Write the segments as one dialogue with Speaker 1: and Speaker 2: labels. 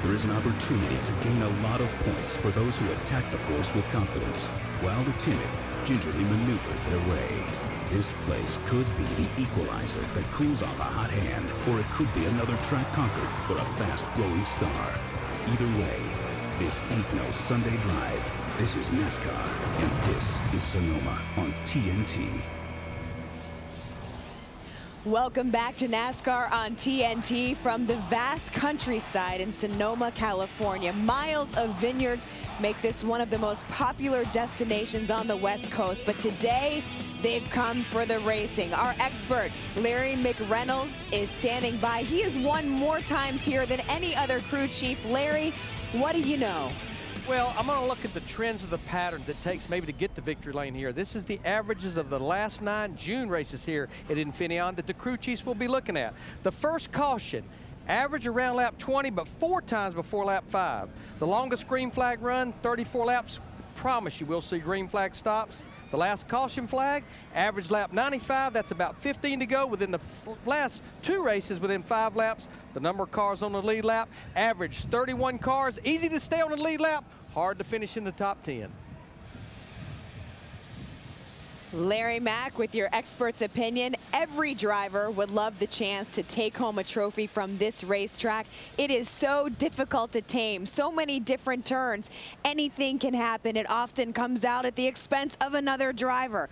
Speaker 1: there is an opportunity to gain a lot of points for those who attack the course with confidence, while the timid gingerly maneuver their way. This place could be the equalizer that cools off a hot hand, or it could be another track conquered for a fast-growing star. Either way, this ain't no Sunday drive. This is NASCAR, and this is Sonoma on TNT.
Speaker 2: Welcome back to NASCAR on TNT from the vast countryside in Sonoma, California. Miles of vineyards make this one of the most popular destinations on the West Coast, but today they've come for the racing. Our expert, Larry McReynolds, is standing by. He has won more times here than any other crew chief. Larry, what do you know?
Speaker 3: Well, I'm going to look at the trends of the patterns it takes maybe to get to victory lane here. This is the averages of the last 9 June races here at Infineon that the crew chiefs will be looking at. The first caution, average around lap 20, but 4 times before lap 5. The longest green flag run, 34 laps. Promise you we'll see green flag stops. The last caution flag, average lap 95, that's about 15 to go within the last 2 races within 5 laps. The number of cars on the lead lap, average 31 cars, easy to stay on the lead lap, hard to finish in the top 10.
Speaker 2: Larry Mack, with your expert's opinion, every driver would love the chance to take home a trophy from this racetrack. It is so difficult to tame, so many different turns. Anything can happen. It often comes out at the expense of another driver.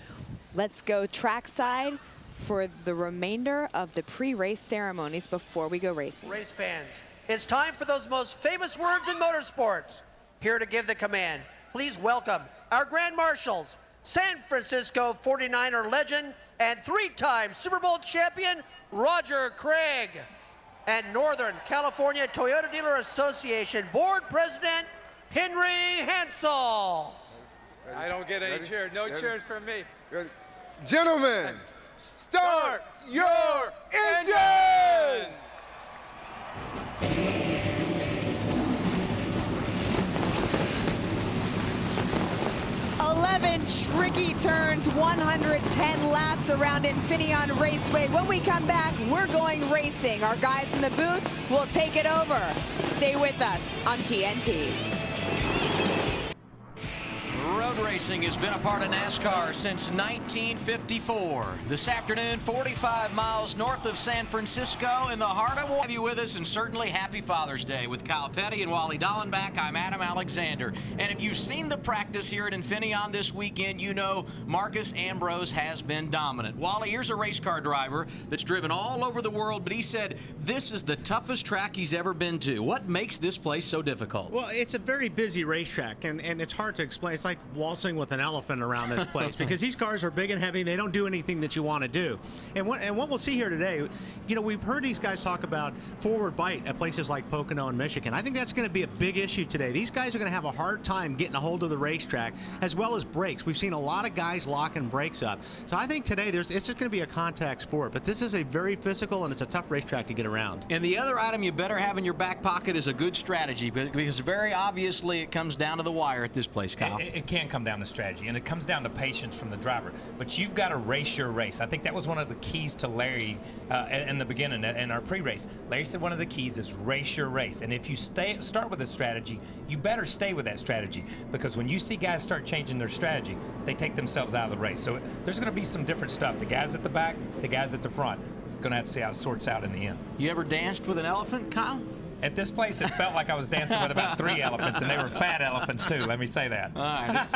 Speaker 2: Let's go trackside for the remainder of the pre-race ceremonies before we go racing.
Speaker 4: Race fans, it's time for those most famous words in motorsports. Here to give the command, please welcome our Grand Marshals, San Francisco 49er legend and 3-time Super Bowl champion, Roger Craig. And Northern California Toyota Dealer Association Board President, Henry Hansel.
Speaker 5: I don't get any cheers. No cheers from me.
Speaker 6: Ready. Gentlemen, start your engine!
Speaker 2: 11 tricky turns, 110 laps around Infineon Raceway. When we come back, we're going racing. Our guys in the booth will take it over. Stay with us on TNT.
Speaker 7: Road racing has been a part of NASCAR since 1954. This afternoon, 45 miles north of San Francisco in the heart of. We'll have you with us, and certainly happy Father's Day. With Kyle Petty and Wally Dallenbach, I'm Adam Alexander. And if you've seen the practice here at Infineon this weekend, you know Marcus Ambrose has been dominant. Wally, here's a race car driver that's driven all over the world, but he said this is the toughest track he's ever been to. What makes this place so difficult?
Speaker 8: Well, it's a very busy racetrack, and it's hard to explain. It's like waltzing with an elephant around this place because these cars are big and heavy. They don't do anything that you want to do. And what we'll see here today, you know, we've heard these guys talk about forward bite at places like Pocono and Michigan. I think that's going to be a big issue today. These guys are going to have a hard time getting a hold of the racetrack, as well as brakes. We've seen a lot of guys locking brakes up. So I think today it's just going to be a contact sport, but this is a very physical and it's a tough racetrack to get around.
Speaker 7: And the other item you better have in your back pocket is a good strategy, because very obviously it comes down to the wire at this place, Kyle.
Speaker 9: It can come down to strategy, and it comes down to patience from the driver. But you've got to race your race. I think that was one of the keys to Larry in the beginning, in our pre-race. Larry said one of the keys is race your race. And if you start with a strategy, you better stay with that strategy, because when you see guys start changing their strategy, they take themselves out of the race. So there's going to be some different stuff. The guys at the back, the guys at the front. Going to have to see how it sorts out in the end.
Speaker 7: You ever danced with an elephant, Kyle?
Speaker 9: At this place, it felt like I was dancing with about 3 elephants, and they were fat elephants, too. Let me say that.
Speaker 7: All right.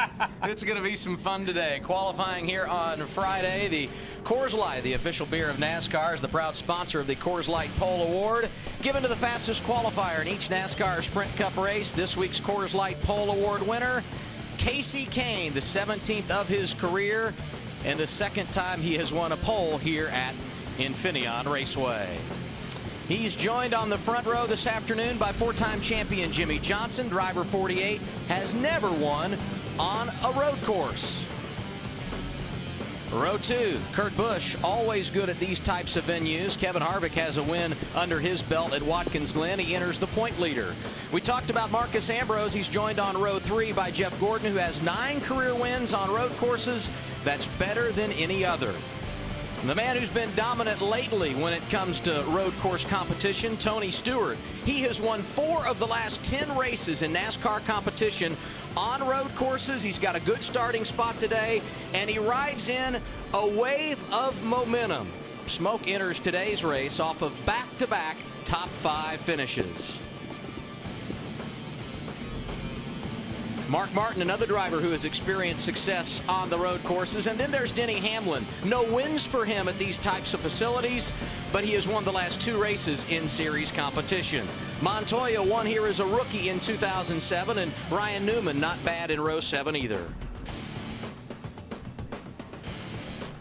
Speaker 7: It's going to be some fun today. Qualifying here on Friday, the Coors Light, the official beer of NASCAR, is the proud sponsor of the Coors Light Pole Award, given to the fastest qualifier in each NASCAR Sprint Cup race. This week's Coors Light Pole Award winner, Casey Kane, the 17th of his career, and the second time he has won a pole here at Infineon Raceway. He's joined on the front row this afternoon by 4-time champion Jimmy Johnson. Driver 48 has never won on a road course. Row 2, Kurt Busch, always good at these types of venues. Kevin Harvick has a win under his belt at Watkins Glen. He enters the point leader. We talked about Marcus Ambrose. He's joined on row 3 by Jeff Gordon, who has 9 career wins on road courses. That's better than any other. The man who's been dominant lately when it comes to road course competition, Tony Stewart. He has won 4 of the last 10 races in NASCAR competition on road courses. He's got a good starting spot today, and he rides in a wave of momentum. Smoke enters today's race off of back-to-back top 5 finishes. Mark Martin, another driver who has experienced success on the road courses. And then there's Denny Hamlin. No wins for him at these types of facilities, but he has won the last 2 races in series competition. Montoya won here as a rookie in 2007, and Ryan Newman not bad in row 7 either.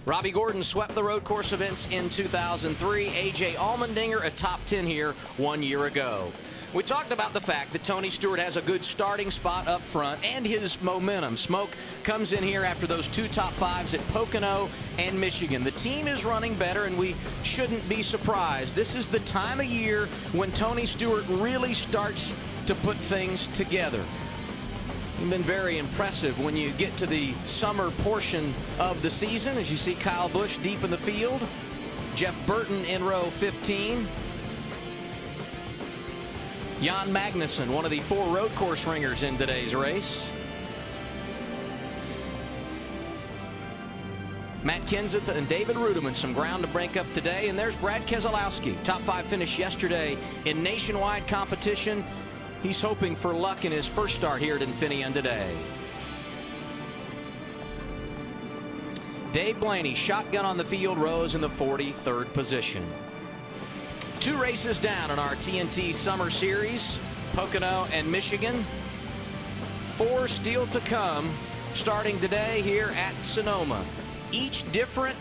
Speaker 7: Robbie Gordon swept the road course events in 2003. A.J. Allmendinger, a top 10 here 1 year ago. We talked about the fact that Tony Stewart has a good starting spot up front and his momentum. Smoke comes in here after those 2 top 5s at Pocono and Michigan. The team is running better, and we shouldn't be surprised. This is the time of year when Tony Stewart really starts to put things together. He's been very impressive when you get to the summer portion of the season, as you see Kyle Busch deep in the field, Jeff Burton in row 15. Jan Magnussen, one of the 4 road course ringers in today's race. Matt Kenseth and David Rudiman, some ground to break up today. And there's Brad Keselowski, top 5 finish yesterday in nationwide competition. He's hoping for luck in his first start here at Infineon today. Dave Blaney, shotgun on the field, rose in the 43rd position. 2 races down in our TNT Summer Series, Pocono and Michigan. 4 still to come, starting today here at Sonoma. Each different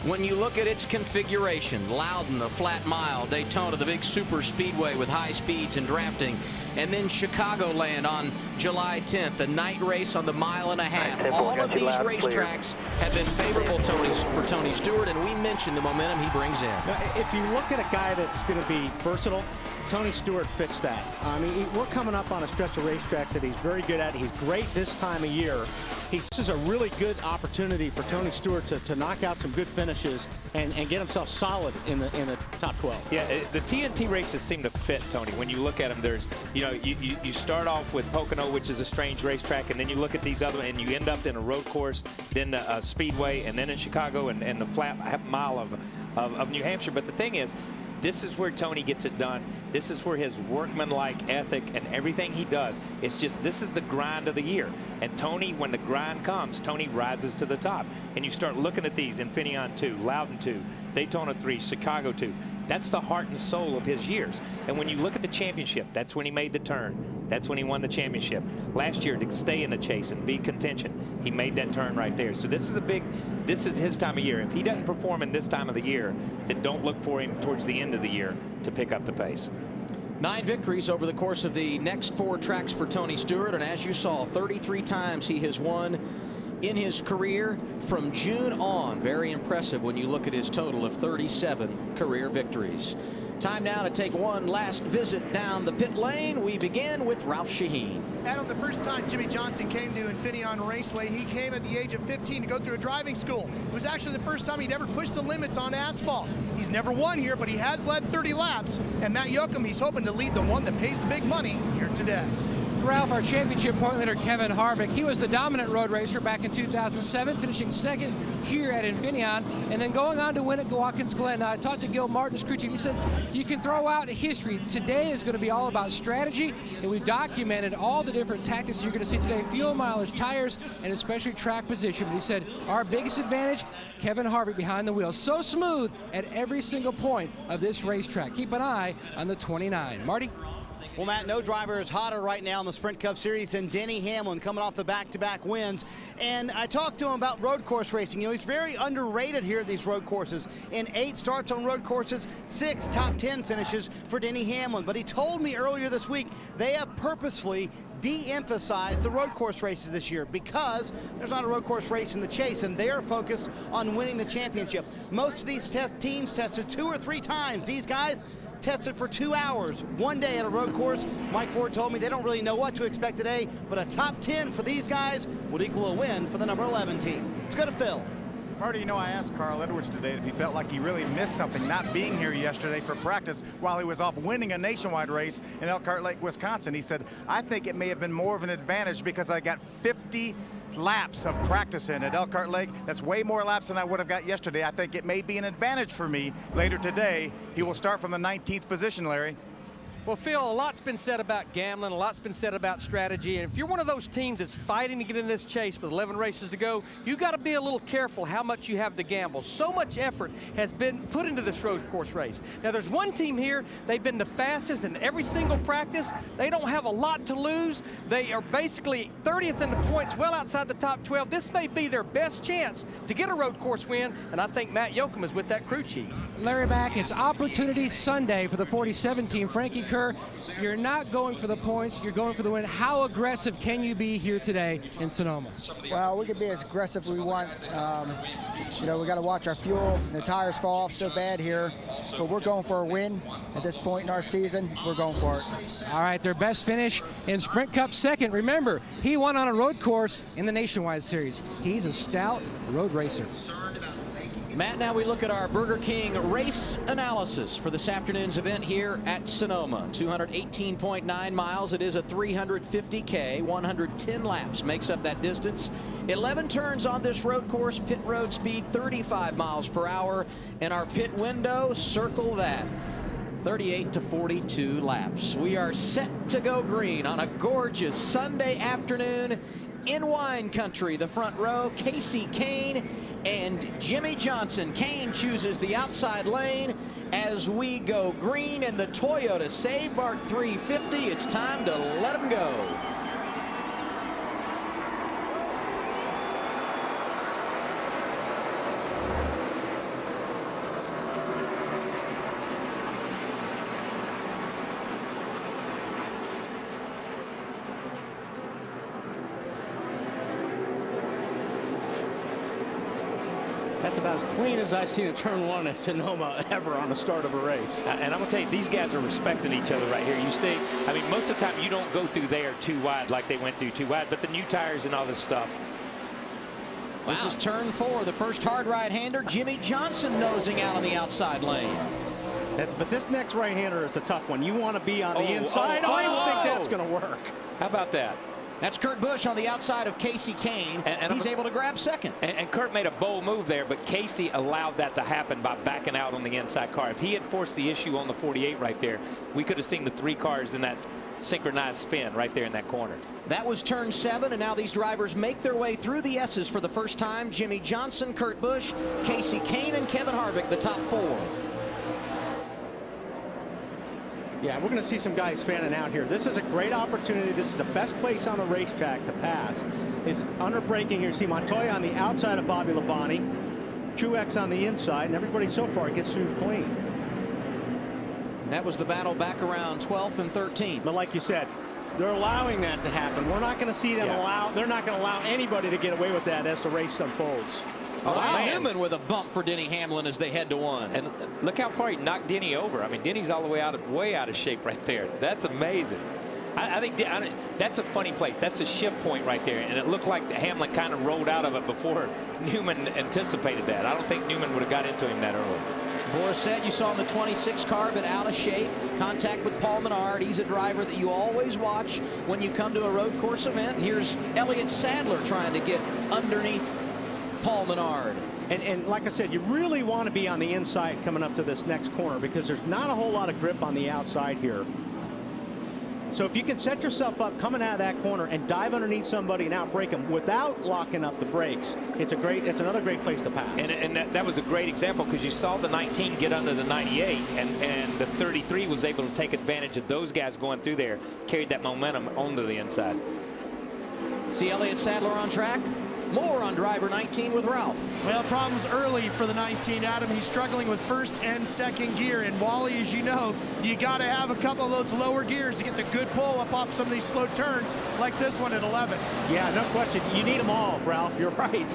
Speaker 7: when you look at its configuration. Loudon, the flat mile. Daytona, the big super speedway with high speeds and drafting. And then Chicagoland on July 10th, a night race on the 1.5 miles. All of these racetracks have been favorable for Tony Stewart, and we mentioned the momentum he brings in.
Speaker 8: Now, if you look at a guy that's going to be versatile, Tony Stewart fits that. I mean, we're coming up on a stretch of racetracks that he's very good at. He's great this time of year. This is a really good opportunity for Tony Stewart to knock out some good finishes and get himself solid in the top 12.
Speaker 9: Yeah, the TNT races seem to fit Tony. When you look at them, there's, you start off with Pocono, which is a strange racetrack, and then you look at these other, and you end up in a road course, then a speedway, and then in Chicago, and the flat mile of New Hampshire. But the thing is, this is where Tony gets it done. This is where his workmanlike ethic and everything he does, it's just, this is the grind of the year. And Tony, when the grind comes, Tony rises to the top. And you start looking at these, Infineon 2, Loudon 2, Daytona 3, Chicago 2. That's the heart and soul of his years. And when you look at the championship, that's when he made the turn. That's when he won the championship. Last year, to stay in the chase and be contention, he made that turn right there. So this is his time of year. If he doesn't perform in this time of the year, then don't look for him towards the end of the year to pick up the pace.
Speaker 7: 9 victories over the course of the next 4 tracks for Tony Stewart, and as you saw, 33 times he has won in his career from June on. Very impressive when you look at his total of 37 career victories. Time now to take one last visit down the pit lane. We begin with Ralph Shaheen.
Speaker 10: Adam, the first time Jimmy Johnson came to Infineon Raceway, he came at the age of 15 to go through a driving school. It was actually the first time he'd ever pushed the limits on asphalt. He's never won here, but he has led 30 laps. And Matt Yoakum, he's hoping to lead the one that pays the big money here today.
Speaker 11: Ralph, our championship point leader Kevin Harvick, he was the dominant road racer back in 2007, finishing 2nd here at Infineon, and then going on to win at Watkins Glen. I talked to Gil Martin's crew chief. He said, you can throw out history. Today is going to be all about strategy, and we've documented all the different tactics you're going to see today, fuel mileage, tires, and especially track position. But he said, our biggest advantage, Kevin Harvick behind the wheel. So smooth at every single point of this racetrack. Keep an eye on the 29. Marty?
Speaker 12: Well, Matt, no driver is hotter right now in the Sprint Cup Series than Denny Hamlin, coming off the back-to-back wins. And I talked to him about road course racing. You know, he's very underrated here at these road courses. In 8 starts on road courses, 6 top 10 finishes for Denny Hamlin. But he told me earlier this week they have purposefully de-emphasized the road course races this year because there's not a road course race in the chase, and they're focused on winning the championship. Most of these teams tested 2 or 3 times. These guys tested for 2 hours, 1 day at a road course. Mike Ford told me they don't really know what to expect today, but a top 10 for these guys would equal a win for the number 11 team. Let's go to Phil.
Speaker 13: Marty, you know, I asked Carl Edwards today if he felt like he really missed something not being here yesterday for practice while he was off winning a nationwide race in Elkhart Lake, Wisconsin. He said, I think it may have been more of an advantage because I got 50 laps of practice in at Elkhart Lake. That's way more laps than I would have got yesterday. I think it may be an advantage for me later today. He will start from the 19th position, Larry.
Speaker 3: Well, Phil, a lot's been said about gambling, a lot's been said about strategy, and if you're one of those teams that's fighting to get in this chase with 11 races to go, you got to be a little careful how much you have to gamble. So much effort has been put into this road course race. Now, there's one team here, they've been the fastest in every single practice. They don't have a lot to lose. They are basically 30th in the points, well outside the top 12. This may be their best chance to get a road course win, and I think Matt Yoakum is with that crew chief.
Speaker 11: Larry back, it's Opportunity Sunday for the 47 team. Frankie Kerr, you're not going for the points, you're going for the win. How aggressive can you be here today in Sonoma?
Speaker 14: Well, we can be as aggressive as we want. You know, we got to watch our fuel. The tires fall off so bad here, but we're going for a win at this point in our season. We're going for it.
Speaker 11: All right, their best finish in Sprint Cup second. Remember, he won on a road course in the Nationwide Series. He's a stout road racer.
Speaker 7: Matt, now we look at our Burger King race analysis for this afternoon's event here at Sonoma. 218.9 miles. It is a 350K. 110 laps makes up that distance. 11 turns on this road course. Pit road speed 35 miles per hour. And our pit window, circle that. 38 to 42 laps. We are set to go green on a gorgeous Sunday afternoon in wine country. The front row, Casey Kane and Jimmy Johnson. Kane chooses the outside lane as we go green in the Toyota Save Mark 350. It's time to let him go.
Speaker 8: That's about as clean as I've seen a turn one at Sonoma ever on the start of a race.
Speaker 9: And I'm going to tell you, these guys are respecting each other right here. You see, I mean, most of the time you don't go through there too wide like they went through too wide, but the new tires and all this stuff.
Speaker 7: Wow. This is turn 4, the first hard right-hander, Jimmy Johnson nosing out on the outside lane.
Speaker 8: But this next right-hander is a tough one. You want to be on the inside. I don't think that's going to work.
Speaker 9: How about that?
Speaker 7: That's Kurt Busch on the outside of Casey Kane. And he's able to grab second.
Speaker 9: And Kurt made a bold move there, but Casey allowed that to happen by backing out on the inside car. If he had forced the issue on the 48 right there, we could have seen the 3 cars in that synchronized spin right there in that corner.
Speaker 7: That was turn 7, and now these drivers make their way through the S's for the first time. Jimmy Johnson, Kurt Busch, Casey Kane, and Kevin Harvick, the top 4.
Speaker 8: Yeah, we're going to see some guys fanning out here. This is a great opportunity. This is the best place on the racetrack to pass. Is under braking here. See Montoya on the outside of Bobby Labonte, Truex on the inside, and everybody so far gets through clean.
Speaker 7: That was the battle back around 12th and 13th.
Speaker 8: But like you said, they're allowing that to happen. We're not going to see them they're not going to allow anybody to get away with that as the race unfolds.
Speaker 7: Oh, Newman with a bump for Denny Hamlin as they head to 1.
Speaker 9: And look how far he knocked Denny over. I mean, Denny's all the way out of shape right there. That's amazing. I think that's a funny place. That's a shift point right there. And it looked like Hamlin kind of rolled out of it before Newman anticipated that. I don't think Newman would have got into him that early.
Speaker 7: Boris said you saw him in the 26 car, but out of shape. Contact with Paul Menard. He's a driver that you always watch when you come to a road course event. And here's Elliott Sadler trying to get underneath Paul Menard.
Speaker 8: And like I said, you really want to be on the inside coming up to this next corner because there's not a whole lot of grip on the outside here. So if you can set yourself up coming out of that corner and dive underneath somebody and outbrake them without locking up the brakes, it's another great place to pass.
Speaker 9: And that was a great example because you saw the 19 get under the 98 and the 33 was able to take advantage of those guys going through there, carried that momentum onto the inside.
Speaker 7: See Elliott Sadler on track. More on driver 19 with Ralph.
Speaker 10: Well, problems early for the 19, Adam. He's struggling with first and second gear. And Wally, as you know, you got to have a couple of those lower gears to get the good pull up off some of these slow turns like this one at 11.
Speaker 8: Yeah, no question. You need them all, Ralph. You're right.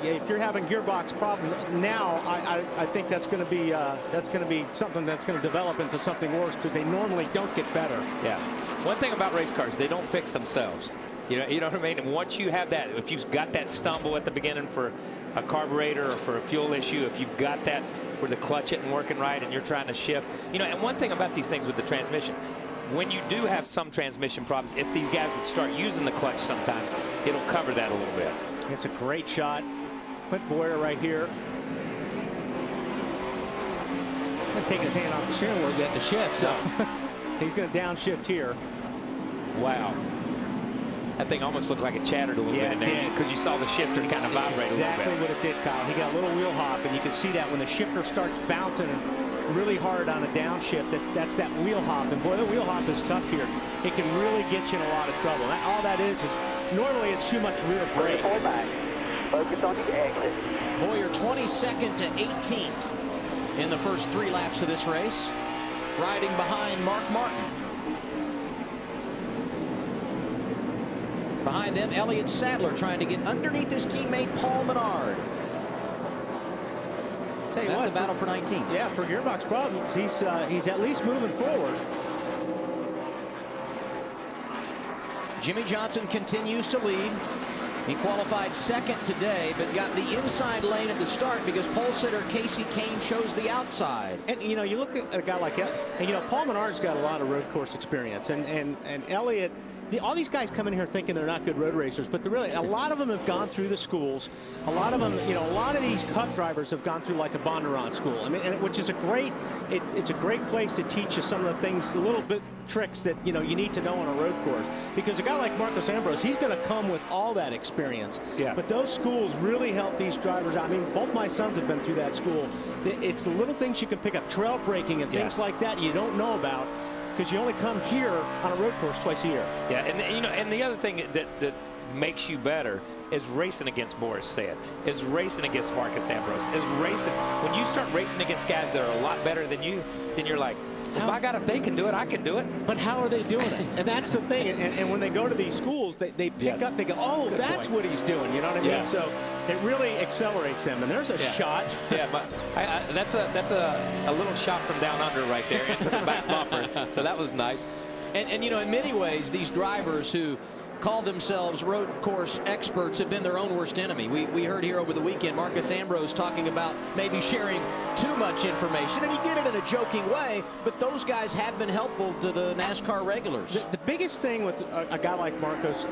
Speaker 8: If you're having gearbox problems now, I think that's going to be something that's going to develop into something worse because they normally don't get better.
Speaker 9: Yeah. One thing about race cars, they don't fix themselves. You know what I mean? And once you have that, if you've got that stumble at the beginning for a carburetor or for a fuel issue, if you've got that where the clutch isn't working right and you're trying to shift, and one thing about these things with the transmission, when you do have some transmission problems, if these guys would start using the clutch sometimes, it'll cover that a little bit.
Speaker 8: It's a great shot. Clint Boyer right here. He's taking his hand off the steering wheel yet to shift, so he's going to downshift here.
Speaker 9: Wow. That thing almost looked like it chattered a little bit in there because you saw the shifter kind of vibrate a little bit.
Speaker 8: Exactly what it did, Kyle. He got a little wheel hop, and you can see that when the shifter starts bouncing really hard on a downshift, that's that wheel hop. And boy, the wheel hop is tough here. It can really get you in a lot of trouble. All that is normally it's too much rear brake.
Speaker 15: Focus on the exit.
Speaker 7: Boyer 22nd to 18th in the first 3 laps of this race, riding behind Mark Martin. Behind them, Elliott Sadler trying to get underneath his teammate Paul Menard.
Speaker 8: Tell you
Speaker 7: That's
Speaker 8: what,
Speaker 7: the battle for 19.
Speaker 8: Yeah, for gearbox problems, he's at least moving forward.
Speaker 7: Jimmy Johnson continues to lead. He qualified 2nd today, but got the inside lane at the start because pole sitter Casey Kane chose the outside.
Speaker 8: And you look at a guy like that, and Paul Menard's got a lot of road course experience, and Elliott. All these guys come in here thinking they're not good road racers, but a lot of them have gone through the schools. A lot of them, a lot of these Cup drivers have gone through like a Bondurant school. I mean, which is it's a great place to teach you some of the things, little bit tricks that you need to know on a road course. Because a guy like Marcos Ambrose, he's going to come with all that experience.
Speaker 9: Yeah.
Speaker 8: But those schools really help these drivers. I mean, both my sons have been through that school. It's the little things you can pick up, trail braking and things like that you don't know about, because you only come here on a road course twice a year.
Speaker 9: Yeah, and the other thing that makes you better is racing against Boris Said, is racing against Marcos Ambrose, is racing. When you start racing against guys that are a lot better than you, then you're like, well, my God, if they can do it, I can do it.
Speaker 8: But how are they doing it? And that's the thing. And when they go to these schools, they pick up, they go, oh,
Speaker 9: Good
Speaker 8: that's
Speaker 9: point.
Speaker 8: what he's doing. You know what I mean?
Speaker 9: Yeah.
Speaker 8: So it really accelerates them. And there's a shot.
Speaker 9: Yeah, but that's a little shot from down under right there into the back bumper. So that was nice.
Speaker 7: And in many ways, these drivers who call themselves road course experts have been their own worst enemy. We heard here over the weekend Marcos Ambrose talking about maybe sharing too much information, and he did it in a joking way, but those guys have been helpful to the NASCAR regulars.
Speaker 8: The biggest thing with a guy like Marcos,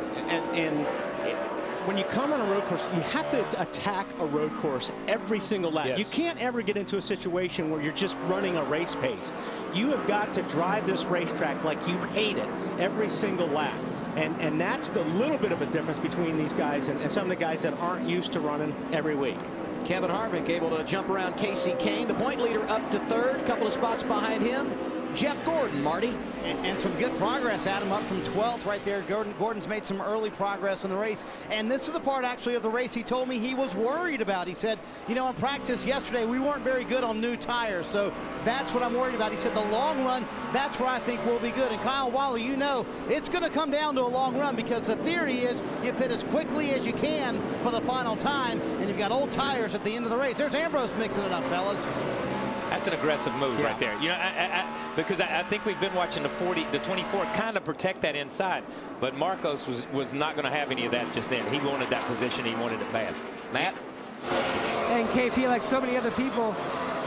Speaker 8: when you come on a road course, you have to attack a road course every single lap.
Speaker 9: Yes.
Speaker 8: You can't ever get into a situation where you're just running a race pace. You have got to drive this racetrack like you hate it every single lap. And that's the little bit of a difference between these guys and some of the guys that aren't used to running every week.
Speaker 7: Kevin Harvick able to jump around Casey Kane, the point leader, up to 3rd, couple of spots behind him. Jeff Gordon, Marty.
Speaker 12: And some good progress, Adam, up from 12th right there. Gordon's made some early progress in the race. And this is the part, actually, of the race he told me he was worried about. He said, in practice yesterday, we weren't very good on new tires. So that's what I'm worried about. He said the long run, that's where I think we'll be good. And Kyle Wally, it's going to come down to a long run, because the theory is you pit as quickly as you can for the final time, and you've got old tires at the end of the race. There's Ambrose mixing it up, fellas.
Speaker 9: That's an aggressive move right there. Because I think we've been watching the 24 kind of protect that inside, but Marcos was not going to have any of that just then. He wanted that position. He wanted it bad. Matt?
Speaker 11: And KP, like so many other people,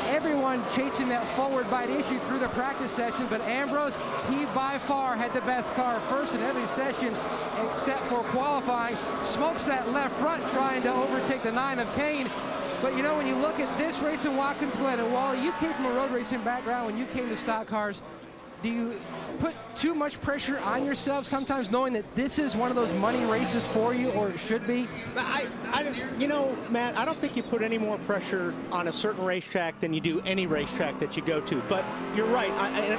Speaker 11: everyone chasing that forward bite issue through the practice session, but Ambrose, he by far had the best car first in every session except for qualifying. Smokes that left front trying to overtake the 9 of Kane. But when you look at this race in Watkins Glen, and Wally, you came from a road racing background when you came to stock cars. Do you put too much pressure on yourself sometimes, knowing that this is one of those money races for you, or it should be?
Speaker 8: Matt, I don't think you put any more pressure on a certain racetrack than you do any racetrack that you go to. But you're right.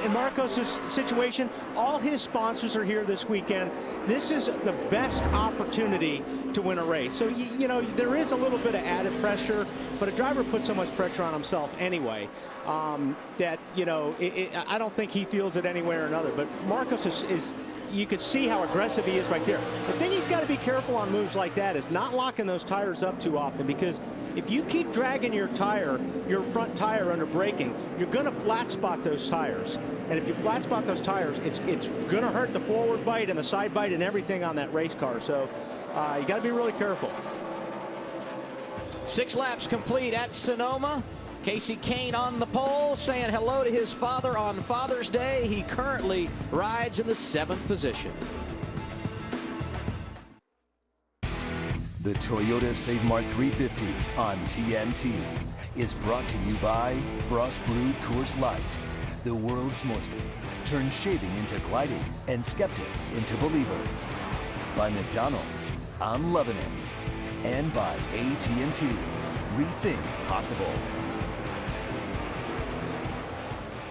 Speaker 8: In Marcos' situation, all his sponsors are here this weekend. This is the best opportunity to win a race. So, there is a little bit of added pressure, but a driver puts so much pressure on himself anyway that, I don't think he feels throws it anywhere or another. But Marcos is you could see how aggressive he is right there. The thing he's got to be careful on moves like that is not locking those tires up too often, because if you keep dragging your front tire under braking, you're going to flat spot those tires. And if you flat spot those tires, it's going to hurt the forward bite and the side bite and everything on that race car. So you got to be really careful.
Speaker 7: 6 laps complete at Sonoma. Casey Kane on the pole, saying hello to his father on Father's Day. He currently rides in the 7th position.
Speaker 16: The Toyota Save Mart 350 on TNT is brought to you by Frost Brewed Coors Light, the world's most. Turn shaving into gliding and skeptics into believers. By McDonald's, I'm loving it. And by AT&T, rethink possible.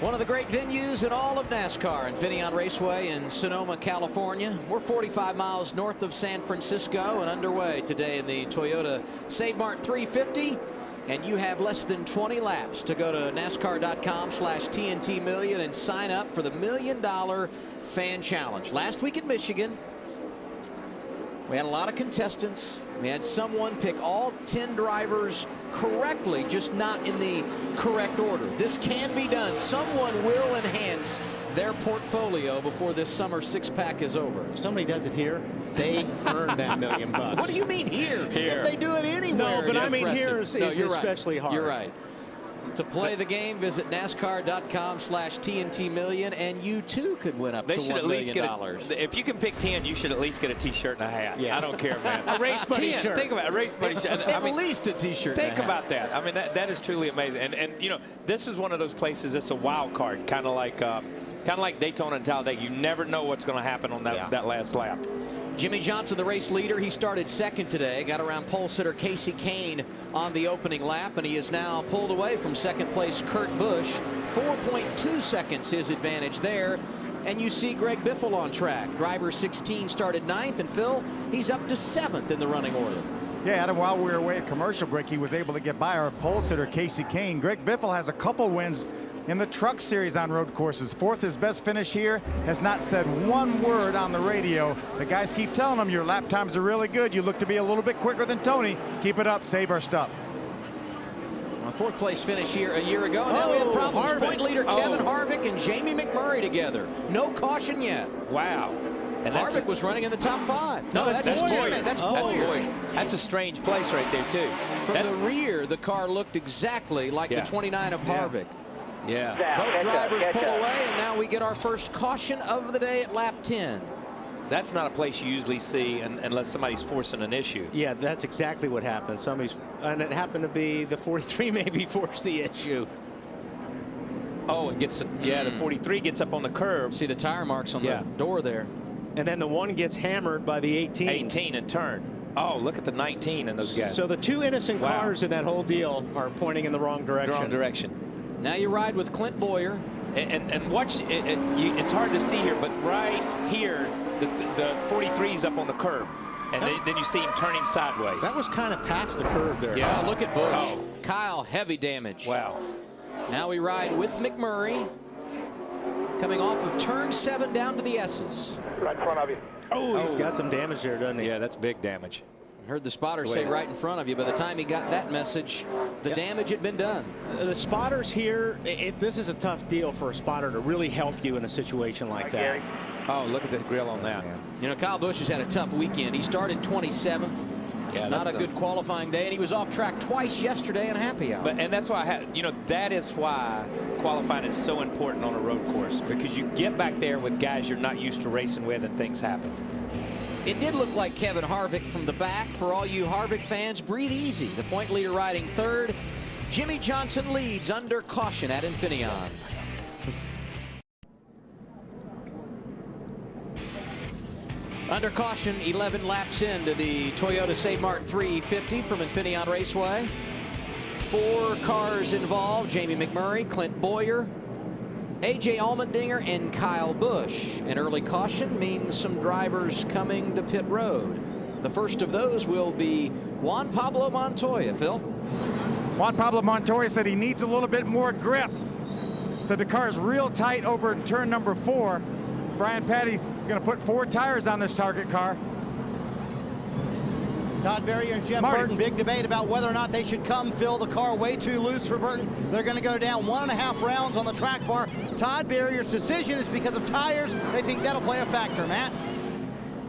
Speaker 7: One of the great venues in all of NASCAR, Infineon Raceway in Sonoma, California. We're 45 miles north of San Francisco and underway today in the Toyota Save Mart 350. And you have less than 20 laps to go to NASCAR.com/TNT Million and sign up for the $1 Million Fan Challenge. Last week at Michigan, we had a lot of contestants. We had someone pick all 10 drivers correctly, just not in the correct order. This can be done. Someone will enhance their portfolio before this summer 6-pack is over.
Speaker 8: If somebody does it here, they earn that $1 million.
Speaker 7: What do you mean here?
Speaker 8: Here.
Speaker 7: If they do it anywhere.
Speaker 8: No, but I mean
Speaker 7: impressive.
Speaker 8: here is
Speaker 7: you're
Speaker 8: especially
Speaker 7: right.
Speaker 8: hard.
Speaker 7: You're right. To play the game, visit NASCAR.com/TNT Million, and you too could win up to $1 million.
Speaker 17: If you can pick 10, you should at least get a T-shirt and a hat.
Speaker 8: Yeah.
Speaker 17: I don't care, man.
Speaker 8: A race buddy shirt.
Speaker 17: Think about it, a race buddy shirt.
Speaker 7: At least a T-shirt.
Speaker 17: Think about that. I mean, that is truly amazing. And you know, this is one of those places. It's a wild card, kind of like Daytona and Talladega. You never know what's going to happen on that last lap.
Speaker 7: Jimmy Johnson, the race leader, he started second today. Got around pole sitter Casey Kane on the opening lap, and he is now pulled away from second place Kurt Busch. 4.2 seconds his advantage there. And you see Greg Biffle on track. Driver 16 started 9th, and Phil, he's up to 7th in the running order.
Speaker 13: Yeah, Adam, while we were away at commercial break, he was able to get by our pole sitter Casey Kane. Greg Biffle has a couple wins in the Truck Series on road courses. 4th, his best finish here, has not said one word on the radio. The guys keep telling him your lap times are really good. You look to be a little bit quicker than Tony. Keep it up, save our stuff.
Speaker 7: A 4th place finish here a year ago, and now we have problems.
Speaker 8: Harvick.
Speaker 7: Point leader Kevin Harvick and Jamie McMurray together. No caution yet.
Speaker 17: Wow. And
Speaker 7: Harvick was running in the top 5. No, that's just
Speaker 17: Boyer.
Speaker 7: That's Boyer.
Speaker 17: That's a strange place right there, too.
Speaker 7: From the rear, the car looked exactly like the 29 of Harvick.
Speaker 17: Yeah.
Speaker 7: Both drivers pull away, and now we get our first caution of the day at lap 10.
Speaker 17: That's not a place you usually see unless somebody's forcing an issue.
Speaker 8: Yeah, that's exactly what happened. And it happened to be the 43 maybe forced the issue.
Speaker 17: Oh, it gets the 43 gets up on the curb.
Speaker 7: See the tire marks on the door there.
Speaker 8: And then the one gets hammered by the 18.
Speaker 17: 18 and turn. Oh, look at the 19 in those guys.
Speaker 8: So the 2 innocent cars in that whole deal are pointing in the wrong direction.
Speaker 17: The wrong direction.
Speaker 7: Now you ride with Clint Boyer.
Speaker 17: And watch, it's hard to see here, but right here, the 43's up on the curb. And then you see him turning sideways.
Speaker 8: That was kind of past the curve there.
Speaker 7: Yeah, look at Busch. Oh. Kyle, heavy damage.
Speaker 17: Wow.
Speaker 7: Now we ride with McMurray. Coming off of turn 7 down to the S's.
Speaker 15: Right in front of you.
Speaker 8: Oh, he's got some damage there, doesn't he?
Speaker 17: Yeah, that's big damage.
Speaker 7: Heard the spotter say right in front of you. By the time he got that message, the damage had been done.
Speaker 8: The spotters here, this is a tough deal for a spotter to really help you in a situation like that.
Speaker 17: Oh, look at the grill on that.
Speaker 7: You know, Kyle Busch has had a tough weekend. He started 27th.
Speaker 17: Yeah,
Speaker 7: not a good qualifying day, and he was off track twice yesterday in a happy hour.
Speaker 17: And that's why that is why qualifying is so important on a road course, because you get back there with guys you're not used to racing with, and things happen.
Speaker 7: It did look like Kevin Harvick from the back. For all you Harvick fans, breathe easy. The point leader riding 3rd. Jimmy Johnson leads under caution at Infineon. Under caution, 11 laps into the Toyota Save Mart 350 from Infineon Raceway. 4 cars involved: Jamie McMurray, Clint Boyer, A.J. Allmendinger, and Kyle Busch. An early caution means some drivers coming to pit road. The first of those will be Juan Pablo Montoya. Phil?
Speaker 13: Juan Pablo Montoya said he needs a little bit more grip. said the car is real tight over turn number 4. Brian Patty going to put 4 tires on this target car.
Speaker 12: Todd Berrier and Jeff Burton, big debate about whether or not they should come fill the car way too loose for Burton. They're going to go down 1.5 rounds on the track bar. Todd Berrier's decision is because of tires. They think that'll play a factor, Matt.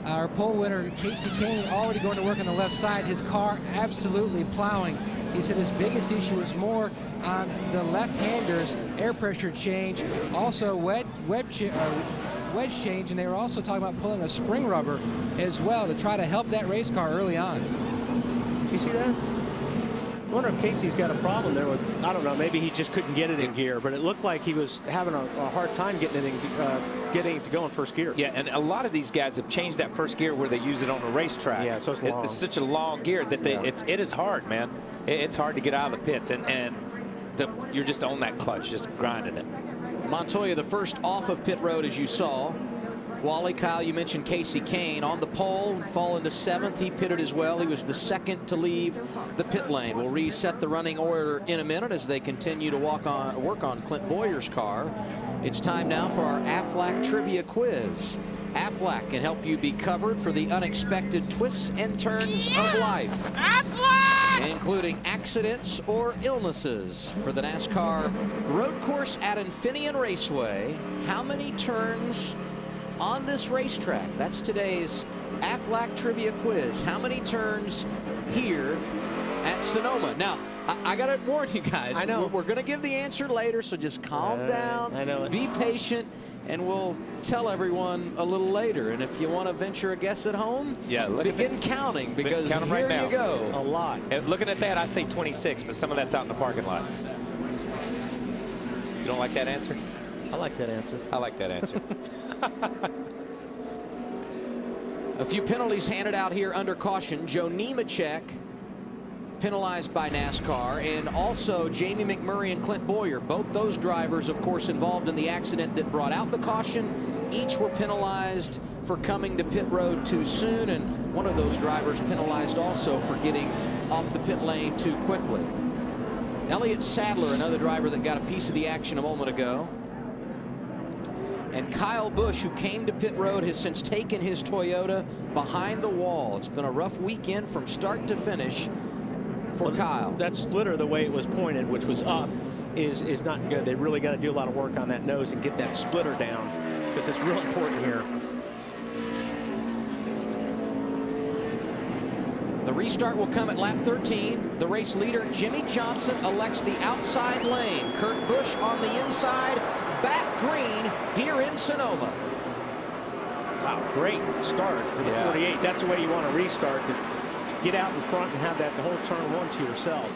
Speaker 11: Our pole winner, Casey Kane, already going to work on the left side. His car absolutely plowing. He said his biggest issue is more on the left-handers, air pressure change, also wedge change, and they were also talking about pulling a spring rubber as well to try to help that race car early on.
Speaker 8: You see that? I wonder if Casey's got a problem there with, I don't know, maybe he just couldn't get it in gear, but it looked like he was having a hard time getting it to go in first gear.
Speaker 17: Yeah, and a lot of these guys have changed that first gear where they use it on the racetrack.
Speaker 8: Yeah, so it's long.
Speaker 17: It's such a long gear that it is hard, man. It's hard to get out of the pits, and you're just on that clutch, just grinding it.
Speaker 7: Montoya, the first off of pit road, as you saw. Wally, Kyle, you mentioned Casey Kane on the pole, falling to 7th. He pitted as well. He was the second to leave the pit lane. We'll reset the running order in a minute as they continue to work on Clint Boyer's car. It's time now for our Aflac Trivia Quiz. Aflac can help you be covered for the unexpected twists and turns of life. Aflac! Including accidents or illnesses. For the NASCAR road course at Infineon Raceway, how many turns on this racetrack? That's today's Aflac Trivia Quiz. How many turns here at Sonoma? Now, I got to warn you guys.
Speaker 8: I know.
Speaker 7: We're going to give the answer later, so just calm down.
Speaker 8: I know.
Speaker 7: Be patient, and we'll tell everyone a little later. And if you want to venture a guess at home, begin counting, because
Speaker 17: count 'em
Speaker 7: here
Speaker 17: right now.
Speaker 7: you go.
Speaker 8: A lot.
Speaker 17: And looking at that, I say 26, but some of that's out in the parking lot. You don't like that answer?
Speaker 8: I like that answer.
Speaker 17: I like that answer.
Speaker 7: A few penalties handed out here under caution. Joe Nemechek penalized by NASCAR, and also Jamie McMurray and Clint Boyer. Both those drivers, of course, involved in the accident that brought out the caution. Each were penalized for coming to pit road too soon, and one of those drivers penalized also for getting off the pit lane too quickly. Elliott Sadler, another driver that got a piece of the action a moment ago. And Kyle Busch, who came to pit road, has since taken his Toyota behind the wall. It's been a rough weekend from start to finish for Kyle.
Speaker 8: That splitter, the way it was pointed, which was up, is not good. They really got to do a lot of work on that nose and get that splitter down, because it's real important here.
Speaker 7: The restart will come at lap 13. The race leader, Jimmy Johnson, elects the outside lane. Kurt Busch on the inside, back green here in Sonoma.
Speaker 8: Wow, great start for the 48. That's the way you want to restart. It's get out in front and have that whole turn 1 to yourself.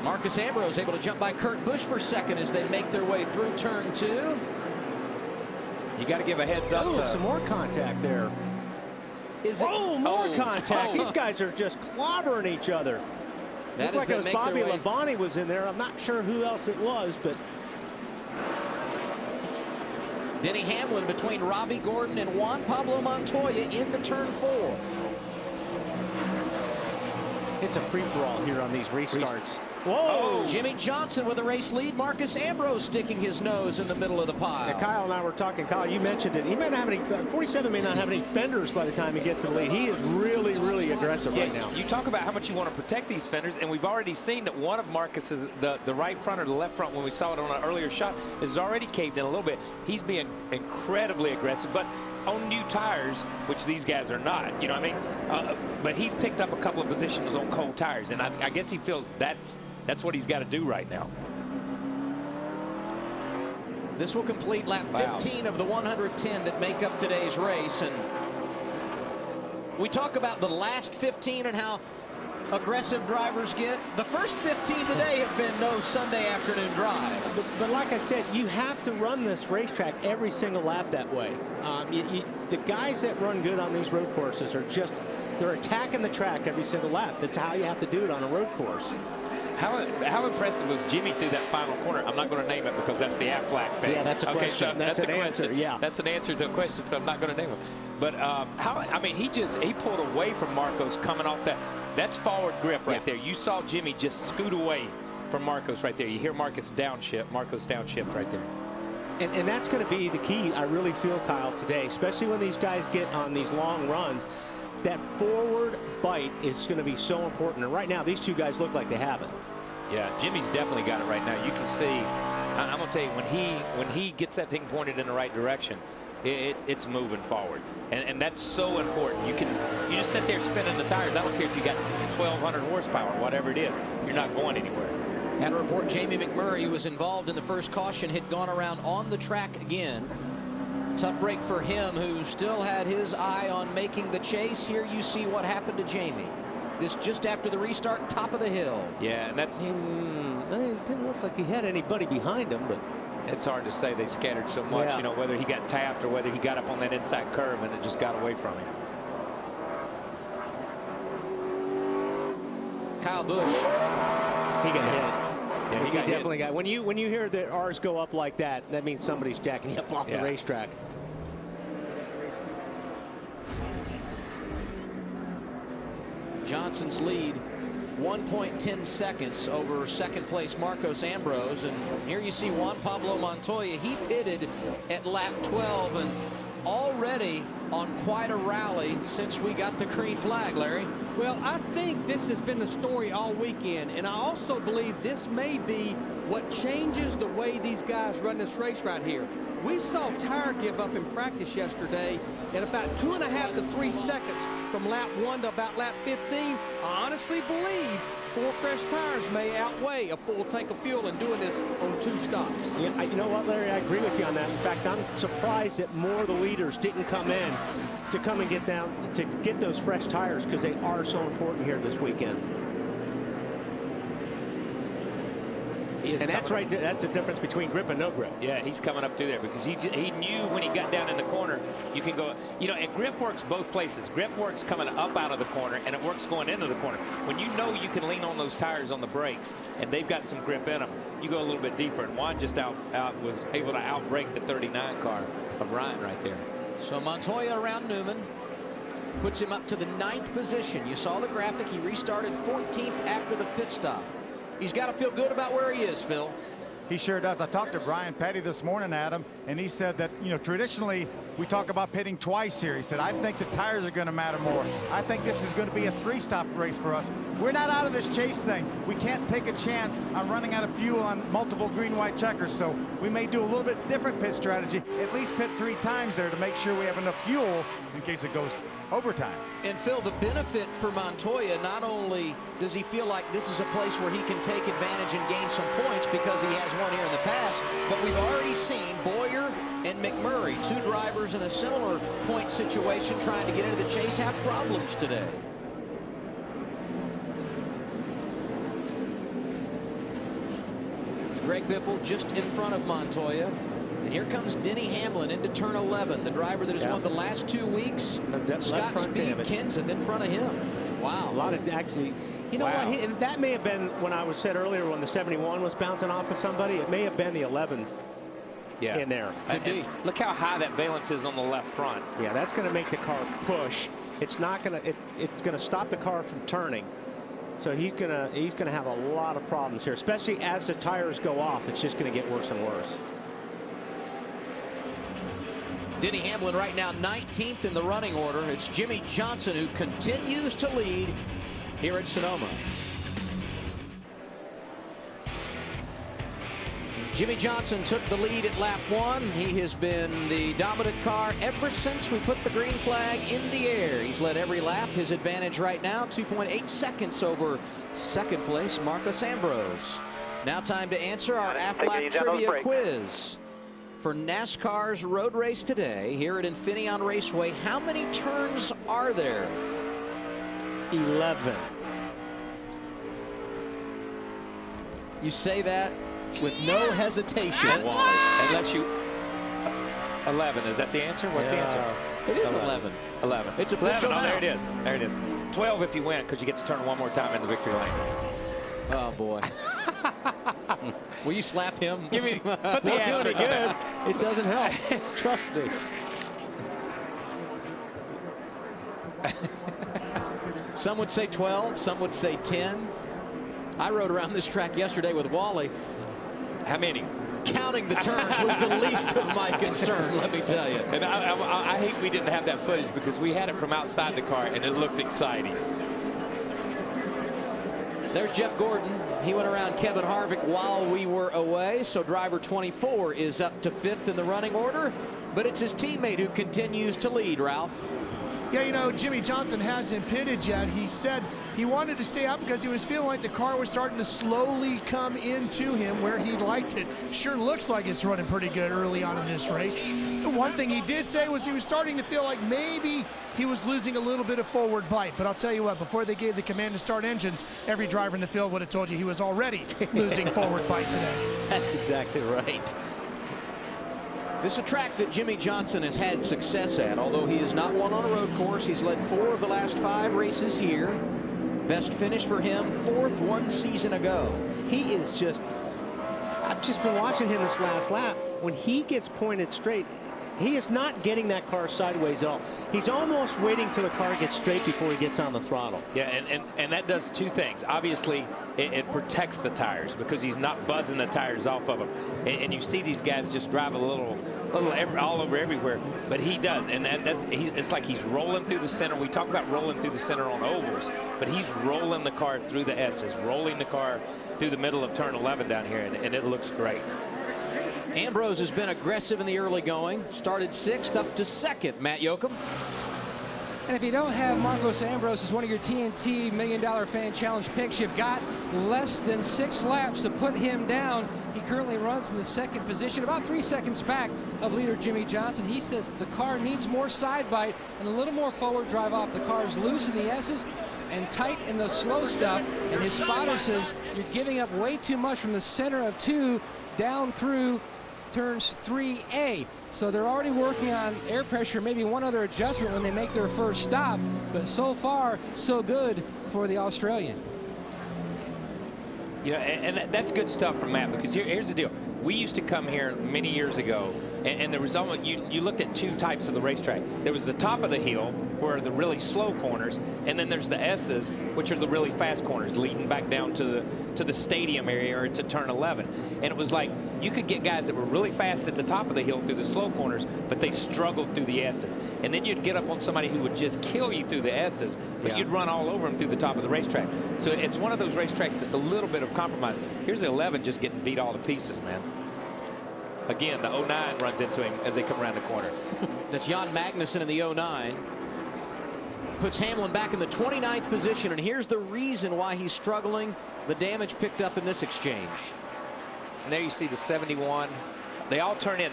Speaker 7: Marcus Ambrose able to jump by Kurt Busch for second as they make their way through turn 2.
Speaker 17: You got to give a heads up.
Speaker 8: Oh, some more contact there. More contact. These guys are just clobbering each other. Looked like it was Bobby Labonte was in there. I'm not sure who else it was, but
Speaker 7: Denny Hamlin between Robbie Gordon and Juan Pablo Montoya into turn 4.
Speaker 8: it's a free-for-all here on these restarts.
Speaker 7: Whoa! Jimmy Johnson with a race lead. Marcus Ambrose sticking his nose in the middle of the pile.
Speaker 8: Yeah, Kyle and I were talking. Kyle, you mentioned it. He may not have any. 47 may not have any fenders by the time he gets to the lead. He is really, really aggressive right now.
Speaker 17: You talk about how much you want to protect these fenders, and we've already seen that one of Marcus's, the right front or the left front, when we saw it on an earlier shot, is already caved in a little bit. He's being incredibly aggressive, but on new tires, which these guys are not, you know what I mean? But he's picked up a couple of positions on cold tires, and I guess he feels that's what he's got to do right now.
Speaker 7: This will complete lap 15 of the 110 that make up today's race. And we talk about the last 15 and how aggressive drivers get. The first 15 today have been no Sunday afternoon drive.
Speaker 8: But like I said, you have to run this racetrack every single lap that way. The guys that run good on these road courses are they're attacking the track every single lap. That's how you have to do it on a road course.
Speaker 17: How impressive was Jimmy through that final corner? I'm not going to name it because that's the Aflac thing.
Speaker 8: Yeah, that's a question.
Speaker 17: So
Speaker 8: that's
Speaker 17: a
Speaker 8: an
Speaker 17: question.
Speaker 8: answer. Yeah,
Speaker 17: that's an answer to a question. So I'm not going to name it. But I mean, he pulled away from Marcos coming off that. That's forward grip right there. You saw Jimmy just scoot away from Marcos right there. You hear Marcos downshift right there.
Speaker 8: And that's going to be the key, I really feel, Kyle, today, especially when these guys get on these long runs. That forward bite is going to be so important. And right now, these two guys look like they have it.
Speaker 17: Yeah, Jimmy's definitely got it right now. You can see, I'm going to tell you, when he gets that thing pointed in the right direction, it's moving forward. And that's so important. You just sit there spinning the tires. I don't care if you got 1,200 horsepower, whatever it is. You're not going anywhere.
Speaker 7: Had a report Jamie McMurray, who was involved in the first caution, had gone around on the track again. Tough break for him, who still had his eye on making the chase. Here you see what happened to Jamie. This just after the restart, top of the hill.
Speaker 17: Yeah, and that's...
Speaker 8: It didn't look like he had anybody behind him, but...
Speaker 17: It's hard to say. They scattered so much,
Speaker 8: Yeah.
Speaker 17: you know, whether he got tapped or whether he got up on that inside curve and it just got away from him.
Speaker 7: Kyle Busch.
Speaker 8: He got hit.
Speaker 17: Yeah,
Speaker 8: he definitely got. When you hear the R's go up like that, that means somebody's jacking you up off the racetrack.
Speaker 7: Johnson's lead 1.10 seconds over second place Marcos Ambrose. And here you see Juan Pablo Montoya. He pitted at lap 12 and already on quite a rally since we got the green flag, Larry.
Speaker 3: Well, I think this has been the story all weekend, and I also believe this may be what changes the way these guys run this race right here. We saw Tire give up in practice yesterday at about 2.5 to 3 seconds from lap 1 to about lap 15. I honestly believe 4 fresh tires may outweigh a full tank of fuel in doing this on 2 stops.
Speaker 8: Yeah, you know what, Larry, I agree with you on that. In fact, I'm surprised that more of the leaders didn't come in to come and get down to get those fresh tires, because they are so important here this weekend. And that's right there. That's the difference between grip and no grip.
Speaker 17: Yeah, he's coming up through there because he knew when he got down in the corner, you can go, you know, and grip works both places. Grip works coming up out of the corner, and it works going into the corner. When you know you can lean on those tires on the brakes, and they've got some grip in them, you go a little bit deeper. And Juan just was able to outbrake the 39 car of Ryan right there.
Speaker 7: So Montoya around Newman puts him up to the 9th position. You saw the graphic. He restarted 14th after the pit stop. He's got to feel good about where he is, Phil.
Speaker 13: He sure does. I talked to Brian Petty this morning, Adam, and he said that, you know, traditionally we talk about pitting twice here. He said, I think the tires are going to matter more. I think this is going to be a 3-stop race for us. We're not out of this chase thing. We can't take a chance on running out of fuel on multiple green-white checkers, so we may do a little bit different pit strategy, at least pit 3 times there to make sure we have enough fuel in case it goes overtime.
Speaker 7: And Phil, the benefit for Montoya, not only does he feel like this is a place where he can take advantage and gain some points because he has won here in the past, but we've already seen Boyer and McMurray, 2 drivers in a similar point situation trying to get into the chase, have problems today. It's Greg Biffle just in front of Montoya. And here comes Denny Hamlin into turn 11, the driver that has won the last 2 weeks. Scott Speed Kenseth in front of him. Wow.
Speaker 8: A lot of actually, you know what? That may have been when I was said earlier when the 71 was bouncing off of somebody. It may have been the 11 in there.
Speaker 17: Could be. Look how high that valence is on the left front.
Speaker 8: Yeah, that's going to make the car push. It's not going to. It's going to stop the car from turning. So he's gonna have a lot of problems here, especially as the tires go off. It's just going to get worse and worse.
Speaker 7: Denny Hamlin right now 19th in the running order. It's Jimmy Johnson who continues to lead here at Sonoma. Jimmy Johnson took the lead at lap 1. He has been the dominant car ever since we put the green flag in the air. He's led every lap. His advantage right now, 2.8 seconds over second place, Marcos Ambrose. Now time to answer our Aflac Trivia quiz. For NASCAR's road race today here at Infineon Raceway, how many turns are there?
Speaker 8: 11.
Speaker 7: You say that with no hesitation.
Speaker 17: Unless you... 11, is that the answer? What's the answer?
Speaker 7: It is 11.
Speaker 17: 11.
Speaker 7: It's official
Speaker 17: 11. Oh,
Speaker 7: now.
Speaker 17: there it is. There it is. 12 if you win, because you get to turn one more time in the victory lane.
Speaker 7: Oh, boy. Will you slap him?
Speaker 17: Give me, put the
Speaker 8: Not
Speaker 17: asterisk
Speaker 8: doing it
Speaker 17: on
Speaker 8: good. It doesn't help. Trust me.
Speaker 7: Some would say 12. Some would say 10. I rode around this track yesterday with Wally.
Speaker 17: How many?
Speaker 7: counting the turns was the least of my concern, let me tell you.
Speaker 17: And I hate we didn't have that footage because we had it from outside the car and it looked exciting.
Speaker 7: There's Jeff Gordon. He went around Kevin Harvick while we were away, so driver 24 is up to 5th in the running order, but it's his teammate who continues to lead, Ralph.
Speaker 10: Yeah, you know, Jimmy Johnson hasn't pitted yet. He said he wanted to stay out because he was feeling like the car was starting to slowly come into him where he liked it. Sure looks like it's running pretty good early on in this race. The one thing he did say was he was starting to feel like maybe he was losing a little bit of forward bite. But I'll tell you what, before they gave the command to start engines, every driver in the field would have told you he was already losing forward bite today.
Speaker 12: That's exactly right.
Speaker 7: This is a track that Jimmy Johnson has had success at, although he has not won on a road course. He's led 4 of the last 5 races here. Best finish for him, 4th 1 season ago.
Speaker 18: He is just, I've just been watching him this last lap. When he gets pointed straight, he is not getting that car sideways at all. He's almost waiting till the car gets straight before he gets on the throttle.
Speaker 17: Yeah, and that does 2 things. Obviously, it protects the tires because he's not buzzing the tires off of them. And you see these guys just drive a little all over everywhere, but he does. And it's like he's rolling through the center. We talk about rolling through the center on ovals, but he's rolling the car through the S's, rolling the car through the middle of turn 11 down here, and it looks great.
Speaker 7: Ambrose has been aggressive in the early going. Started 6th up to 2nd, Matt Yoakum.
Speaker 11: And if you don't have Marcos Ambrose as one of your TNT $1 Million Fan Challenge picks, you've got less than 6 laps to put him down. He currently runs in the 2nd position, about 3 seconds back of leader Jimmy Johnson. He says the car needs more side bite and a little more forward drive off. The car is loose in the S's and tight in the slow stuff. And his spotter says you're giving up way too much from the center of 2 down through turns 3A. So they're already working on air pressure, maybe one other adjustment when they make their first stop. But so far, so good for the Australian.
Speaker 17: You know, and that's good stuff from Matt, because here's the deal. We used to come here many years ago, and there was almost, you looked at 2 types of the racetrack. There was the top of the hill, where the really slow corners, and then there's the S's, which are the really fast corners leading back down to the stadium area or to turn 11. And it was like you could get guys that were really fast at the top of the hill through the slow corners, but they struggled through the S's. And then you'd get up on somebody who would just kill you through the S's, but you'd run all over them through the top of the racetrack. So it's one of those racetracks that's a little bit of compromise. Here's the 11 just getting beat all to pieces, man. Again, the 09 runs into him as they come around the corner.
Speaker 7: That's Jan Magnussen in the 09. Puts Hamlin back in the 29th position, and here's the reason why he's struggling. The damage picked up in this exchange.
Speaker 17: And there you see the 71. They all turn in.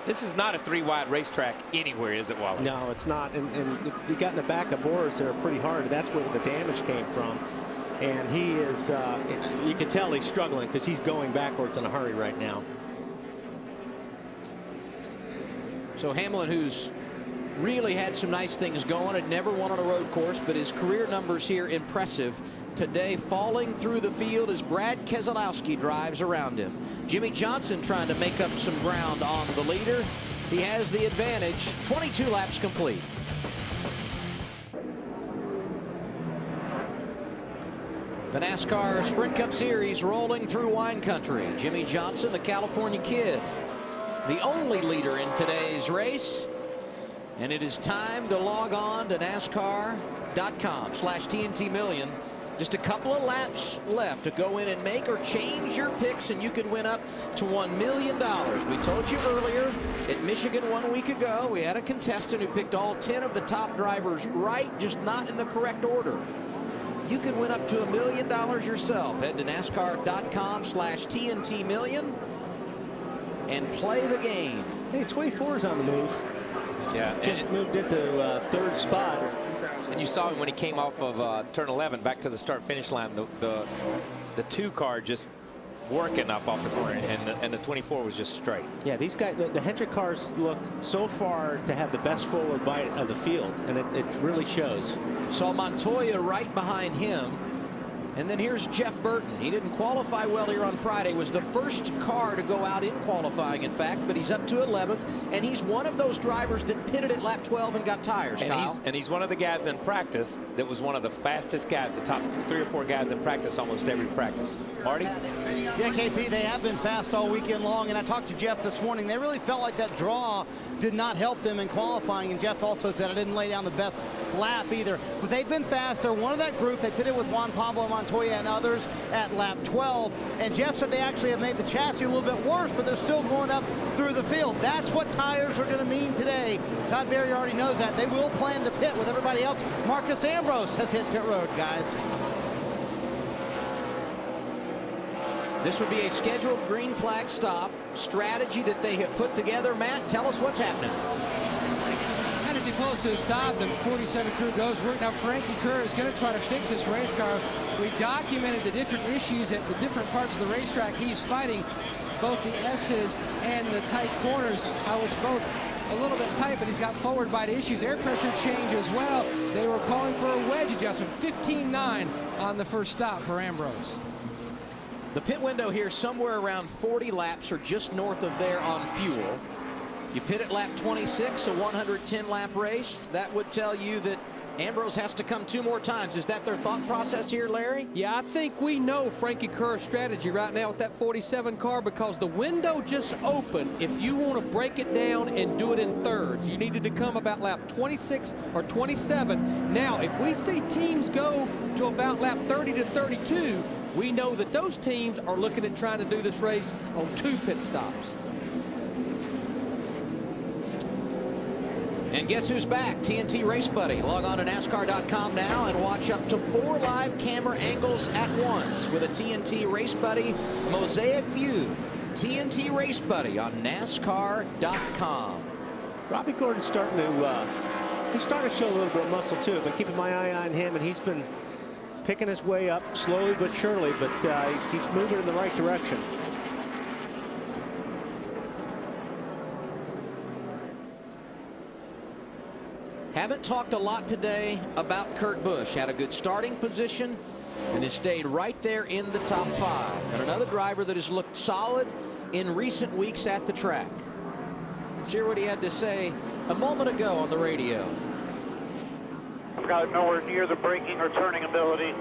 Speaker 17: This is not a 3-wide racetrack anywhere, is it, Wally?
Speaker 18: No, it's not. And you got in the back of Boris there pretty hard. That's where the damage came from. And he is, you can tell he's struggling because he's going backwards in a hurry right now.
Speaker 7: So Hamlin, who's really had some nice things going, had never won on a road course, but his career numbers here impressive. Today, falling through the field as Brad Keselowski drives around him. Jimmy Johnson trying to make up some ground on the leader. He has the advantage. 22 laps complete. The NASCAR Sprint Cup Series rolling through wine country. Jimmy Johnson, the California kid, the only leader in today's race. And it is time to log on to NASCAR.com/TNT Million. Just a couple of laps left to go in and make or change your picks, and you could win up to $1 million. We told you earlier at Michigan 1 week ago, we had a contestant who picked all 10 of the top drivers right, just not in the correct order. You could win up to $1 million yourself. Head to NASCAR.com/TNT Million and play the game.
Speaker 18: Hey, 24 is on the move.
Speaker 17: Yeah,
Speaker 18: just moved into 3rd spot.
Speaker 17: And you saw him when he came off of turn 11 back to the start-finish line. The 2 car just working up off the corner, and the 24 was just straight.
Speaker 18: Yeah, these guys, the Hendrick cars look so far to have the best forward bite of the field, and it really shows.
Speaker 7: Saw Montoya right behind him And then here's Jeff Burton. He didn't qualify well here on Friday. Was the first car to go out in qualifying, in fact, but he's up to 11th, and he's one of those drivers that pitted at lap 12 and got tires.
Speaker 17: And he's one of the guys in practice that was one of the fastest guys, the top 3 or 4 guys in practice almost every practice. Marty?
Speaker 12: Yeah, KP, they have been fast all weekend long, and I talked to Jeff this morning. They really felt like that draw did not help them in qualifying, and Jeff also said I didn't lay down the best lap either. But they've been fast. They're one of that group. They pitted with Juan Pablo Montoya and others at lap 12, and Jeff said they actually have made the chassis a little bit worse, but they're still going up through the field. That's what tires are going to mean today. Todd Berry already knows that. They will plan to pit with everybody else. Marcus Ambrose has hit pit road, guys.
Speaker 7: This would be a scheduled green flag stop strategy that they have put together. Matt, tell us what's happening.
Speaker 11: And as he pulls to a stop, the 47 crew goes work. Now Frankie Kerr is going to try to fix this race car. We documented the different issues at the different parts of the racetrack he's fighting, both the S's and the tight corners, how it's both a little bit tight, but he's got forward bite issues. Air pressure change as well. They were calling for a wedge adjustment. 15.9 on the first stop for Ambrose.
Speaker 7: The pit window here somewhere around 40 laps or just north of there on fuel. You pit at lap 26, a 110 lap race. That would tell you that Ambrose has to come 2 more times. Is that their thought process here, Larry?
Speaker 3: Yeah, I think we know Frankie Kerr's strategy right now with that 47 car, because the window just opened. If you want to break it down and do it in thirds, you needed to come about lap 26 or 27. Now, if we see teams go to about lap 30 to 32, we know that those teams are looking at trying to do this race on 2 pit stops.
Speaker 7: And guess who's back? TNT Race Buddy. Log on to NASCAR.com now and watch up to 4 live camera angles at once with a TNT Race Buddy Mosaic View. TNT Race Buddy on NASCAR.com.
Speaker 18: Robbie Gordon's starting to show a little bit of muscle too. I've been keeping my eye on him, and he's been picking his way up slowly but surely, but he's moving in the right direction.
Speaker 7: Haven't talked a lot today about Kurt Busch. Had a good starting position and has stayed right there in the top 5. And another driver that has looked solid in recent weeks at the track. Let's hear what he had to say a moment ago on the radio.
Speaker 19: I've got nowhere near the braking or turning ability.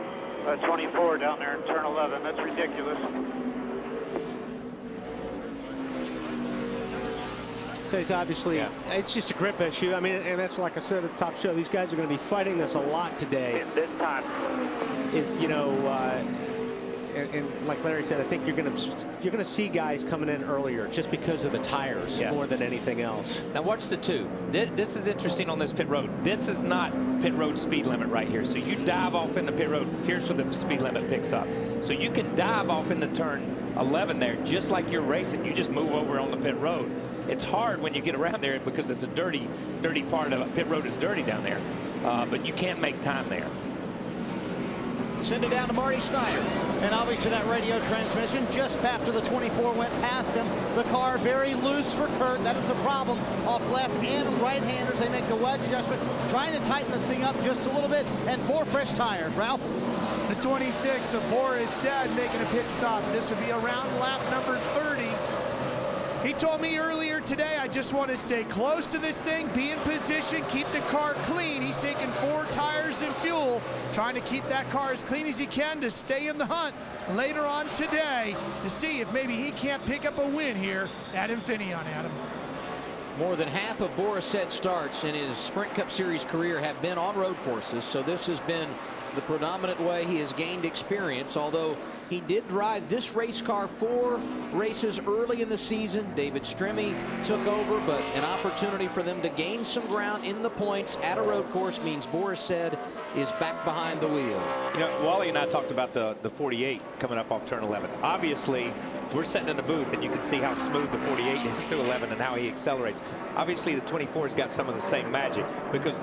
Speaker 19: 24 down there in turn 11. That's ridiculous.
Speaker 18: So it's obviously, it's just a grip issue. I mean, and that's like I said at the top show, these guys are going to be fighting this a lot today.
Speaker 19: This time.
Speaker 18: Is, you know, and like Larry said, I think you're going to see guys coming in earlier just because of the tires more than anything else.
Speaker 17: Now watch the 2. This is interesting on this pit road. This is not pit road speed limit right here. So you dive off into pit road. Here's where the speed limit picks up. So you can dive off into turn 11 there, just like you're racing. You just move over on the pit road. It's hard when you get around there because it's a dirty part of it. Pit road is dirty down there, but you can't make time there.
Speaker 7: Send it down to Marty Snyder.
Speaker 12: And obviously that radio transmission just after the 24 went past him. The car very loose for Kurt. That is the problem. Off left and right-handers, they make the wedge adjustment, trying to tighten this thing up just a little bit, and 4 fresh tires. Ralph?
Speaker 10: The 26 of Boris Said making a pit stop. This would be around lap number 30. He told me earlier today, I just want to stay close to this thing, be in position, keep the car clean. He's taking 4 tires and fuel, trying to keep that car as clean as he can to stay in the hunt later on today to see if maybe he can't pick up a win here at Infineon, Adam.
Speaker 7: More than half of Boris Said's starts in his Sprint Cup Series career have been on road courses, so this has been the predominant way he has gained experience, although he did drive this race car 4 races early in the season. David Stremme took over, but an opportunity for them to gain some ground in the points at a road course means Boris Said is back behind the wheel.
Speaker 17: You know, Wally and I talked about the 48 coming up off turn 11. Obviously, we're sitting in the booth and you can see how smooth the 48 is through 11 and how he accelerates. Obviously, the 24's got some of the same magic because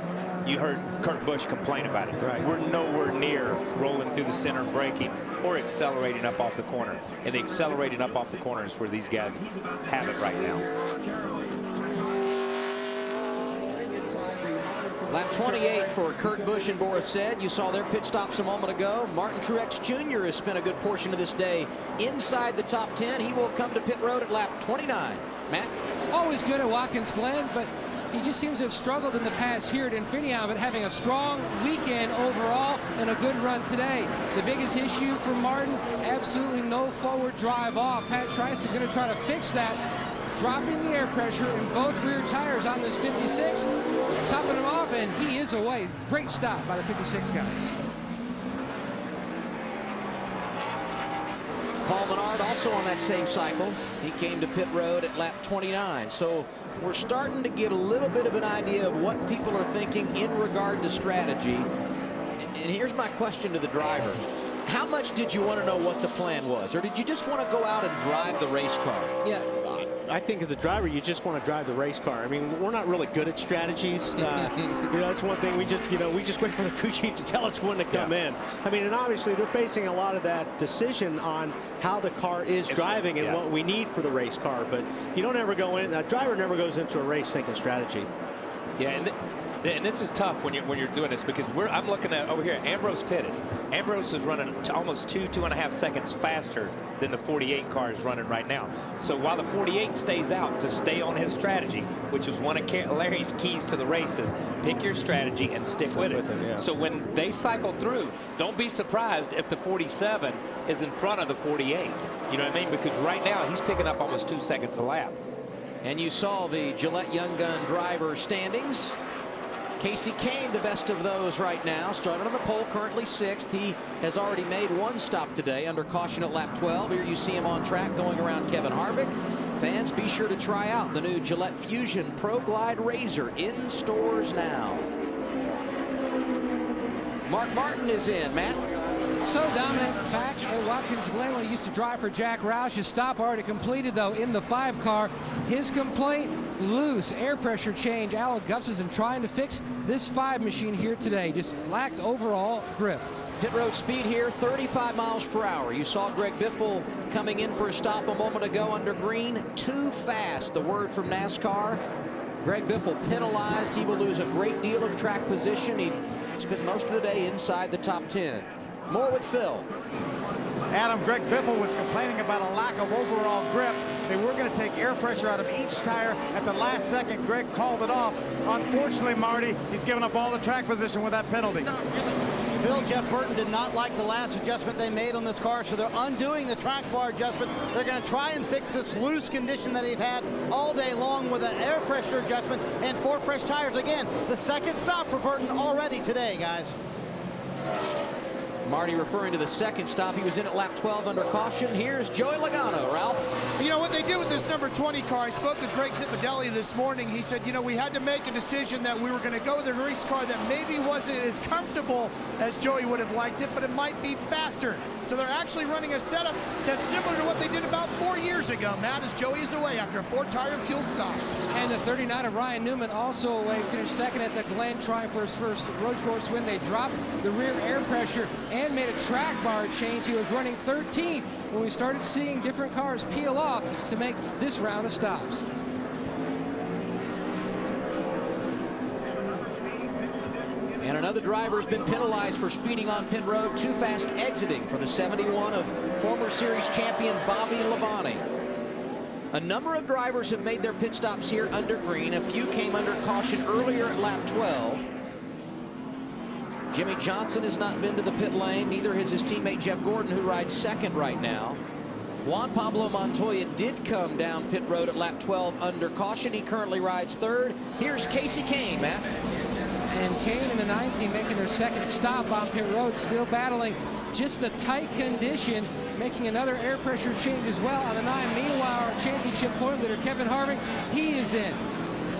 Speaker 17: you heard Kurt Busch complain about it. Right. We're nowhere near rolling through the center braking or accelerating up off the corner. And the accelerating up off the corner is where these guys have it right now.
Speaker 7: Lap 28 for Kurt Busch and Boris Said. You saw their pit stops a moment ago. Martin Truex Jr. has spent a good portion of this day inside the top 10. He will come to pit road at lap 29. Matt?
Speaker 11: Always good at Watkins Glen, but he just seems to have struggled in the past here at Infineon, but having a strong weekend overall and a good run today. The biggest issue for Martin, absolutely no forward drive off. Pat Trice is going to try to fix that, dropping the air pressure in both rear tires on this 56, topping him off, and he is away. Great stop by the 56 guys.
Speaker 7: Paul Menard also on that same cycle. He came to pit road at lap 29. So we're starting to get a little bit of an idea of what people are thinking in regard to strategy. And here's my question to the driver. How much did you want to know what the plan was? Or did you just want to go out and drive the race car?
Speaker 18: Yeah, I think as a driver, you just want to drive the race car. I mean, we're not really good at strategies. You know, that's one thing. We just wait for the crew chief to tell us when to come in. I mean, and obviously they're basing a lot of that decision on how the car is driving and what we need for the race car. But you don't ever go in. A driver never goes into a race thinking strategy.
Speaker 17: Yeah, and this is tough when you're doing this, because I'm looking at over here. Ambrose pitted. Ambrose is running almost 2.5 seconds faster than the 48 car is running right now. So while the 48 stays out to stay on his strategy, which is one of Larry's keys to the race, is pick your strategy and stick with it. So when they cycle through, don't be surprised if the 47 is in front of the 48. You know what I mean? Because right now he's picking up almost 2 seconds a lap.
Speaker 7: And you saw the Gillette Young Gun driver standings. Casey Kane, the best of those right now, started on the pole, currently 6th. He has already made one stop today under caution at lap 12. Here you see him on track going around Kevin Harvick. Fans, be sure to try out the new Gillette Fusion Pro Glide Razor in stores now. Mark Martin is in. Matt?
Speaker 11: So dominant back at Watkins Glen when he used to drive for Jack Roush. His stop already completed, though, in the 5 car. His complaint, loose air pressure change. Alan Gustafson trying to fix this 5 machine here today. Just lacked overall grip.
Speaker 7: Pit road speed here, 35 miles per hour. You saw Greg Biffle coming in for a stop a moment ago under green. Too fast, the word from NASCAR. Greg Biffle penalized. He will lose a great deal of track position. He spent most of the day inside the top 10. More with Phil.
Speaker 13: Adam, Greg Biffle was complaining about a lack of overall grip. They were going to take air pressure out of each tire. At the last second, Greg called it off. Unfortunately, Marty, he's given up all the track position with that penalty.
Speaker 12: Phil, Jeff Burton did not like the last adjustment they made on this car, so they're undoing the track bar adjustment. They're going to try and fix this loose condition that they've had all day long with an air pressure adjustment and 4 fresh tires. Again, the 2nd stop for Burton already today, guys.
Speaker 7: Marty referring to the 2nd stop. He was in at lap 12 under caution. Here's Joey Logano. Ralph?
Speaker 10: You know what they did with this number 20 car? I spoke to Greg Zipadelli this morning. He said, you know, we had to make a decision that we were going to go with a race car that maybe wasn't as comfortable as Joey would have liked it, but it might be faster. So they're actually running a setup that's similar to what they did about 4 years ago. Matt, as Joey is away after a 4-tire fuel stop.
Speaker 11: And the 39 of Ryan Newman also away, finished 2nd at the Glen, trying for his first road course win. They dropped the rear air pressure and made a track bar change. He was running 13th when we started seeing different cars peel off to make this round of stops.
Speaker 7: And another driver has been penalized for speeding on pit road, too fast exiting for the 71 of former series champion Bobby Labonte. A number of drivers have made their pit stops here under green. A few came under caution earlier at lap 12. Jimmy Johnson has not been to the pit lane. Neither has his teammate Jeff Gordon, who rides 2nd right now. Juan Pablo Montoya did come down pit road at lap 12 under caution. He currently rides 3rd. Here's Casey Kane, Matt.
Speaker 11: And Kane and the 19 making their 2nd stop on pit road, still battling just the tight condition, making another air pressure change as well on the 9. Meanwhile, our championship point leader, Kevin Harvick, he is in.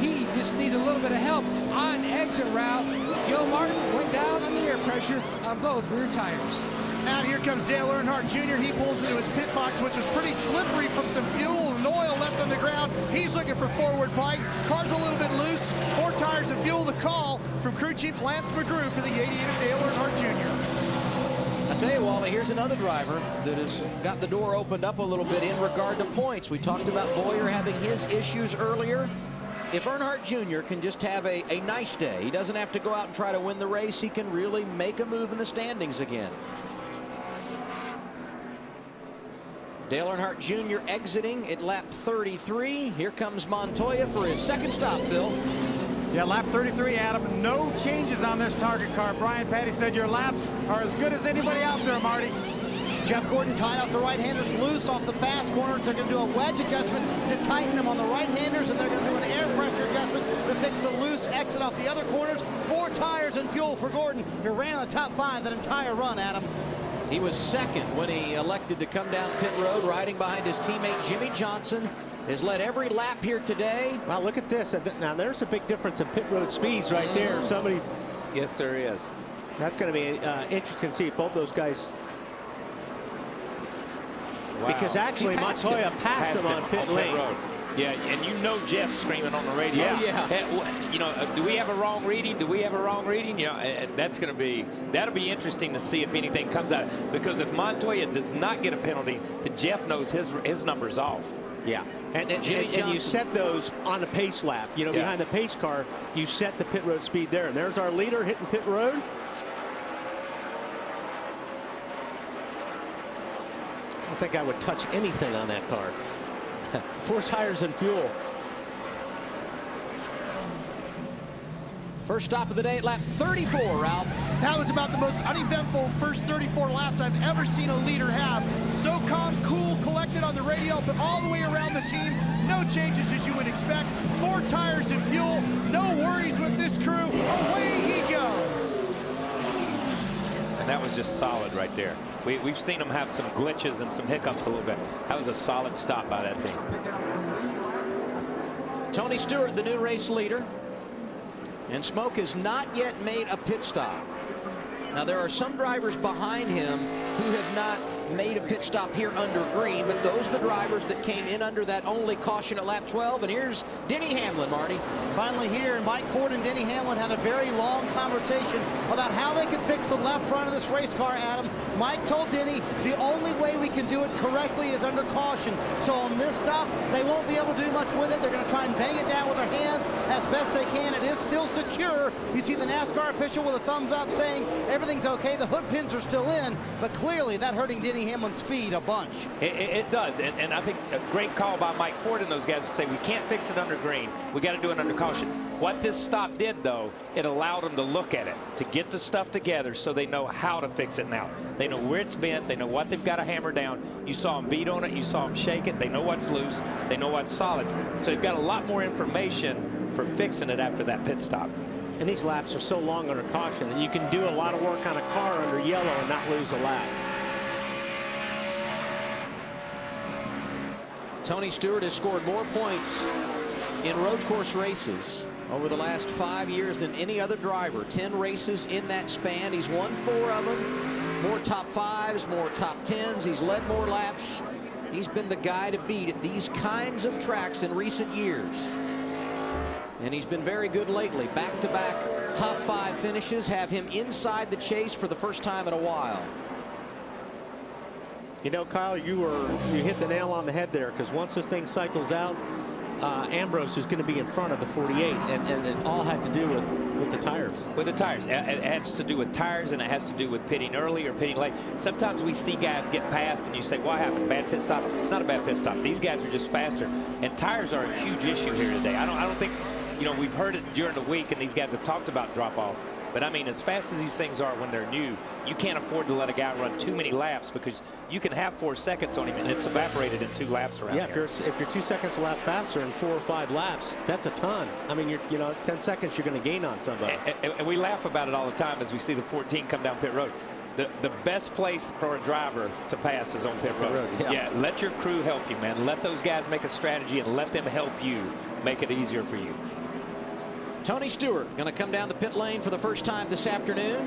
Speaker 11: He just needs a little bit of help on exit route. Joe Martin went down on the air pressure on both rear tires.
Speaker 10: Out here comes Dale Earnhardt Jr. He pulls into his pit box, which was pretty slippery from some fuel and oil left on the ground. He's looking for forward bite. Car's a little bit loose. 4 tires of fuel. The call from crew chief Lance McGrew for the 88 of Dale Earnhardt Jr.
Speaker 7: I tell you, Wally, here's another driver that has got the door opened up a little bit in regard to points. We talked about Boyer having his issues earlier. if Earnhardt Jr. can just have a nice day, he doesn't have to go out and try to win the race, he can really make a move in the standings again. Dale Earnhardt Jr. exiting at lap 33. Here comes Montoya for his second stop, Phil.
Speaker 13: Yeah, lap 33, Adam. No changes on this target car. Brian Patty said your laps are as good as anybody out there, Marty.
Speaker 12: Jeff Gordon tied off the right-handers loose off the fast corners. They're going to do a wedge adjustment to tighten them on the right-handers, and they're going to do an air pressure adjustment to fix the loose exit off the other corners. 4 tires and fuel for Gordon, who ran in the top 5 that entire run, Adam.
Speaker 7: He was second when he elected to come down pit road, riding behind his teammate Jimmy Johnson. Has led every lap here today.
Speaker 18: Wow, look at this. Now, there's a big difference in pit road speeds right there. Somebody's...
Speaker 17: Yes, there is.
Speaker 18: That's going to be interesting to see both those guys.
Speaker 17: Wow.
Speaker 18: Because actually, Montoya passed him on pit lane.
Speaker 17: Road. Yeah, and you know Jeff's screaming on the radio.
Speaker 18: Yeah.
Speaker 17: Yeah. You know, do we have a wrong reading? Do we have a wrong reading? You know, that'll be interesting to see if anything comes out. Because if Montoya does not get a penalty, then Jeff knows his number's off.
Speaker 18: Yeah. And you set those on the pace lap. You know, behind the pace car, you set the pit road speed there. And there's our leader hitting pit road. I don't think I would touch anything on that car. 4 tires and fuel.
Speaker 7: First stop of the day at lap 34, Ralph.
Speaker 10: That was about the most uneventful first 34 laps I've ever seen a leader have. So calm, cool, collected on the radio, but all the way around the team, no changes as you would expect. 4 tires and fuel, no worries with this crew. Away he goes.
Speaker 17: And that was just solid right there. We've seen them have some glitches and some hiccups a little bit. That was a solid stop by that team.
Speaker 7: Tony Stewart, the new race leader. And Smoke has not yet made a pit stop. Now, there are some drivers behind him who have not made a pit stop here under green, but those are the drivers that came in under that only caution at lap 12. And here's Denny Hamlin, Marty.
Speaker 12: Finally here, and Mike Ford and Denny Hamlin had a very long conversation about how they could fix the left front of this race car, Adam. Mike told Denny the only way we can do it correctly is under caution. So on this stop, they won't be able to do much with it. They're going to try and bang it down with their hands as best they can. It is still secure. You see the NASCAR official with a thumbs up saying everything's okay. The hood pins are still in, but clearly that hurting Denny Hamlin's speed a bunch.
Speaker 17: It does, and I think a great call by Mike Ford and those guys to say we can't fix it under green. We got to do it under caution. What this stop did, though, it allowed them to look at it, to get the stuff together so they know how to fix it now. They know where it's bent. They know what they've got to hammer down. You saw them beat on it. You saw them shake it. They know what's loose. They know what's solid. So they've got a lot more information for fixing it after that pit stop.
Speaker 18: And these laps are so long under caution that you can do a lot of work on a car under yellow and not lose a lap.
Speaker 7: Tony Stewart has scored more points in road course races over the last 5 years than any other driver. 10 races in that span. He's won 4 of them. More top 5s, more top 10s. He's led more laps. He's been the guy to beat at these kinds of tracks in recent years. And he's been very good lately. Back-to-back top 5 finishes have him inside the chase for the first time in a while.
Speaker 18: You know, Kyle, you hit the nail on the head there, because once this thing cycles out, Ambrose is going to be in front of the 48, and it all had to do with the tires.
Speaker 17: With the tires. It has to do with tires, and it has to do with pitting early or pitting late. Sometimes we see guys get past, and you say, what happened? Bad pit stop? It's not a bad pit stop. These guys are just faster, and tires are a huge issue here today. I don't think, you know, we've heard it during the week, and these guys have talked about drop-off. But, I mean, as fast as these things are when they're new, you can't afford to let a guy run too many laps, because you can have 4 seconds on him, and it's evaporated in 2 laps around here.
Speaker 18: If you're 2 seconds a lap faster in 4 or 5 laps, that's a ton. I mean, you know, it's 10 seconds you're going to gain on somebody.
Speaker 17: And we laugh about it all the time as we see the 14 come down pit road. The best place for a driver to pass is on pit road. Yeah, let your crew help you, man. Let those guys make a strategy and let them help you make it easier for you.
Speaker 7: Tony Stewart going to come down the pit lane for the first time this afternoon.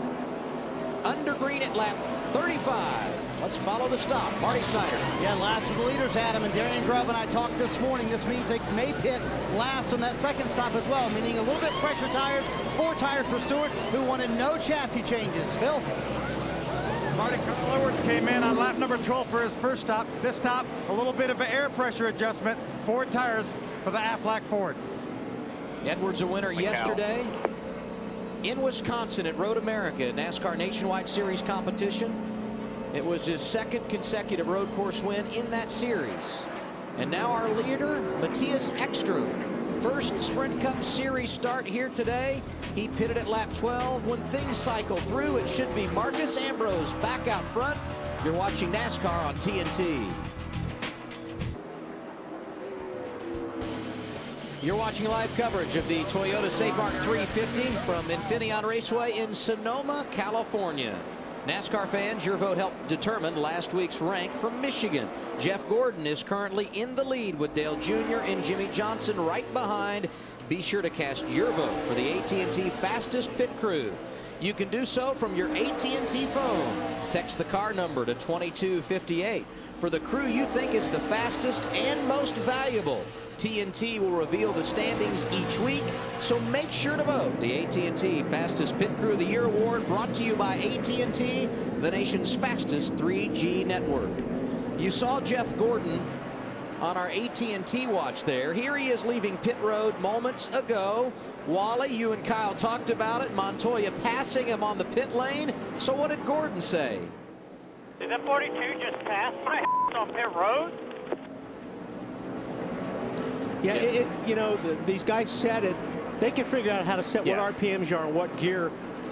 Speaker 7: Under green at lap 35. Let's follow the stop. Marty Snyder.
Speaker 12: Yeah, last of the leaders, Adam, and Darian Grubb and I talked this morning. This means they may pit last on that second stop as well, meaning a little bit fresher tires. 4 tires for Stewart, who wanted no chassis changes. Phil?
Speaker 13: Marty Carl Edwards came in on lap number 12 for his first stop. This stop, a little bit of an air pressure adjustment. 4 tires for the Aflac Ford.
Speaker 7: Edwards a winner yesterday in Wisconsin at Road America, NASCAR Nationwide Series competition. It was his second consecutive road course win in that series. And now our leader, Matthias Ekstrom. First Sprint Cup Series start here today. He pitted at lap 12. When things cycle through, it should be Marcus Ambrose back out front. You're watching NASCAR on TNT. You're watching live coverage of the Toyota Mart 350 from Infineon Raceway in Sonoma, California. NASCAR fans, your vote helped determine last week's rank from Michigan. Jeff Gordon is currently in the lead with Dale Jr. and Jimmy Johnson right behind. Be sure to cast your vote for the AT&T Fastest Pit Crew. You can do so from your AT&T phone. Text the car number to 2258. For the crew you think is the fastest and most valuable. TNT will reveal the standings each week, so make sure to vote. The AT&T Fastest Pit Crew of the Year award brought to you by AT&T, the nation's fastest 3G network. You saw Jeff Gordon on our AT&T watch there. Here he is leaving pit road moments ago. Wally, you and Kyle talked about it. Montoya passing him on the pit lane. So what did Gordon say?
Speaker 19: Did that 42 just pass my on pit road?
Speaker 18: Yeah, you know, these guys set it. They can figure out how to set what RPMs you are and what gear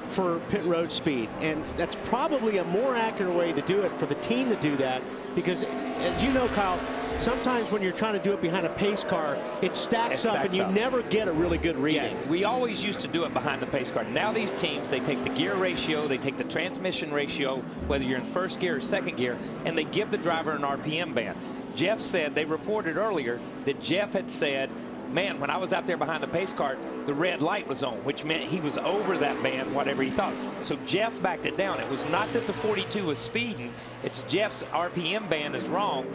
Speaker 18: for pit road speed. And that's probably a more accurate way to do it for the team to do that. Because, as you know, Kyle, sometimes when you're trying to do it behind a pace car, it stacks up and you never get a really good reading.
Speaker 17: Yeah, we always used to do it behind the pace car. Now these teams, they take the gear ratio, they take the transmission ratio, whether you're in first gear or second gear, and they give the driver an RPM band. Jeff said, they reported earlier that Jeff had said, man, when I was out there behind the pace car, the red light was on, which meant he was over that band, whatever he thought. So Jeff backed it down. It was not that the 42 was speeding. It's Jeff's RPM band is wrong.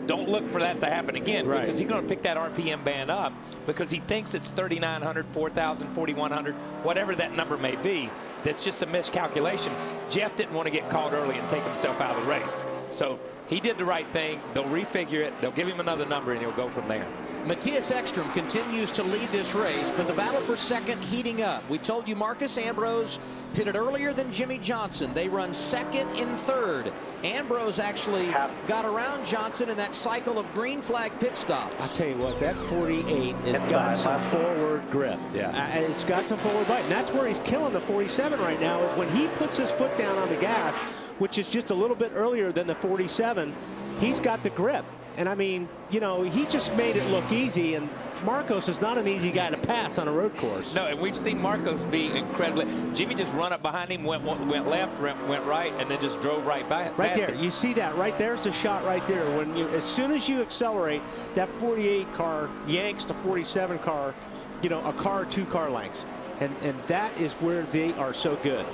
Speaker 17: Don't look for that to happen again, because he's going to pick that RPM band up because he thinks it's 3,900, 4,000, 4,100, whatever that number may be. That's just a miscalculation. Jeff didn't want to get caught early and take himself out of the race. So he did the right thing. They'll refigure it. They'll give him another number, and he'll go from there.
Speaker 7: Matthias Ekstrom continues to lead this race, but the battle for second heating up. We told you Marcus Ambrose pitted earlier than Jimmy Johnson. They run second and third. Ambrose actually got around Johnson in that cycle of green flag pit stops.
Speaker 18: I'll tell you what, that 48 has got some forward grip. Yeah, it's got some forward bite, and that's where he's killing the 47 right now, is when he puts his foot down on the gas, which is just a little bit earlier than the 47, he's got the grip. And I mean, you know, he just made it look easy, and Marcos is not an easy guy to pass on a road course.
Speaker 17: No, and we've seen Marcos be incredibly. Jimmy just run up behind him, went left, went right, and then just drove right back.
Speaker 18: Right there,
Speaker 17: him.
Speaker 18: you see that right there's the shot right there. When you, as soon as you accelerate, that 48 car yanks the 47 car, you know, a car or two car lengths, and that is where they are so good.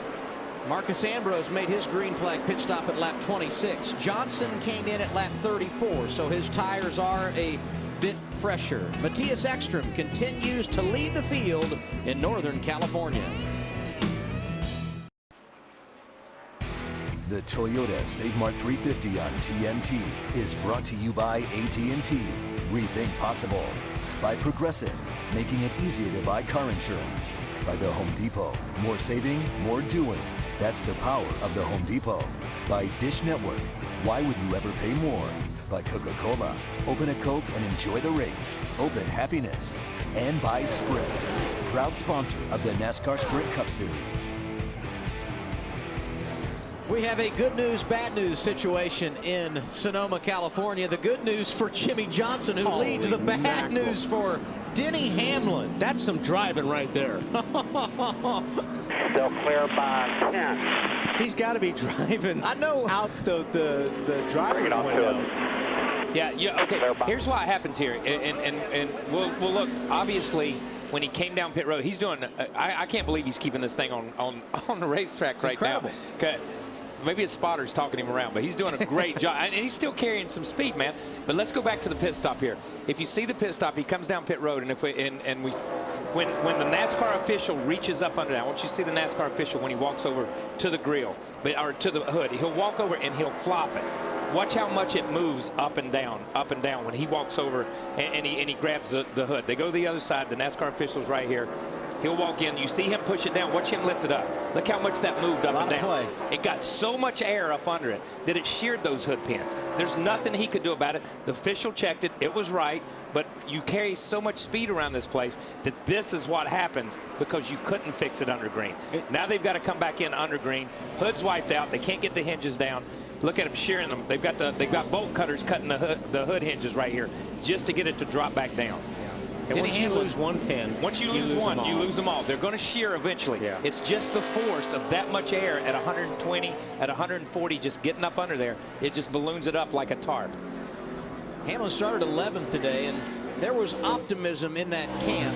Speaker 7: Marcus Ambrose made his green flag pit stop at lap 26. Johnson came in at lap 34, so his tires are a bit fresher. Matthias Ekstrom continues to lead the field in Northern California.
Speaker 16: The Toyota Mart 350 on TNT is brought to you by AT&T. Rethink possible. By Progressive, making it easier to buy car insurance. By the Home Depot, more saving, more doing. That's the power of the Home Depot. By Dish Network, why would you ever pay more? By Coca-Cola, open a Coke and enjoy the race. Open happiness. And by Sprint, proud sponsor of the NASCAR Sprint Cup Series.
Speaker 7: We have a good news, bad news situation in Sonoma, California. The good news for Jimmy Johnson, who leads. The bad news for Denny Hamlin.
Speaker 18: That's some driving right there.
Speaker 15: They'll clear by 10.
Speaker 18: He's got to be driving out the driver's window.
Speaker 17: Yeah, okay. Here's what happens here, and we'll look. Obviously, when he came down pit road, he's doing. I can't believe he's keeping this thing on the racetrack right now. Maybe his spotter's talking him around, but he's doing a great job. And he's still carrying some speed, man. But let's go back to the pit stop here. If you see the pit stop, he comes down pit road, and when the NASCAR official reaches up under that, I want you to see the NASCAR official when he walks over to the grill, or to the hood. He'll walk over and he'll flop it. Watch how much it moves up and down when he walks over and he grabs the hood. They go to the other side. The NASCAR official's right here. He'll walk in. You see him push it down. Watch him lift it up. Look how much that moved up and down. It got so much air up under it that it sheared those hood pins. There's nothing he could do about it. The official checked it. It was right. But you carry so much speed around this place that this is what happens because you couldn't fix it under green. Now they've got to come back in under green. Hood's wiped out. They can't get the hinges down. Look at them shearing them. They've got bolt cutters cutting the hood hinges right here just to get it to drop back down.
Speaker 18: And once you lose one pin,
Speaker 17: once you lose one, you lose them all. They're going to shear eventually. Yeah. It's just the force of that much air at 120, at 140, just getting up under there. It just balloons it up like a tarp.
Speaker 7: Hamlin started 11th today, and there was optimism in that camp.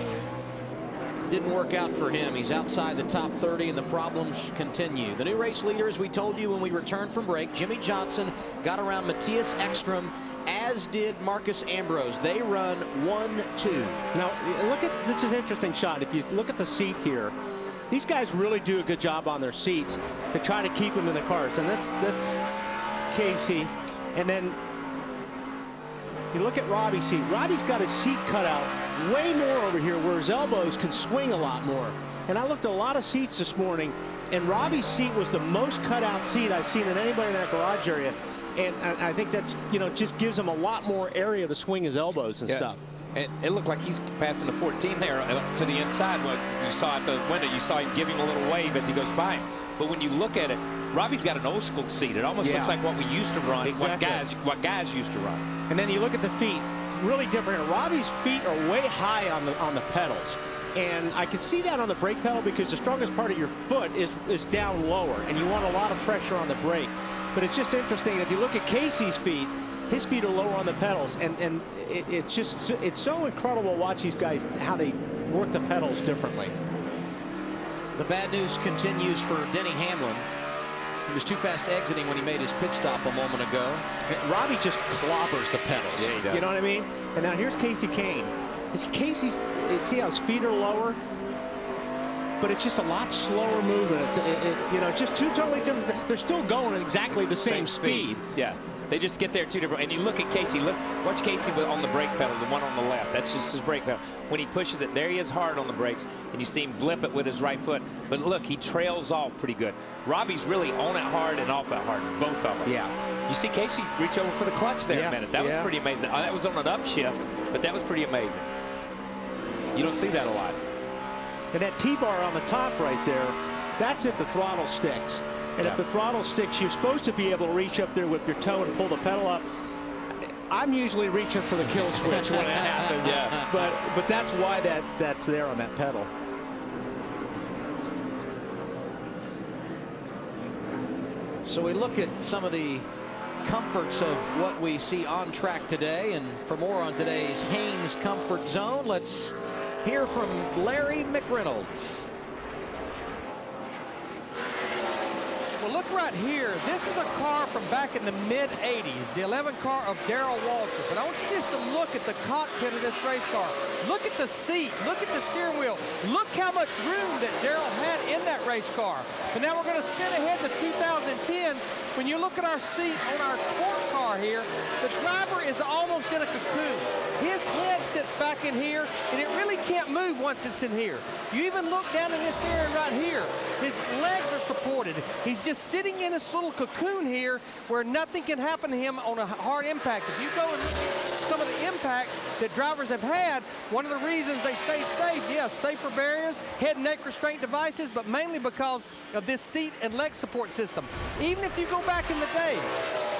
Speaker 7: Didn't work out for him. He's outside the top 30, and the problems continue. The new race leader, as we told you when we returned from break, Jimmy Johnson, got around Matthias Ekstrom, as did Marcus Ambrose. They run 1-2.
Speaker 18: Now, look at this is an interesting shot. If you look at the seat here, these guys really do a good job on their seats to try to keep them in the cars. And that's Casey. And then you look at Robbie's seat. Robbie's got his seat cut out way more over here where his elbows can swing a lot more. And I looked at a lot of seats this morning, and Robbie's seat was the most cut out seat I've seen in anybody in that garage area. And I think that's, just gives him a lot more area to swing his elbows and stuff.
Speaker 17: And it looked like he's passing the 14 there to the inside. What you saw at the window, you saw him giving a little wave as he goes by him. But when you look at it, Robbie's got an old school seat. It almost looks like what we used to run, what guys used to run.
Speaker 18: And then you look at the feet, really different. Robbie's feet are way high on the pedals. And I can see that on the brake pedal because the strongest part of your foot is down lower, and you want a lot of pressure on the brake. But it's just interesting. If you look at Casey's feet, his feet are lower on the pedals, and it's so incredible to watch these guys, how they work the pedals differently.
Speaker 7: The bad news continues for Denny Hamlin. He was too fast exiting when he made his pit stop a moment ago.
Speaker 18: Robbie just clobbers the pedals.
Speaker 17: Yeah, he does.
Speaker 18: You know what I mean? And now here's Casey Kane. See how his feet are lower? But it's just a lot slower movement. It's just two totally different. They're still going at exactly the same speed.
Speaker 17: Yeah, they just get there two different. And you look at Casey. Watch Casey on the brake pedal, the one on the left. That's just his brake pedal. When he pushes it, there he is hard on the brakes, and you see him blip it with his right foot. But look, he trails off pretty good. Robbie's really on it hard and off it hard, both of them.
Speaker 18: Yeah.
Speaker 17: You see Casey reach over for the clutch there a minute. That was pretty amazing. That was on an upshift, but that was pretty amazing. You don't see that a lot.
Speaker 18: And that T-bar on the top right there, that's if the throttle sticks. And if the throttle sticks, you're supposed to be able to reach up there with your toe and pull the pedal up. I'm usually reaching for the kill switch when it happens. But that's why that's there on that pedal.
Speaker 7: So we look at some of the comforts of what we see on track today. And for more on today's Haynes Comfort Zone, let's hear from Larry McReynolds.
Speaker 3: Well, look right here. This is a car from back in the mid-'80s, the 11 car of Darrell Waltrip. But I want you just to look at the cockpit of this race car. Look at the seat. Look at the steering wheel. Look how much room that Darrell had in that race car. But now we're going to spin ahead to 2010. When you look at our seat on our sport car here, the driver is almost in a cocoon. His head sits back in here, and it really can't move once it's in here. You even look down in this area right here. His legs are supported. He's just sitting in this little cocoon here where nothing can happen to him on a hard impact. If you go and look at some of the impacts that drivers have had, one of the reasons they stayed safe, yes, safer barriers, head and neck restraint devices, but mainly because of this seat and leg support system. Even if you go back in the day,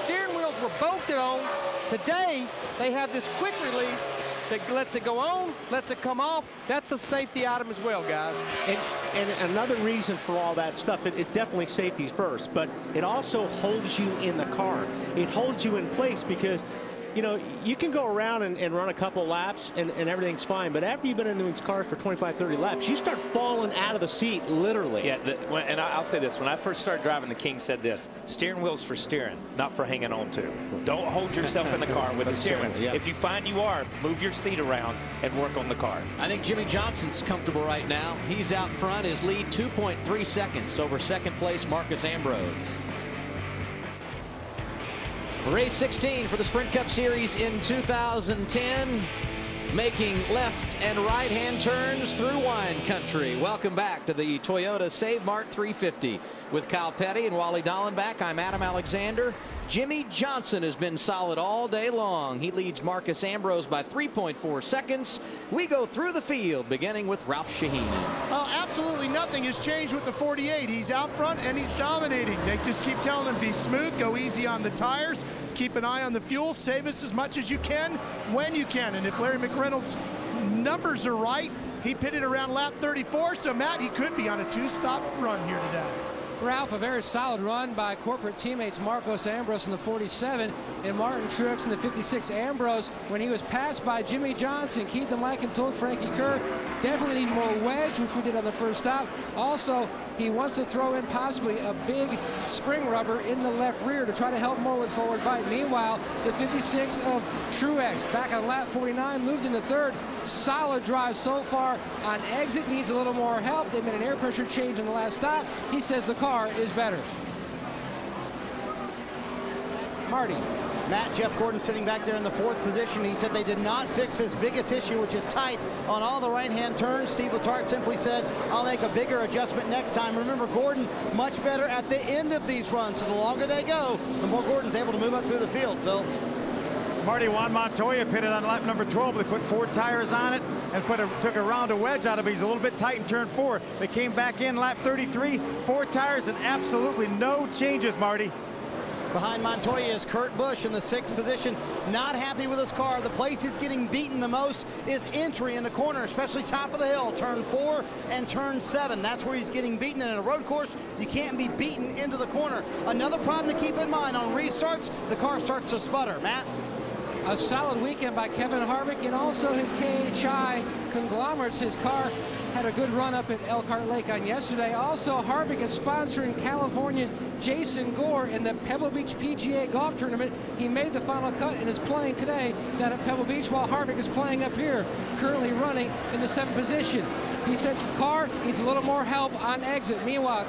Speaker 3: steering wheels were bolted on. Today, they have this quick release that lets it go on, lets it come off. That's a safety item as well, guys.
Speaker 18: And another reason for all that stuff, it definitely safety's first, but it also holds you in the car. It holds you in place because you know, you can go around and run a couple laps and everything's fine. But after you've been in these cars for 25, 30 laps, you start falling out of the seat, literally.
Speaker 17: Yeah, and I'll say this. When I first started driving, the King said this: steering wheel's for steering, not for hanging on to. Don't hold yourself in the car with the steering wheel.
Speaker 18: Yeah.
Speaker 17: If you find you are, move your seat around and work on the car.
Speaker 7: I think Jimmy Johnson's comfortable right now. He's out front. His lead 2.3 seconds over second place Marcus Ambrose. Race 16 for the Sprint Cup Series in 2010. Making left and right hand turns through wine country. Welcome back to the Toyota Save Mart 350 with Kyle Petty and Wally Dallenbach. I'm Adam Alexander. Jimmy Johnson has been solid all day long. He leads Marcus Ambrose by 3.4 seconds. We go through the field, beginning with Ralph Shaheen.
Speaker 10: Well, absolutely nothing has changed with the 48. He's out front and he's dominating. They just keep telling him, be smooth, go easy on the tires, keep an eye on the fuel, save us as much as you can when you can. And if Larry McReynolds' numbers are right, he pitted around lap 34. So, Matt, he could be on a two-stop run here today.
Speaker 11: Ralph, a very solid run by corporate teammates Marcos Ambrose in the 47 and Martin Truex in the 56. Ambrose, when he was passed by Jimmy Johnson, Keith DeMike told Frankie Kerr, definitely need more wedge, which we did on the first stop. Also, he wants to throw in possibly a big spring rubber in the left rear to try to help more with forward bite. Meanwhile, the 56 of Truex back on lap 49 moved into third. Solid drive so far. On exit, needs a little more help. They made an air pressure change in the last stop. He says the car is better. Marty.
Speaker 12: Matt, Jeff Gordon sitting back there in the fourth position. He said they did not fix his biggest issue, which is tight on all the right-hand turns. Steve Letarte simply said, I'll make a bigger adjustment next time. Remember, Gordon much better at the end of these runs. So the longer they go, the more Gordon's able to move up through the field, Phil.
Speaker 13: Marty, Juan Montoya pitted on lap number 12. They put 4 tires on it and took a round of wedge out of it. He's a little bit tight in turn 4. They came back in lap 33, 4 tires and absolutely no changes, Marty.
Speaker 12: Behind Montoya is Kurt Busch in the 6th position. Not happy with his car. The place he's getting beaten the most is entry in the corner, especially top of the hill, turn 4 and turn 7. That's where he's getting beaten. In a road course, you can't be beaten into the corner. Another problem to keep in mind, on restarts, the car starts to sputter. Matt?
Speaker 11: A solid weekend by Kevin Harvick and also his KHI conglomerates. His car had a good run up at Elkhart Lake on yesterday. Also, Harvick is sponsoring Californian Jason Gore in the Pebble Beach PGA Golf Tournament. He made the final cut and is playing today down at Pebble Beach while Harvick is playing up here, currently running in the 7th position. He said car needs a little more help on exit. Meanwhile,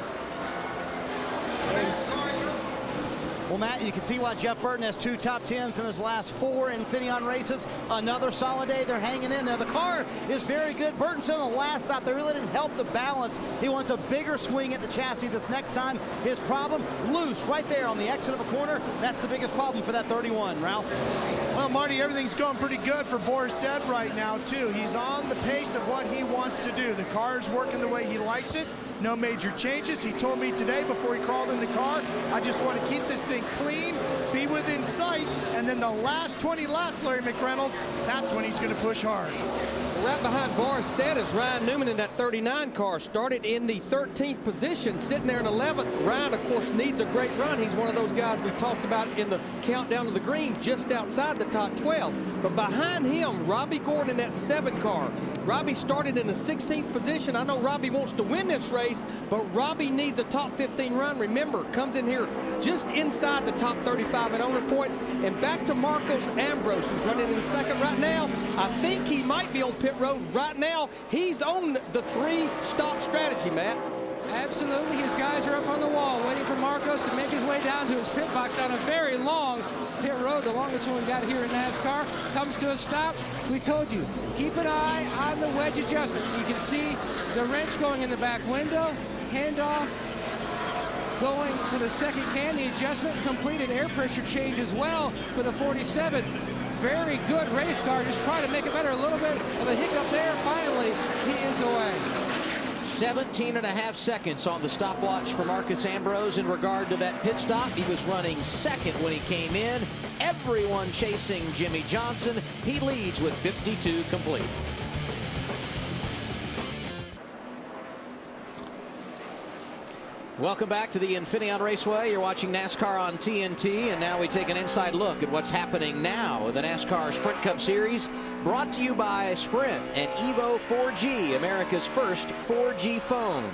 Speaker 12: well, Matt, you can see why Jeff Burton has 2 top 10s in his last 4 Infineon races. Another solid day. They're hanging in there. The car is very good. Burton said on the last stop they really didn't help the balance. He wants a bigger swing at the chassis this next time. His problem, loose right there on the exit of a corner. That's the biggest problem for that 31. Ralph?
Speaker 10: Well, Marty, everything's going pretty good for Boris Said right now, too. He's on the pace of what he wants to do. The car is working the way he likes it. No major changes. He told me today before he crawled in the car, I just want to keep this thing clean, be within sight, and then the last 20 laps, Larry McReynolds, that's when he's going to push hard.
Speaker 3: Right behind Boris Said is Ryan Newman in that 39 car. Started in the 13th position, sitting there in 11th. Ryan, of course, needs a great run. He's one of those guys we talked about in the countdown to the green, just outside the top 12. But behind him, Robbie Gordon in that 7 car. Robbie started in the 16th position. I know Robbie wants to win this race, but Robbie needs a top 15 run. Remember, comes in here just inside the top 35 in owner points. And back to Marcos Ambrose, who's running in second right now. I think he might be on pit road right now. He's on the 3-stop strategy, Matt.
Speaker 11: absolutely, his guys are up on the wall waiting for Marcos to make his way down to his pit box down a very long pit road, the longest one we got here in NASCAR. Comes to a stop. We told you, keep an eye on the wedge adjustment. You can see the wrench going in the back window, handoff going to the second can. The adjustment completed, air pressure change as well for the 47. Very good race car, just trying to make it better. A little bit of a hiccup there. Finally, he is away.
Speaker 7: 17.5 seconds on the stopwatch for Marcus Ambrose in regard to that pit stop. He was running second when he came in. Everyone chasing Jimmy Johnson. He leads with 52 complete. Welcome back to the Infineon Raceway. You're watching NASCAR on TNT, and now we take an inside look at what's happening now in the NASCAR Sprint Cup Series, brought to you by Sprint and Evo 4G, America's first 4G phone.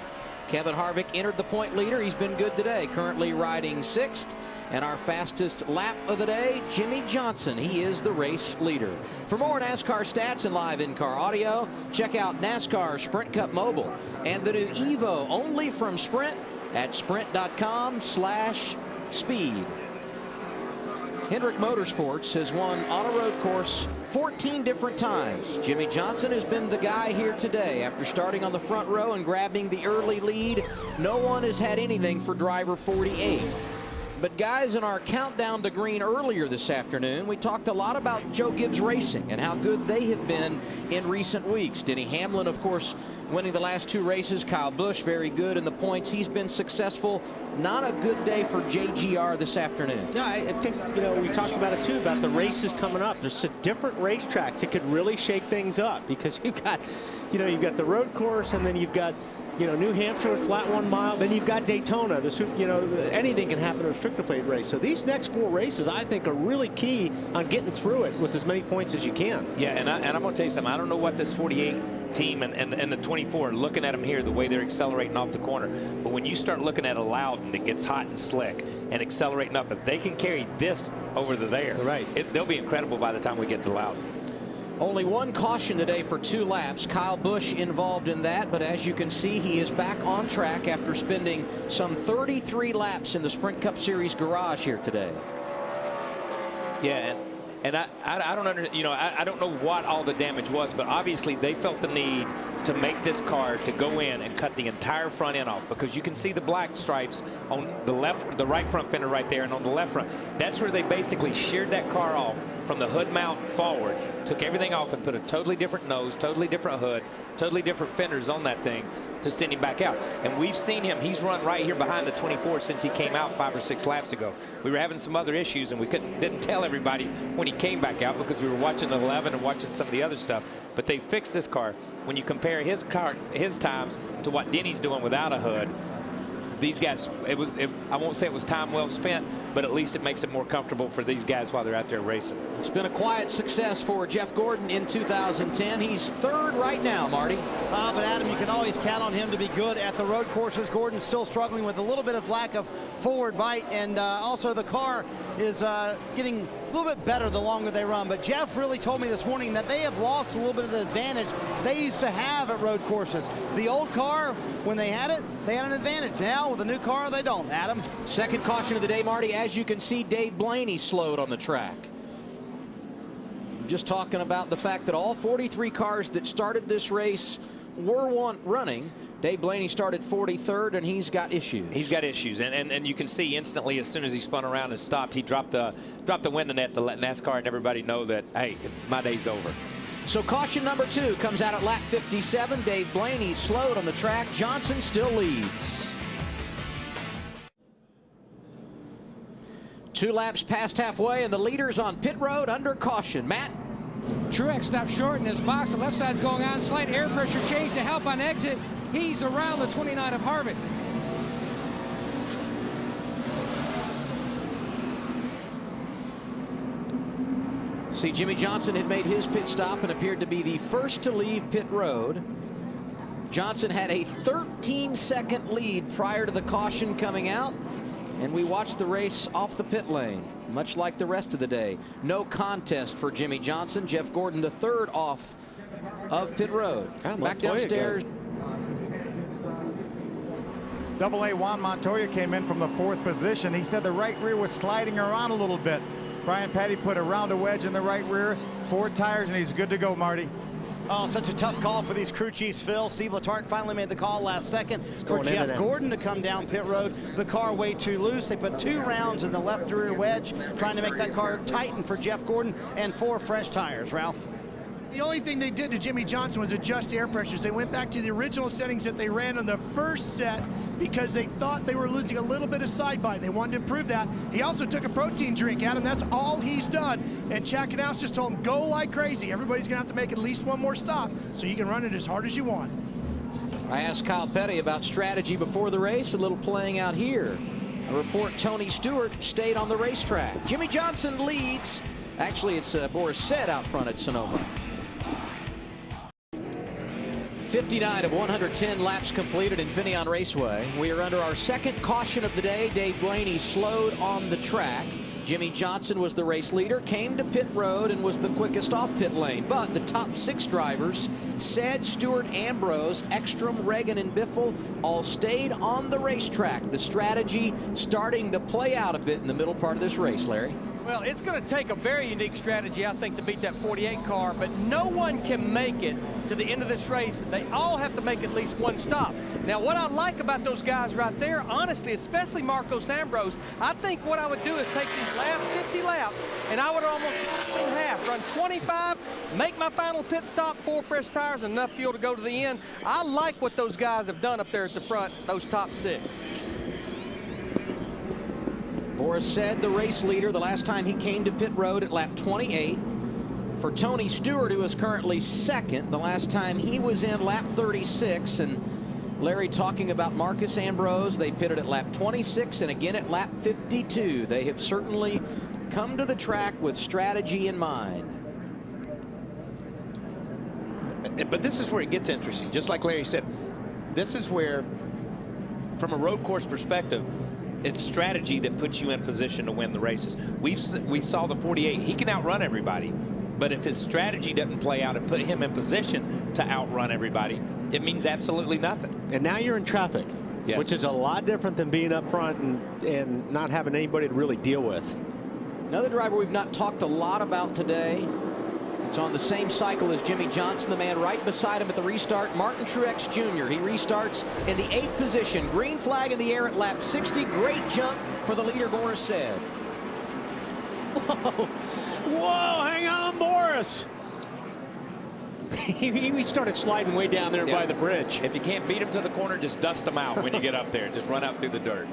Speaker 7: Kevin Harvick entered the point leader. He's been good today, currently riding 6th. And our fastest lap of the day, Jimmy Johnson. He is the race leader. For more NASCAR stats and live in-car audio, check out NASCAR Sprint Cup Mobile and the new Evo, only from Sprint, at sprint.com/speed. Hendrick Motorsports has won on a road course 14 different times. Jimmy Johnson has been the guy here today after starting on the front row and grabbing the early lead. No one has had anything for driver 48. But guys, in our countdown to green earlier this afternoon, we talked a lot about Joe Gibbs Racing and how good they have been in recent weeks. Denny Hamlin, of course, winning the last 2 races. Kyle Busch, very good in the points. He's been successful. Not a good day for JGR this afternoon.
Speaker 18: Yeah, I think, we talked about it too, about the races coming up. There's some different racetracks. It could really shake things up because you've got the road course, and then you've got New Hampshire, flat 1 mile. Then you've got Daytona. Anything can happen in a restrictor plate race. So these next 4 races, I think, are really key on getting through it with as many points as you can.
Speaker 17: Yeah, and I'm going to tell you something. I don't know what this 48 team and the 24, looking at them here, the way they're accelerating off the corner. But when you start looking at a Loudon that gets hot and slick and accelerating up, if they can carry this over to there,
Speaker 18: right,
Speaker 17: they'll be incredible by the time we get to Loudon.
Speaker 7: Only 1 caution today for 2 laps. Kyle Busch involved in that, but as you can see, he is back on track after spending some 33 laps in the Sprint Cup Series garage here today.
Speaker 17: Yeah, and I don't I don't know what all the damage was, but obviously they felt the need to make this car to go in and cut the entire front end off, because you can see the black stripes on the right front fender right there, and on the left front. That's where they basically sheared that car off from the hood mount forward, took everything off and put a totally different nose, totally different hood, totally different fenders on that thing to send him back out. And we've seen him. He's run right here behind the 24 since he came out 5 or 6 laps ago. We were having some other issues, and we didn't tell everybody when he came back out because we were watching the 11 and watching some of the other stuff. But they fixed this car. When you compare his times to what Denny's doing without a hood, these guys, I won't say it was time well spent, but at least it makes it more comfortable for these guys while they're out there racing.
Speaker 7: It's been a quiet success for Jeff Gordon in 2010. He's 3rd right now, Marty.
Speaker 12: But Adam, you can always count on him to be good at the road courses. Gordon's still struggling with a little bit of lack of forward bite, and also the car is getting a little bit better the longer they run. But Jeff really told me this morning that they have lost a little bit of the advantage they used to have at road courses. The old car, when they had it, they had an advantage. Now with the new car, they don't. Adam?
Speaker 7: Second caution of the day, Marty. As you can see, Dave Blaney slowed on the track. Just talking about the fact that all 43 cars that started this race were running. Dave Blaney started 43rd, and he's got issues.
Speaker 17: He's got issues, and you can see instantly as soon as he spun around and stopped, he dropped the window net to let NASCAR and everybody know that, hey, my day's over.
Speaker 7: So caution number 2 comes out at lap 57. Dave Blaney slowed on the track. Johnson still leads. 2 laps past halfway, and the leader's on pit road under caution. Matt?
Speaker 11: Truex stopped short in his box. The left side's going on. Slight air pressure change to help on exit. He's around the 29 of Harvick.
Speaker 7: See, Jimmy Johnson had made his pit stop and appeared to be the first to leave pit road. Johnson had a 13-second lead prior to the caution coming out, and we watched the race off the pit lane, much like the rest of the day. No contest for Jimmy Johnson. Jeff Gordon, the 3rd off of pit road. Back downstairs.
Speaker 13: AA Juan Montoya came in from the 4th position. He said the right rear was sliding around a little bit. Brian Petty put a round wedge in the right rear, 4 tires, and he's good to go, Marty.
Speaker 12: Oh, such a tough call for these crew chiefs, Phil. Steve Letarte finally made the call last second for Jeff Gordon to come down pit road. The car way too loose. They put 2 rounds in the left rear wedge, trying to make that car tighten for Jeff Gordon, and 4 fresh tires, Ralph.
Speaker 10: The only thing they did to Jimmy Johnson was adjust air pressures. They went back to the original settings that they ran on the first set because they thought they were losing a little bit of side bite. They wanted to improve that. He also took a protein drink, Adam. That's all he's done. And Chackenhouse just told him, go like crazy. Everybody's going to have to make at least 1 more stop so you can run it as hard as you want.
Speaker 7: I asked Kyle Petty about strategy before the race, a little playing out here. A report Tony Stewart stayed on the racetrack. Jimmy Johnson leads. Actually, it's Boris Said out front at Sonoma. 59 of 110 laps completed in Infineon Raceway. We are under our second caution of the day. Dave Blaney slowed on the track. Jimmy Johnson was the race leader, came to pit road, and was the quickest off pit lane. But the top 6 drivers, Said, Stewart, Ambrose, Ekstrom, Reagan, and Biffle, all stayed on the racetrack. The strategy starting to play out a bit in the middle part of this race, Larry.
Speaker 3: Well, it's going to take a very unique strategy, I think, to beat that 48 car, but no one can make it to the end of this race. They all have to make at least one stop. Now, what I like about those guys right there, honestly, especially Marcos Ambrose, I think what I would do is take these last 50 laps, and I would almost in half, run 25, make my final pit stop, 4 fresh tires, and enough fuel to go to the end. I like what those guys have done up there at the front, those top 6.
Speaker 7: Boris Said, the race leader, the last time he came to pit road at lap 28. For Tony Stewart, who is currently second, the last time he was in lap 36. And Larry talking about Marcus Ambrose, they pitted at lap 26 and again at lap 52. They have certainly come to the track with strategy in mind.
Speaker 17: But this is where it gets interesting. Just like Larry said, this is where, from a road course perspective, it's strategy that puts you in position to win the races. We saw the 48. He can outrun everybody, but if his strategy doesn't play out and put him in position to outrun everybody, it means absolutely nothing.
Speaker 18: And now you're in traffic,
Speaker 17: yes,
Speaker 18: which is a lot different than being up front and not having anybody to really deal with.
Speaker 7: Another driver we've not talked a lot about today. It's on the same cycle as Jimmy Johnson, the man right beside him at the restart, Martin Truex Jr. He restarts in the 8th position. Green flag in the air at lap 60. Great jump for the leader, Boris Said.
Speaker 18: Whoa, whoa, hang on, Boris. He started sliding way down there by the bridge.
Speaker 17: If you can't beat him to the corner, just dust him out when you get up there. Just run out through the dirt.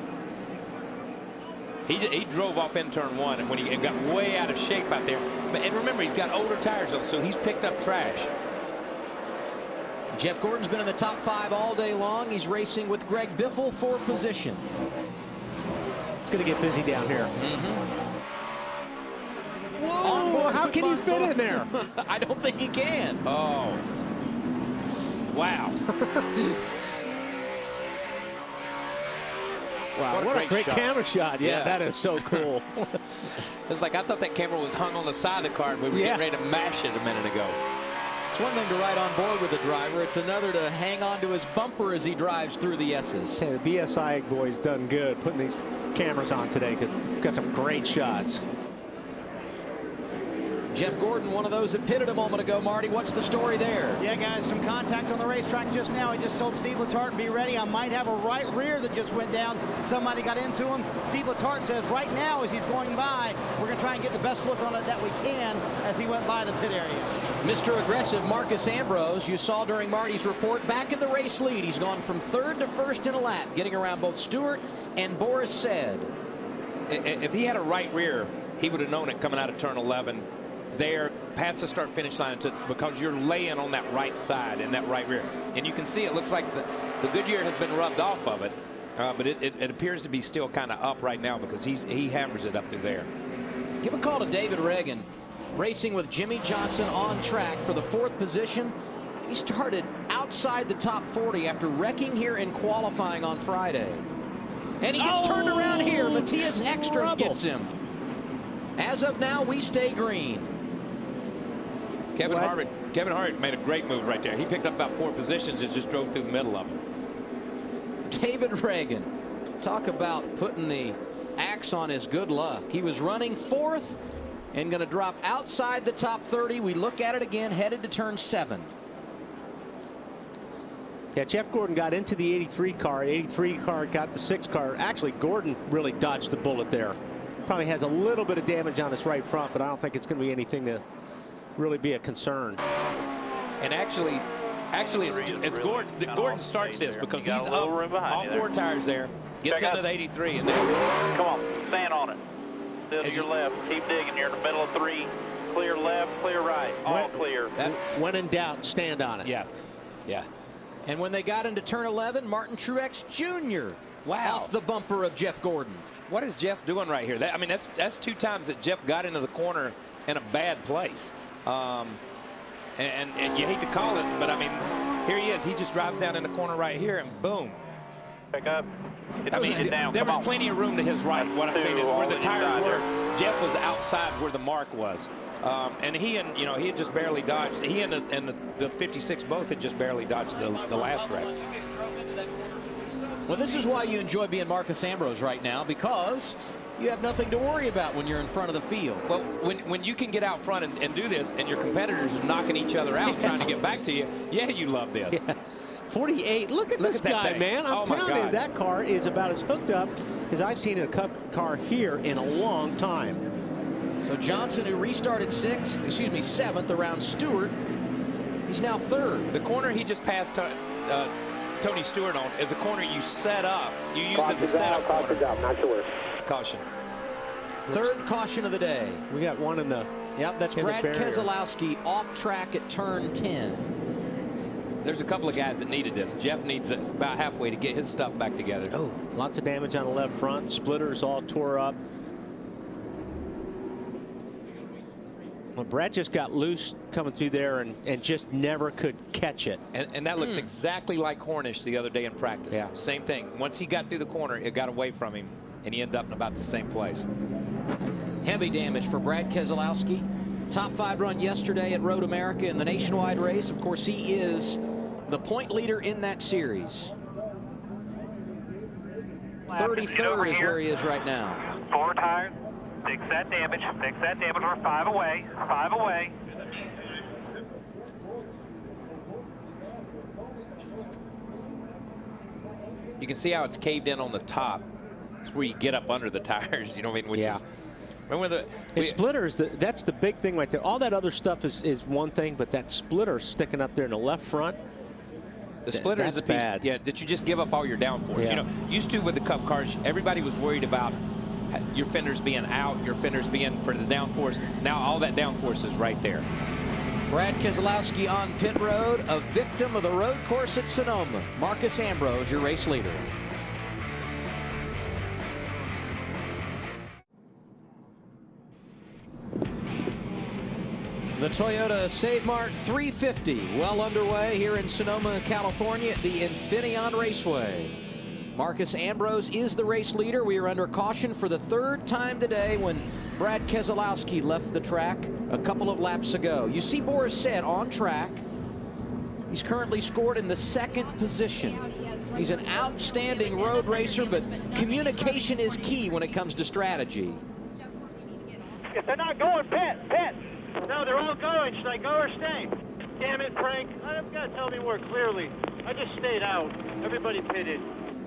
Speaker 17: He drove off in turn 1 and when he got way out of shape out there. And remember, he's got older tires on, so he's picked up trash.
Speaker 7: Jeff Gordon's been in the top 5 all day long. He's racing with Greg Biffle for position.
Speaker 18: It's going to get busy down here. Whoa, how can he fit in there?
Speaker 7: I don't think he can.
Speaker 17: Oh. Wow.
Speaker 18: Wow, what a great camera shot. Yeah, that is so cool.
Speaker 17: It's like I thought that camera was hung on the side of the car and we were getting ready to mash it a minute ago.
Speaker 7: It's one thing to ride on board with the driver. It's another to hang on to his bumper as he drives through the S's.
Speaker 18: Hey, the BSI boys done good putting these cameras on today because they've got some great shots.
Speaker 7: Jeff Gordon, one of those that pitted a moment ago. Marty, what's the story there?
Speaker 12: Yeah, guys, some contact on the racetrack just now. He just told Steve Letarte, be ready. I might have a right rear that just went down. Somebody got into him. Steve Letarte says right now as he's going by, we're going to try and get the best look on it that we can as he went by the pit area.
Speaker 7: Mr. Aggressive Marcus Ambrose, you saw during Marty's report, back in the race lead. He's gone from 3rd to 1st in a lap, getting around both Stewart and Boris Said.
Speaker 17: If he had a right rear, he would have known it coming out of turn 11. There past the start finish line because you're laying on that right side and that right rear, and you can see it looks like the Goodyear has been rubbed off of it, but it appears to be still kind of up right now because he hammers it up through there.
Speaker 7: Give a call to David Reagan, racing with Jimmy Johnson on track for the 4th position. He started outside the top 40 after wrecking here in qualifying on Friday, and he gets turned around here. Matthias Ekstrom gets him. As of now, we stay green.
Speaker 17: Kevin Harvick made a great move right there. He picked up about 4 positions and just drove through the middle of them.
Speaker 7: David Reagan, talk about putting the axe on his good luck. He was running 4th and going to drop outside the top 30. We look at it again, headed to turn 7.
Speaker 18: Yeah, Jeff Gordon got into the 83 car. 83 car got the 6 car. Actually, Gordon really dodged the bullet there. Probably has a little bit of damage on his right front, but I don't think it's going to be anything to really be a concern.
Speaker 17: And actually it's Gordon starts this because he's up all 4 tires there, gets into the 83, and then
Speaker 19: come on, stand on it. Still to your left. Keep digging. You're in the middle of 3. Clear left, clear right. All clear.
Speaker 18: When in doubt, stand on it.
Speaker 17: Yeah.
Speaker 7: And when they got into turn 11, Martin Truex Jr. off the bumper of Jeff Gordon.
Speaker 17: What is Jeff doing right here? I mean, that's 2 times that Jeff got into the corner in a bad place. And you hate to call it, but I mean, here he is. He just drives down in the corner right here, and boom.
Speaker 19: Pick up.
Speaker 17: I mean, there was plenty of room to his right. What I'm saying is where the tires were, Jeff was outside where the mark was. And he had just barely dodged. He and the 56 both had just barely dodged the last wreck.
Speaker 7: Well, this is why you enjoy being Marcus Ambrose right now, because you have nothing to worry about when you're in front of the field.
Speaker 17: Well, when you can get out front and do this, and your competitors are knocking each other out trying to get back to you, yeah, you love this.
Speaker 18: Yeah. 48. Look at this guy, man. I'm telling you, that car is about as hooked up as I've seen in a Cup car here in a long time.
Speaker 7: So Johnson, who restarted 7th around Stewart, he's now 3rd.
Speaker 17: The corner he just passed Tony Stewart on is a corner you set up. You use as a setup corner.
Speaker 15: Not sure.
Speaker 17: Caution.
Speaker 7: 3rd caution of the day.
Speaker 18: We got one in the.
Speaker 7: Yep, that's Brad Keselowski off track at turn 10.
Speaker 17: There's a couple of guys that needed this. Jeff needs it about halfway to get his stuff back together.
Speaker 18: Oh, lots of damage on the left front. Splitters all tore up. Well, Brad just got loose coming through there and just never could catch it.
Speaker 17: And that looks exactly like Hornish the other day in practice.
Speaker 18: Yeah.
Speaker 17: Same thing. Once he got through the corner, it got away from him, and he ended up in about the same place.
Speaker 7: Heavy damage for Brad Keselowski. Top 5 run yesterday at Road America in the nationwide race. Of course, he is the point leader in that series. 33rd is where he is right now.
Speaker 19: 4 tires. Fix that damage. Fix that damage. We're 5 away. 5 away.
Speaker 17: You can see how it's caved in on the top. It's where you get up under the tires. You know what I mean? Which is. Remember
Speaker 18: the splitters, that's the big thing right there. All that other stuff is one thing, but that splitter sticking up there in the left front.
Speaker 17: The splitter is a piece, that you just give up all your downforce.
Speaker 18: Yeah.
Speaker 17: You know, used to with the Cup cars, everybody was worried about your fenders being out, your fenders being for the downforce. Now all that downforce is right there.
Speaker 7: Brad Keselowski on pit road, a victim of the road course at Sonoma. Marcus Ambrose, your race leader. The Toyota Save Mart 350 well underway here in Sonoma, California at the Infineon Raceway. Marcus Ambrose is the race leader. We are under caution for the 3rd time today when Brad Keselowski left the track a couple of laps ago. You see Boris Said on track. He's currently scored in the 2nd position. He's an outstanding road racer, but communication is key when it comes to strategy.
Speaker 19: If they're not going, pit. No, they're all going. Should I go or stay? Damn it, Frank. I've got to tell me more clearly. I just stayed out. Everybody pitted.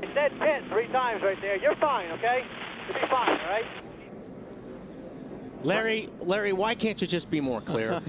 Speaker 19: I said pit 3 times right there. You're fine, okay? You'll be fine, all right?
Speaker 18: Larry, why can't you just be more clear?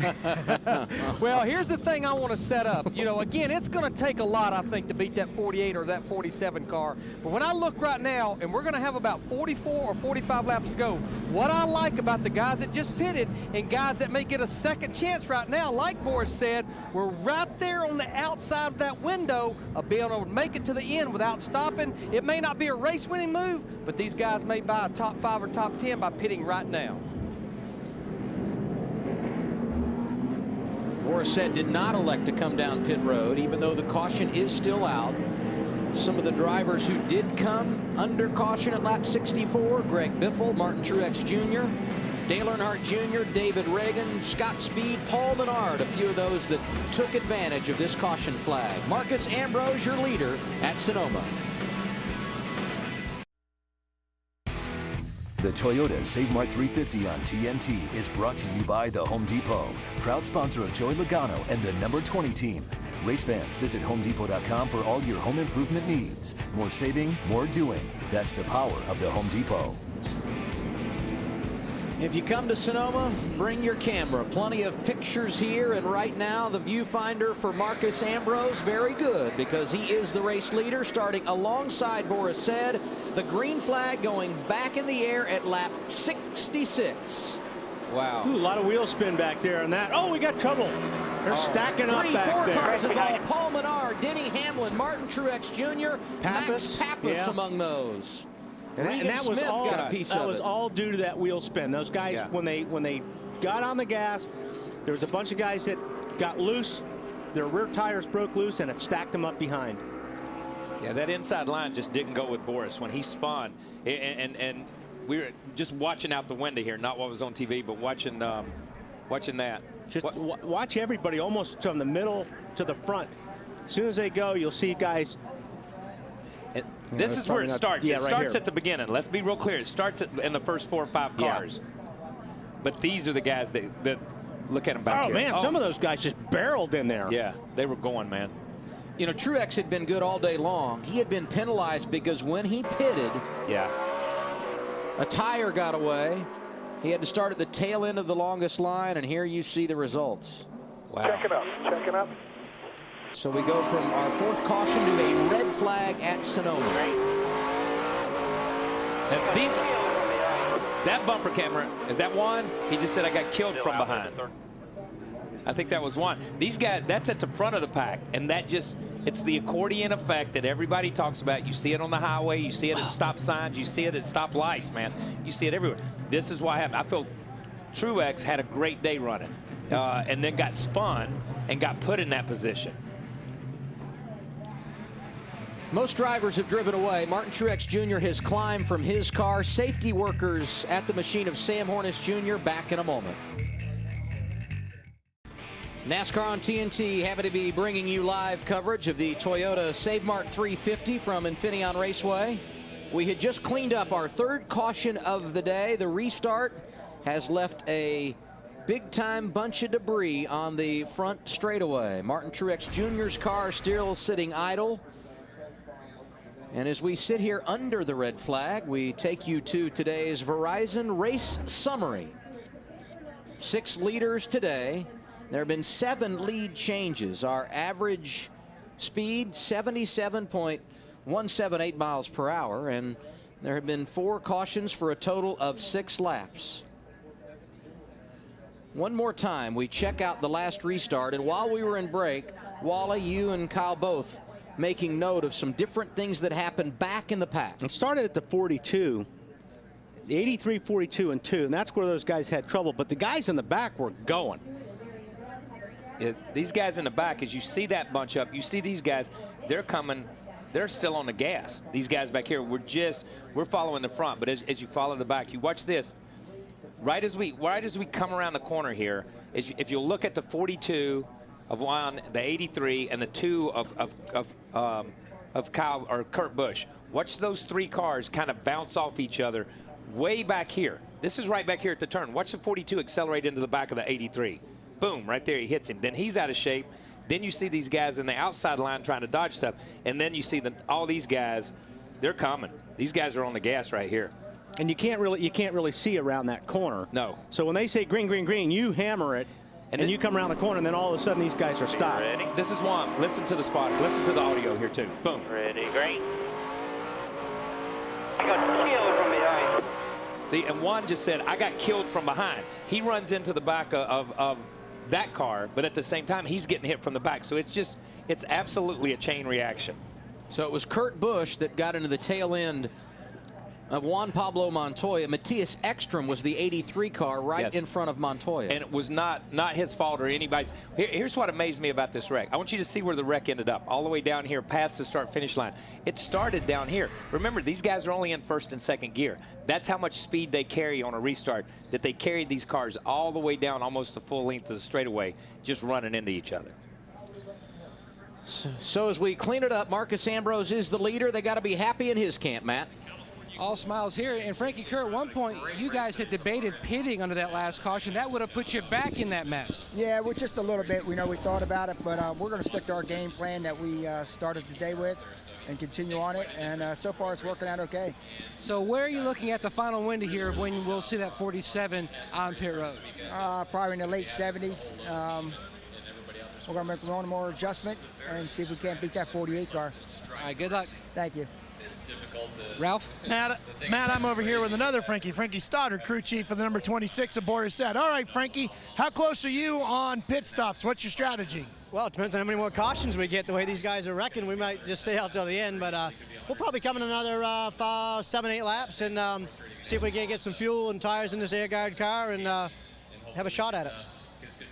Speaker 3: Well, here's the thing I want to set up. You know, again, it's going to take a lot, I think, to beat that 48 or that 47 car. But when I look right now, and we're going to have about 44 or 45 laps to go, what I like about the guys that just pitted and guys that may get a second chance right now, like Boris said, we're right there on the outside of that window of being able to make it to the end without stopping. It may not be a race-winning move, but these guys may buy a top 5 or top 10 by pitting right now.
Speaker 7: Borisset did not elect to come down pit road, even though the caution is still out. Some of the drivers who did come under caution at lap 64, Greg Biffle, Martin Truex Jr., Dale Earnhardt Jr., David Reagan, Scott Speed, Paul Menard, a few of those that took advantage of this caution flag. Marcus Ambrose, your leader at Sonoma.
Speaker 16: The Toyota Save Mart 350 on TNT is brought to you by the Home Depot, proud sponsor of Joey Logano and the number 20 team. Race fans, visit HomeDepot.com for all your home improvement needs. More saving, more doing. That's the power of the Home Depot.
Speaker 7: If you come to Sonoma, bring your camera. Plenty of pictures here, and right now the viewfinder for Marcus Ambrose, very good, because he is the race leader, starting alongside Boris Said. The green flag going back in the air at lap 66.
Speaker 17: Wow.
Speaker 18: Ooh, a lot of wheel spin back there on that. Oh, we got trouble. They're stacking up back
Speaker 7: Four
Speaker 18: there.
Speaker 7: cars involved. Paul Menard, Denny Hamlin, Martin Truex Jr., Max Pappas among those.
Speaker 18: And that was
Speaker 7: Smith
Speaker 18: all
Speaker 7: got a piece of it.
Speaker 18: all due to that wheel spin. Those guys, when they got on the gas, there was a bunch of guys that got loose. Their rear tires broke loose, and it stacked them up behind.
Speaker 17: Yeah, that inside line just didn't go with Boris when he spun. And we were just watching out the window here, not what was on TV, but watching that.
Speaker 18: Just watch everybody almost from the middle to the front. As soon as they go, you'll see guys.
Speaker 17: This is where it starts.
Speaker 18: Yeah,
Speaker 17: it starts at the beginning. Let's be real clear. It starts in the first 4 or 5 cars. Yeah. But these are the guys that look at them back here.
Speaker 18: Man, some of those guys just barreled in there.
Speaker 17: Yeah, they were going, man.
Speaker 7: You know, Truex had been good all day long. He had been penalized because when he pitted, a tire got away. He had to start at the tail end of the longest line, and here you see the results.
Speaker 17: Wow.
Speaker 19: Checking up.
Speaker 7: So we go from our 4th caution to a red flag at Sonoma.
Speaker 17: That bumper camera, is that one? He just said I got killed from behind. I think that was one. These guys, that's at the front of the pack, and that just, it's the accordion effect that everybody talks about. You see it on the highway, you see it at stop signs, you see it at stop lights, man. You see it everywhere. This is why I feel Truex had a great day running, and then got spun and got put in that position.
Speaker 7: Most drivers have driven away. Martin Truex Jr. has climbed from his car. Safety workers at the machine of Sam Hornish Jr. back in a moment. NASCAR on TNT, happy to be bringing you live coverage of the Toyota Save Mart 350 from Infineon Raceway. We had just cleaned up our 3rd caution of the day. The restart has left a big-time bunch of debris on the front straightaway. Martin Truex Jr.'s car still sitting idle. And as we sit here under the red flag, we take you to today's Verizon Race Summary. 6 leaders today. There have been 7 lead changes. Our average speed, 77.178 miles per hour. And there have been 4 cautions for a total of 6 laps. One more time, we check out the last restart. And while we were in break, Wally, you and Kyle both making note of some different things that happened back in the pack.
Speaker 18: It started at the 42, the 83, 42, and 2, and that's where those guys had trouble. But the guys in the back were going.
Speaker 17: These guys in the back, as you see that bunch up, you see these guys, they're coming, they're still on the gas. These guys back here, we're following the front, but as you follow the back, you watch this. Right as we come around the corner here, if you look at the 42 of Juan, the 83, and the 2 of Kyle or Kurt Busch. Watch those 3 cars kind of bounce off each other way back here. This is right back here at the turn. Watch the 42 accelerate into the back of the 83. Boom, right there, he hits him. Then he's out of shape. Then you see these guys in the outside line trying to dodge stuff. And then you see all these guys, they're coming. These guys are on the gas right here.
Speaker 18: And you can't really see around that corner.
Speaker 17: No.
Speaker 18: So when they say green, green, green, you hammer it. And you come around the corner, and then all of a sudden these guys are stopped.
Speaker 17: Ready? This is Juan. Listen to the spot. Listen to the audio here, too. Boom.
Speaker 19: Ready, green. I got killed from behind.
Speaker 17: See, and Juan just said, I got killed from behind. He runs into the back of that car, but at the same time, he's getting hit from the back. So it's absolutely a chain reaction.
Speaker 7: So it was Kurt Busch that got into the tail end of Juan Pablo Montoya. Matthias Ekstrom was the 83 car right in front of Montoya.
Speaker 17: And it was not his fault or anybody's. Here's what amazed me about this wreck. I want you to see where the wreck ended up, all the way down here past the start-finish line. It started down here. Remember, these guys are only in 1st and 2nd gear. That's how much speed they carry on a restart, that they carried these cars all the way down almost the full length of the straightaway, just running into each other.
Speaker 7: So as we clean it up, Marcus Ambrose is the leader. They got to be happy in his camp, Matt.
Speaker 11: All smiles here. And Frankie Kerr, at one point, you guys had debated pitting under that last caution. That would have put you back in that mess.
Speaker 14: Yeah, well, just a little bit. We thought about it, but we're going to stick to our game plan that we started the day with and continue on it. And so far, it's working out okay.
Speaker 11: So where are you looking at the final window here when we'll see that 47 on pit road?
Speaker 14: Probably in the late 70s. We're going to make one more adjustment and see if we can't beat that 48 car.
Speaker 11: All right, good luck.
Speaker 14: Thank you.
Speaker 11: Ralph?
Speaker 10: Matt, I'm over here with another Frankie Stoddard, crew chief of the number 26 aboard his set. All right, Frankie, how close are you on pit stops? What's your strategy?
Speaker 20: Well, it depends on how many more cautions we get. The way these guys are wrecking, we might just stay out till the end, but we'll probably come in another 7-8 laps and see if we can get some fuel and tires in this air guard car and have a shot at it.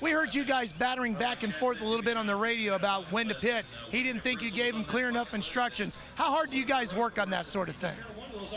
Speaker 10: We heard you guys battering back and forth a little bit on the radio about when to pit. He didn't think you gave him clear enough instructions. How hard do you guys work on that sort of thing?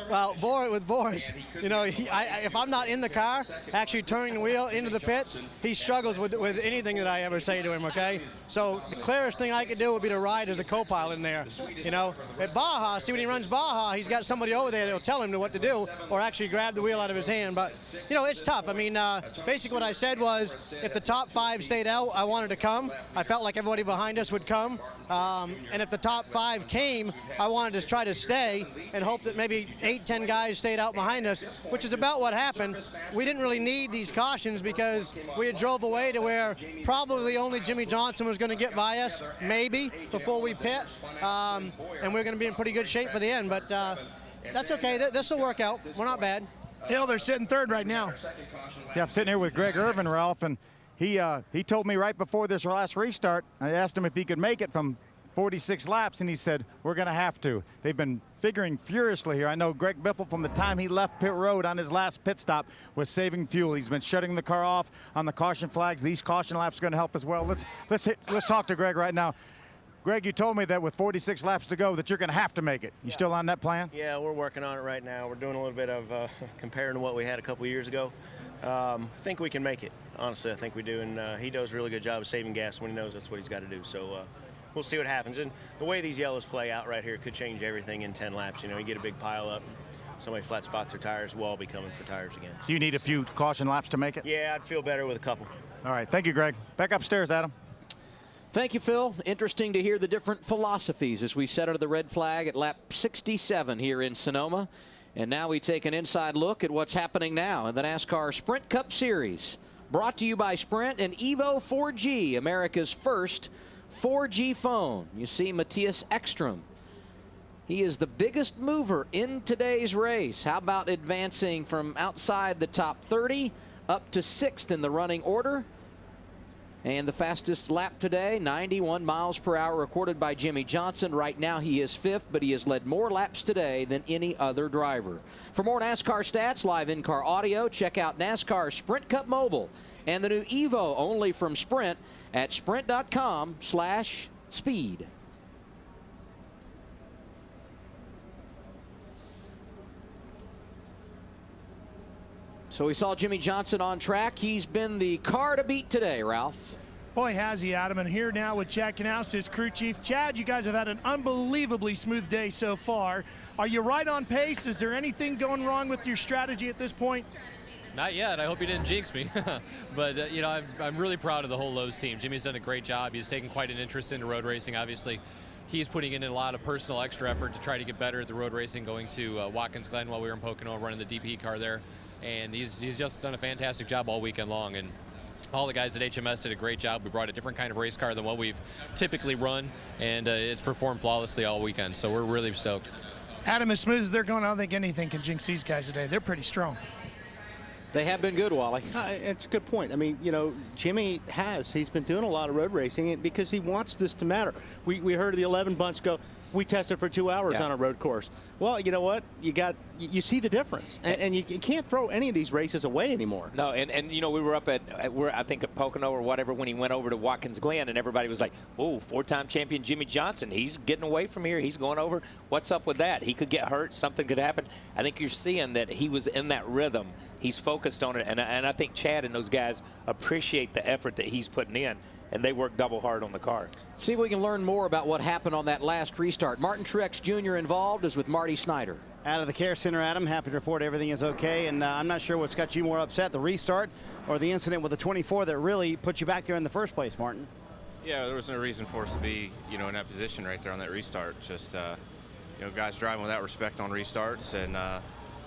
Speaker 20: Well, with Boris, you know, if I'm not in the car, actually turning the wheel into the pits, he struggles with anything that I ever say to him, okay? So the clearest thing I could do would be to ride as a co-pilot in there, you know? At Baja, see when he runs Baja, he's got somebody over there that'll tell him what to do or actually grab the wheel out of his hand. But, you know, it's tough. I mean, basically what I said was if the top 5 stayed out, I wanted to come. I felt like everybody behind us would come. And if the top 5 came, I wanted to try to stay and hope that maybe 8-10 guys stayed out behind us, which is about what happened. We didn't really need these cautions because we had drove away to where probably only Jimmy Johnson was going to get by us, maybe, before we pit. And we're going to be in pretty good shape for the end, but that's okay. This will work out. We're not bad.
Speaker 10: Phil, they're sitting third right now.
Speaker 13: Yeah, I'm sitting here with Greg Irvin, Ralph, and he told me right before this last restart, I asked him if he could make it from 46 laps, and he said, we're going to have to. They've been figuring furiously here. I know Greg Biffle, from the time he left pit road on his last pit stop, was saving fuel. He's been shutting the car off on the caution flags. These caution laps are going to help as well. Let's talk to Greg right now. Greg, you told me that with 46 laps to go that you're going to have to make it. You still on that plan?
Speaker 21: Yeah, we're working on it right now. We're doing a little bit of comparing to what we had a couple years ago. I think we can make it. Honestly, I think we do, and he does a really good job of saving gas when he knows that's what he's got to do. So we'll see what happens. And the way these yellows play out right here could change everything in 10 laps. You know, you get a big pile up, somebody flat spots their tires, we'll all be coming for tires again.
Speaker 13: Do you need a few caution laps to make it?
Speaker 21: Yeah, I'd feel better with a couple.
Speaker 13: All right, thank you, Greg. Back upstairs, Adam.
Speaker 7: Thank you, Phil. Interesting to hear the different philosophies as we set under the red flag at lap 67 here in Sonoma. And now we take an inside look at what's happening now in the NASCAR Sprint Cup Series. Brought to you by Sprint and Evo 4G, America's first 4G phone. You see Matthias Ekstrom. He is the biggest mover in today's race. How about advancing from outside the top 30 up to 6th in the running order? And the fastest lap today, 91 miles per hour, recorded by Jimmy Johnson. Right now he is 5th, but he has led more laps today than any other driver. For more NASCAR stats, live in-car audio, check out NASCAR Sprint Cup Mobile and the new Evo, only from Sprint, at sprint.com/speed. So we saw Jimmy Johnson on track. He's been the car to beat today, Ralph.
Speaker 10: Boy, has he, Adam. And here now with Chad Knaus, his crew chief. Chad, you guys have had an unbelievably smooth day so far. Are you right on pace? Is there anything going wrong with your strategy at this point?
Speaker 22: Not yet. I hope you didn't jinx me. But, you know, I'm really proud of the whole Lowe's team. Jimmy's done a great job. He's taken quite an interest into road racing. Obviously, he's putting in a lot of personal extra effort to try to get better at the road racing, going to Watkins Glen while we were in Pocono, running the DP car there. And he's just done a fantastic job all weekend long. And all the guys at HMS did a great job. We brought a different kind of race car than what we've typically run, and it's performed flawlessly all weekend. So we're really stoked.
Speaker 10: Adam, as smooth as they're going, I don't think anything can jinx these guys today. They're pretty strong.
Speaker 7: They have been good, Wally.
Speaker 18: It's a good point. I mean, you know, Jimmy he's been doing a lot of road racing because he wants this to matter. We heard the 11 bunch go, we tested for 2 hours on a road course. Well, you know what? You see the difference, and you can't throw any of these races away anymore.
Speaker 17: No, and you know, we were up at I think at Pocono or whatever when he went over to Watkins Glen, and everybody was like, "Oh, 4-time champion Jimmy Johnson, he's getting away from here. He's going over. What's up with that? He could get hurt. Something could happen." I think you're seeing that he was in that rhythm. He's focused on it, and I think Chad and those guys appreciate the effort that he's putting in. And they work double hard on the car.
Speaker 7: See if we can learn more about what happened on that last restart. Martin Truex Jr. involved is with Marty Snyder.
Speaker 12: Out of the care center, Adam. Happy to report everything is okay. And I'm not sure what's got you more upset, the restart or the incident with the 24 that really put you back there in the first place, Martin.
Speaker 23: Yeah, there was no reason for us to be, you know, in that position right there on that restart. Just, you know, guys driving without respect on restarts. And,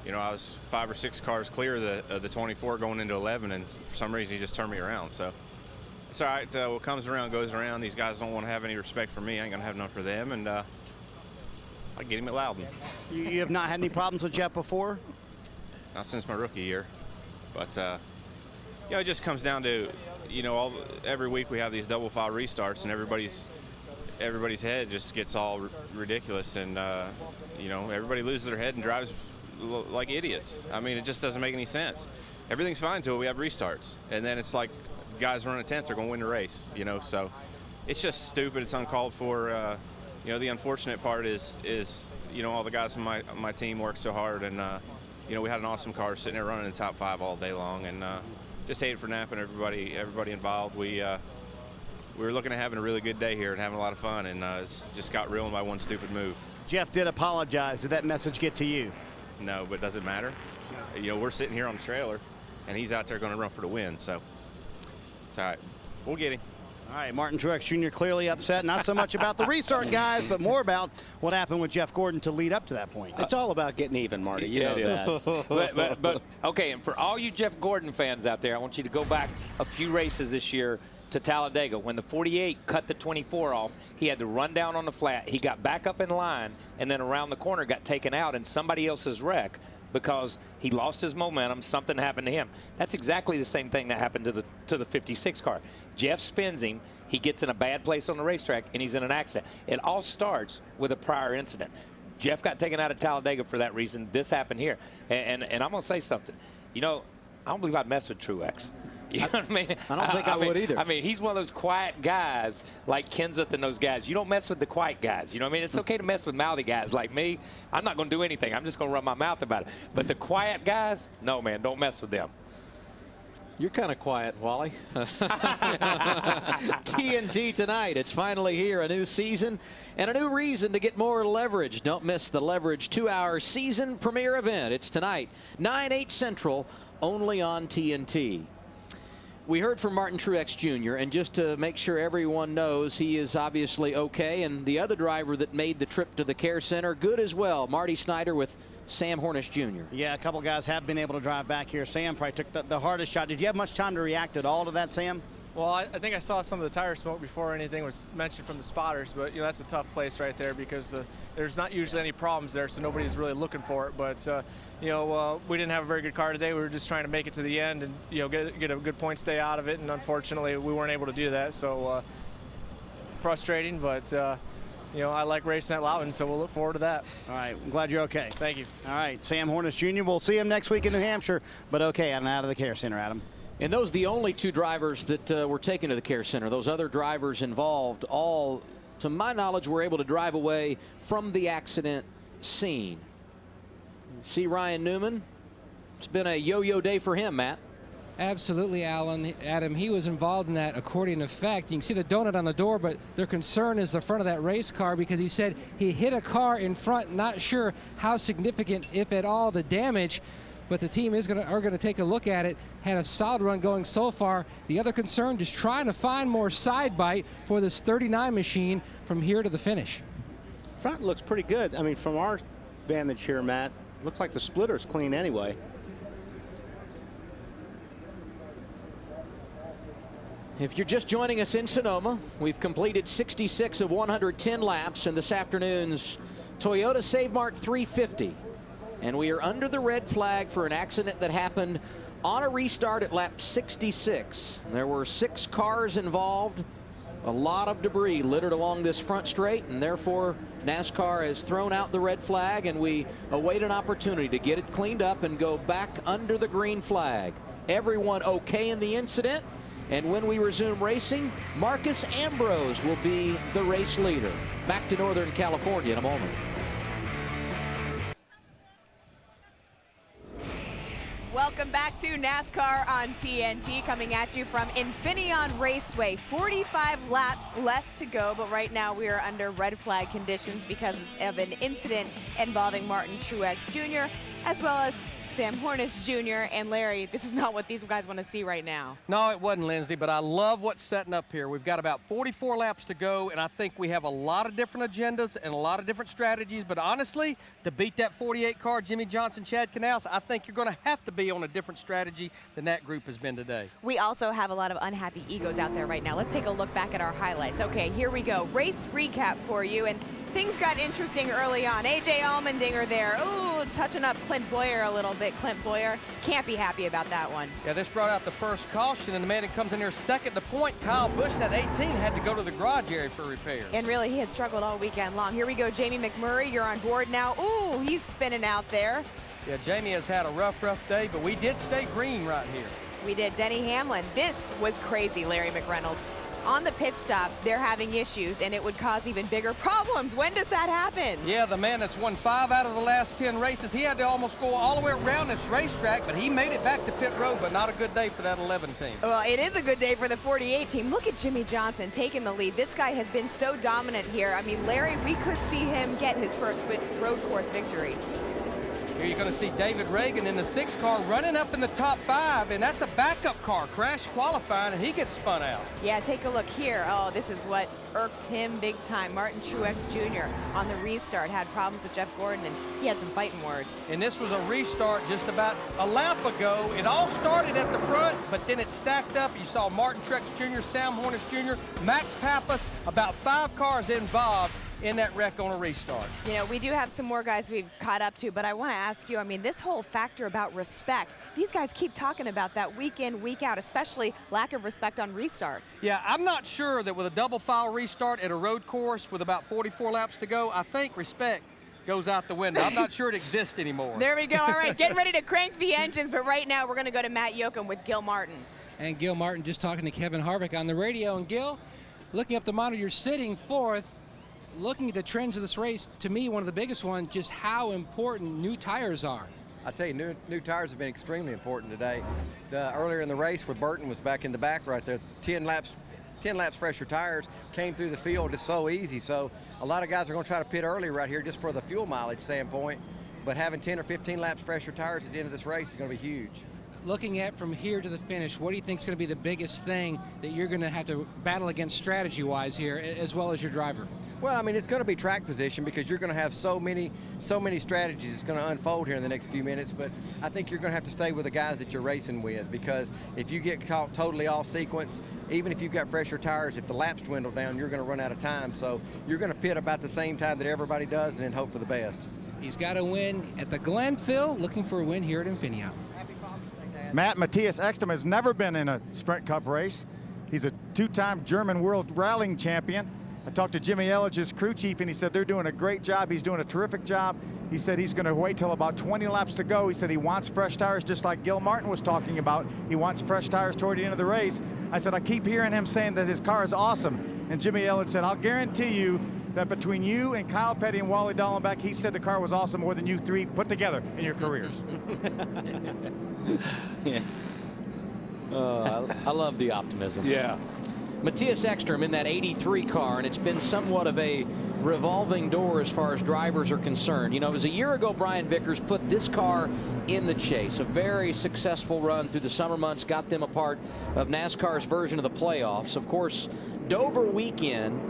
Speaker 23: you know, I was 5 or 6 cars clear of the 24 going into 11, and for some reason he just turned me around. So it's all right. What comes around goes around. These guys don't want to have any respect for me. I ain't going to have none for them. And I get him at Loudon.
Speaker 12: You have not had any problems with Jeff before?
Speaker 23: Not since my rookie year. But, you know, it just comes down to, you know, every week we have these double file restarts, and everybody's head just gets all ridiculous, and you know, everybody loses their head and drives like idiots. I mean, it just doesn't make any sense. Everything's fine until we have restarts, and then it's like guys run a 10th, they're going to win the race, you know. So it's just stupid. It's uncalled for. You know, the unfortunate part is you know, all the guys on my team worked so hard, and you know, we had an awesome car sitting there running in the top 5 all day long, and just hate it for napping everybody involved. We were looking at having a really good day here and having a lot of fun, and it's just got ruined by one stupid move.
Speaker 12: Jeff did apologize. Did that message get to you?
Speaker 23: No, but does it matter? You know, we're sitting here on the trailer, and he's out there going to run for the win, so it's all right. We'll get him.
Speaker 12: All right, Martin Truex Jr. clearly upset, not so much about the restart, guys, but more about what happened with Jeff Gordon to lead up to that point.
Speaker 18: It's all about getting even, Marty. You know that.
Speaker 17: but okay, and for all you Jeff Gordon fans out there, I want you to go back a few races this year to Talladega. When the 48 cut the 24 off, he had to run down on the flat. He got back up in line, and then around the corner got taken out in somebody else's wreck because he lost his momentum. Something happened to him. That's exactly the same thing that happened to the 56 car. Jeff spins him. He gets in a bad place on the racetrack, and he's in an accident. It all starts with a prior incident. Jeff got taken out of Talladega for that reason. This happened here. And I'm going to say something. You know, I don't believe I'd mess with Truex. You know what I mean?
Speaker 1: I don't think I would either.
Speaker 17: I mean, he's one of those quiet guys like Kenseth and those guys. You don't mess with the quiet guys. You know what I mean? It's okay to mess with mouthy guys like me. I'm not going to do anything. I'm just going to run my mouth about it. But the quiet guys, no, man, don't mess with them.
Speaker 1: You're kind of quiet, Wally. TNT tonight. It's finally here. A new season and a new reason to get more leverage. Don't miss the Leverage 2-hour season premiere event. It's tonight, 9/8 Central, only on TNT. We heard from Martin Truex Jr., and just to make sure everyone knows, he is obviously okay. And the other driver that made the trip to the care center, good as well, Marty Snyder with Sam Hornish Jr.
Speaker 12: Yeah, a couple guys have been able to drive back here. Sam probably took the hardest shot. Did you have much time to react at all to that, Sam?
Speaker 4: Well, I think I saw some of the tire smoke before anything was mentioned from the spotters, but you know, that's a tough place right there because there's not usually any problems there, so nobody's really looking for it. But you know, we didn't have a very good car today. We were just trying to make it to the end and, you know, get a good point stay out of it, and unfortunately we weren't able to do that. So frustrating, but you know, I like racing at Loudon, so we'll look forward to that.
Speaker 12: All right, I'm glad you're okay.
Speaker 4: Thank you.
Speaker 12: All right, Sam Hornish Jr., we'll see him next week in New Hampshire, but okay, out of the care center, Adam.
Speaker 1: And those are the only 2 drivers that were taken to the care center. Those other drivers involved all, to my knowledge, were able to drive away from the accident scene. See Ryan Newman. It's been a yo-yo day for him, Matt.
Speaker 11: Absolutely, Adam. He was involved in that accordion effect. You can see the donut on the door, but their concern is the front of that race car because he said he hit a car in front, not sure how significant, if at all, the damage. But the team are going to take a look at it. Had a solid run going so far. The other concern, just trying to find more side bite for this 39 machine from here to the finish.
Speaker 18: Front looks pretty good. I mean, from our vantage here, Matt, looks like the splitter's clean anyway.
Speaker 1: If you're just joining us in Sonoma, we've completed 66 of 110 laps in this afternoon's Toyota Save Mart 350. And we are under the red flag for an accident that happened on a restart at lap 66. There were 6 cars involved, a lot of debris littered along this front straight, and therefore NASCAR has thrown out the red flag, and we await an opportunity to get it cleaned up and go back under the green flag. Everyone okay in the incident, and when we resume racing, Marcus Ambrose will be the race leader. Back to Northern California in a moment.
Speaker 2: Welcome back to NASCAR on TNT, coming at you from Infineon Raceway. 45 laps left to go, but right now we are under red flag conditions because of an incident involving Martin Truex Jr. as well as Sam Hornish Jr. and Larry, this is not what these guys want to see right now.
Speaker 3: No, it wasn't, Lindsay, but I love what's setting up here. We've got about 44 laps to go, and I think we have a lot of different agendas and a lot of different strategies. But honestly, to beat that 48 car, Jimmy Johnson, Chad Canals, I think you're going to have to be on a different strategy than that group has been today.
Speaker 2: We also have a lot of unhappy egos out there right now. Let's take a look back at our highlights. Okay, here we go. Race recap for you. And things got interesting early on. A.J. Allmendinger there. Ooh, touching up Clint Boyer a little bit. Clint Boyer can't be happy about that one.
Speaker 3: Yeah, this brought out the first caution, and the man that comes in here second to point, Kyle Busch, that 18, had to go to the garage area for repairs.
Speaker 2: And really, he had struggled all weekend long. Here we go, Jamie McMurray. You're on board now. Ooh, he's spinning out there.
Speaker 3: Yeah, Jamie has had a rough day, but we did stay green right here.
Speaker 2: We did. Denny Hamlin. This was crazy, Larry McReynolds. On the pit stop, they're having issues, and it would cause even bigger problems. When does that happen?
Speaker 3: Yeah, the man that's won 5 out of the last 10 races, he had to almost go all the way around this racetrack, but he made it back to pit road, but not a good day for that 11 team.
Speaker 2: Well, it is a good day for the 48 team. Look at Jimmy Johnson taking the lead. This guy has been so dominant here. I mean, Larry, we could see him get his first road course victory.
Speaker 3: Here you're going to see David Reagan in the 6 car running up in the top 5, and that's a backup car, crash qualifying, and he gets spun out.
Speaker 2: Yeah, take a look here. Oh, this is what irked him big time. Martin Truex Jr. on the restart had problems with Jeff Gordon, and he had some fighting words.
Speaker 3: And this was a restart just about a lap ago. It all started at the front, but then it stacked up. You saw Martin Truex Jr., Sam Hornish Jr., Max Pappas, about 5 cars involved in that wreck on a restart.
Speaker 2: You know, we do have some more guys we've caught up to, but I want to ask you, I mean, this whole factor about respect, these guys keep talking about that week in, week out, especially lack of respect on restarts.
Speaker 3: Yeah, I'm not sure that with a double file restart at a road course with about 44 laps to go, I think respect goes out the window. I'm not sure it exists anymore.
Speaker 2: There we go. All right, getting ready to crank the engines, but right now we're going to go to Matt Yoakum with Gil Martin.
Speaker 11: And Gil Martin just talking to Kevin Harvick on the radio. And Gil, looking up the monitor, you're sitting fourth. Looking at the trends of this race, to me, one of the biggest ones, just how important new tires are.
Speaker 5: I tell you, new tires have been extremely important today. Earlier in the race, where Burton was back in the back right there, 10 laps fresher tires came through the field just so easy. So a lot of guys are going to try to pit early right here just for the fuel mileage standpoint. But having 10 or 15 laps fresher tires at the end of this race is going to be huge.
Speaker 11: Looking at from here to the finish, what do you think is going to be the biggest thing that you're going to have to battle against strategy-wise here, as well as your driver?
Speaker 5: Well, I mean, it's going to be track position because you're going to have so many strategies that's going to unfold here in the next few minutes. But I think you're going to have to stay with the guys that you're racing with, because if you get caught totally off sequence, even if you've got fresher tires, if the laps dwindle down, you're going to run out of time. So you're going to pit about the same time that everybody does and then hope for the best.
Speaker 11: He's got a win at the Glenville, looking for a win here at Infineon.
Speaker 13: Matthias Ekstrom has never been in a Sprint Cup race. He's a 2-time German World Rallying Champion. I talked to Jimmy Elledge's crew chief, and he said they're doing a great job. He's doing a terrific job. He said he's going to wait till about 20 laps to go. He said he wants fresh tires, just like Gil Martin was talking about. He wants fresh tires toward the end of the race. I said, I keep hearing him saying that his car is awesome. And Jimmy Elledge said, I'll guarantee you that between you and Kyle Petty and Wally Dallenbach, he said the car was awesome more than you 3 put together in your careers.
Speaker 1: Yeah. I love the optimism.
Speaker 6: Yeah.
Speaker 1: Matthias Ekstrom in that 83 car, and it's been somewhat of a revolving door as far as drivers are concerned. You know, it was a year ago Brian Vickers put this car in the chase. A very successful run through the summer months, got them a part of NASCAR's version of the playoffs. Of course, Dover weekend,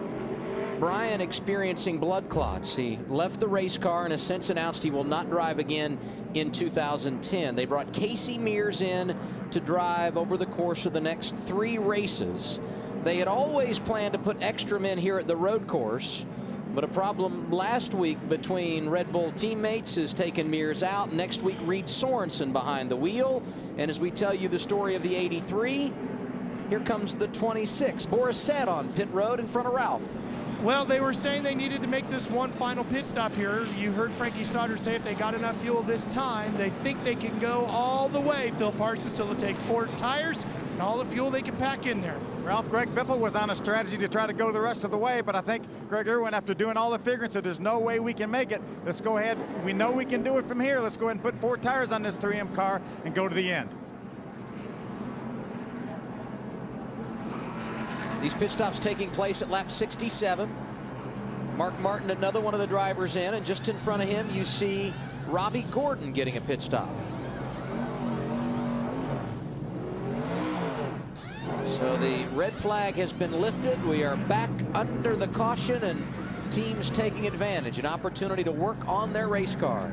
Speaker 1: Brian experiencing blood clots. He left the race car and has since announced he will not drive again in 2010. They brought Casey Mears in to drive over the course of the next 3 races. They had always planned to put Ekstrom in here at the road course, but a problem last week between Red Bull teammates has taken Mears out. Next week, Reed Sorensen behind the wheel. And as we tell you the story of the 83, here comes the 26. Boris Said on pit road in front of Ralph.
Speaker 10: Well, they were saying they needed to make this one final pit stop here. You heard Frankie Stoddard say if they got enough fuel this time, they think they can go all the way, Phil Parsons, so they'll take 4 tires and all the fuel they can pack in there.
Speaker 13: Ralph, Greg Biffle was on a strategy to try to go the rest of the way, but I think Greg Irwin, after doing all the figuring, said there's no way we can make it. Let's go ahead. We know we can do it from here. Let's go ahead and put 4 tires on this 3M car and go to the end.
Speaker 1: These pit stops taking place at lap 67. Mark Martin, another one of the drivers in, and just in front of him you see Robbie Gordon getting a pit stop. So the red flag has been lifted. We are back under the caution, and teams taking advantage, an opportunity to work on their race car.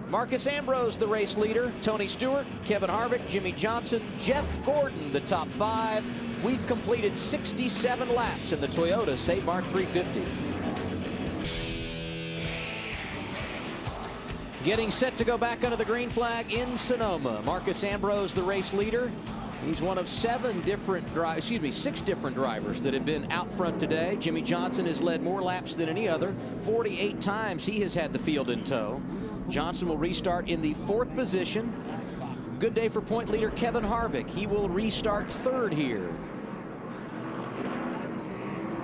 Speaker 1: Marcus Ambrose, the race leader. Tony Stewart, Kevin Harvick, Jimmy Johnson, Jeff Gordon, the top 5. We've completed 67 laps in the Toyota Save Mart 350. Getting set to go back under the green flag in Sonoma. Marcus Ambrose, the race leader. He's one of 6 different drivers that have been out front today. Jimmy Johnson has led more laps than any other. 48 times he has had the field in tow. Johnson will restart in the 4th position. Good day for point leader Kevin Harvick. He will restart 3rd here.